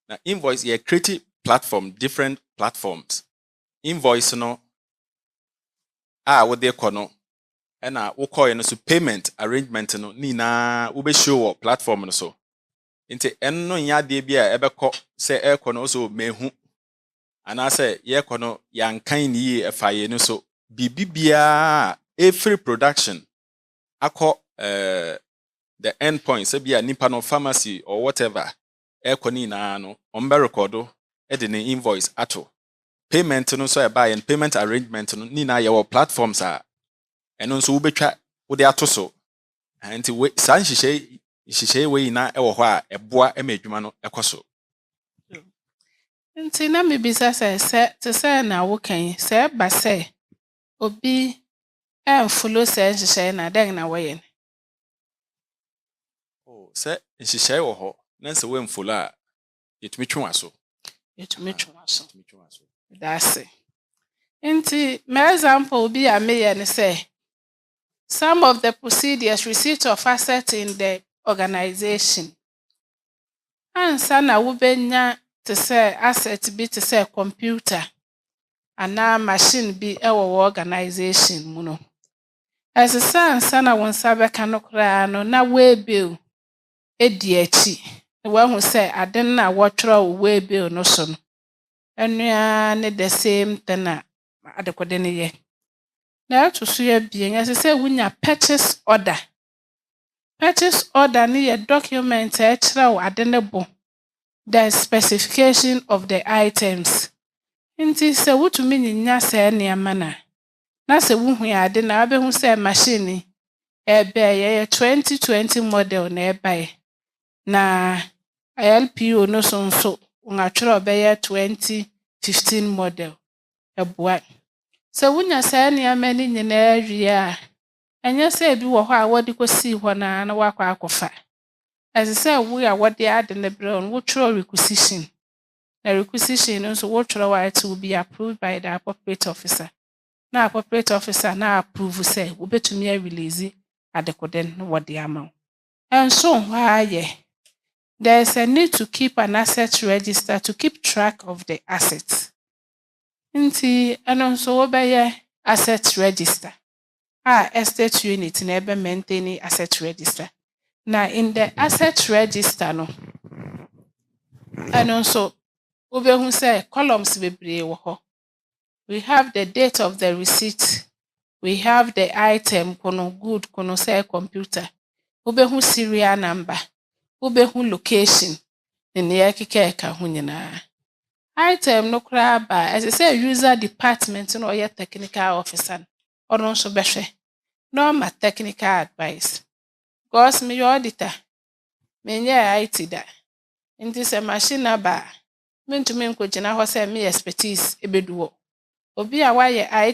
Na invoice ye create platform, different platforms. Invoice no wodeko no na wokɔ no so payment arrangement no ni na wo be show platform no so. Nti enno nya de bia ebekɔ sɛ ɛkɔ no so mehu anase yɛkɔ no yankan ni yie ɛfa yɛ no so bibibia every production akɔ the end point sɛ bia nipa no pharmacy or whatever ɛkɔ ne nyinaa no ɔmbɛ recordo ɛde ne invoice ato payment no so ɛba yɛn payment arrangement no ne nyinaa yɛwɔ platforms a ɛno nso wobɛtwa wode ato so nti saa nhyehyɛe wei nyinaa ɛwɔ hɔ a ɛboa ɛma adwuma no ɛkɔ so. Nti na mebisa sɛ te sɛ na wokan sɛ ɛba sɛ obi ɛmfolo sɛ nhyehyɛe na dɛn na wɔyɛ no? Sɛ nhyehyɛe wɔ hɔ na sɛ woamfolo a yɛtumi twe wa so. Yɛtumi twe wa so. That's it. Nti my example bi a meyɛ ne sɛ some of the procedures receipt of assets in the organization. Ansa na wobɛnya te sɛ asset bi te sɛ computer anaa machine bi ɛwɔ wɔ organization mu no. Ɛsɛ sɛ ansa na wo nsa bɛka no koraa no na waybill edi akyi. Na wahu sɛ ade no a wɔtwerɛ wo waybill no so no. Ɛno ara ne the same thing a adekode no yɛ. Na ɛto so yɛ bien, ɛsɛ sɛ wonya purchase order. Purchase order ne yɛ document a ɛkyerɛ wo ade ne bo. The specification of the items. Nti sɛ wotumi nya saa nneɛma no a, na sɛ wohu ade na wabɛhu sɛ machine ɛbɛyɛ 2020 model na ɛbae. Na LPO no so nso wɔatwerɛ ɔbɛyɛ 2015 model ɛboa. Sɛ wonya saa nneɛma no nyinaa wie a, ɛnyɛ sɛ ebi wɔ hɔ a wɔde kɔsii hɔ na wakɔ akɔfa. Ɛsɛ sɛ wo a wɔde ade no brɛ no wotwerɛ requisition. Na requisition no nso wotwerɛ wɔ it will be approved by the appropriate officer. Na appropriate officer na approve sɛ wobɛtumi release adekode no wɔde ama wo. Ɛnso hɔ ara yɛ. There is a need to keep an asset register to keep track of the assets. Nti ɛno nso wobɛyɛ asset register. Estate unit na ɛbɛ maintain asset register. Na in the asset register no, ɛno nso wobɛhu sɛ columns bebree wɔ hɔ. We have the date of the receipt. We have the item kono good kono sɛ computer. Wobɛhu serial number. Wobɛhu location. Ne nea ɛkeka ho nyinaa. Item no koraa ba ɛsɛ sɛ user department no ɔyɛ technical officer. Ɔno nso bɛhwɛ. Na ɔma technical advice. Because me yɛ auditor. Menyɛ IT da. Nti sɛ machine aba a, mentumi nkɔgyina hɔ sɛ me expertise ebedu hɔ. Obi a wayɛ IT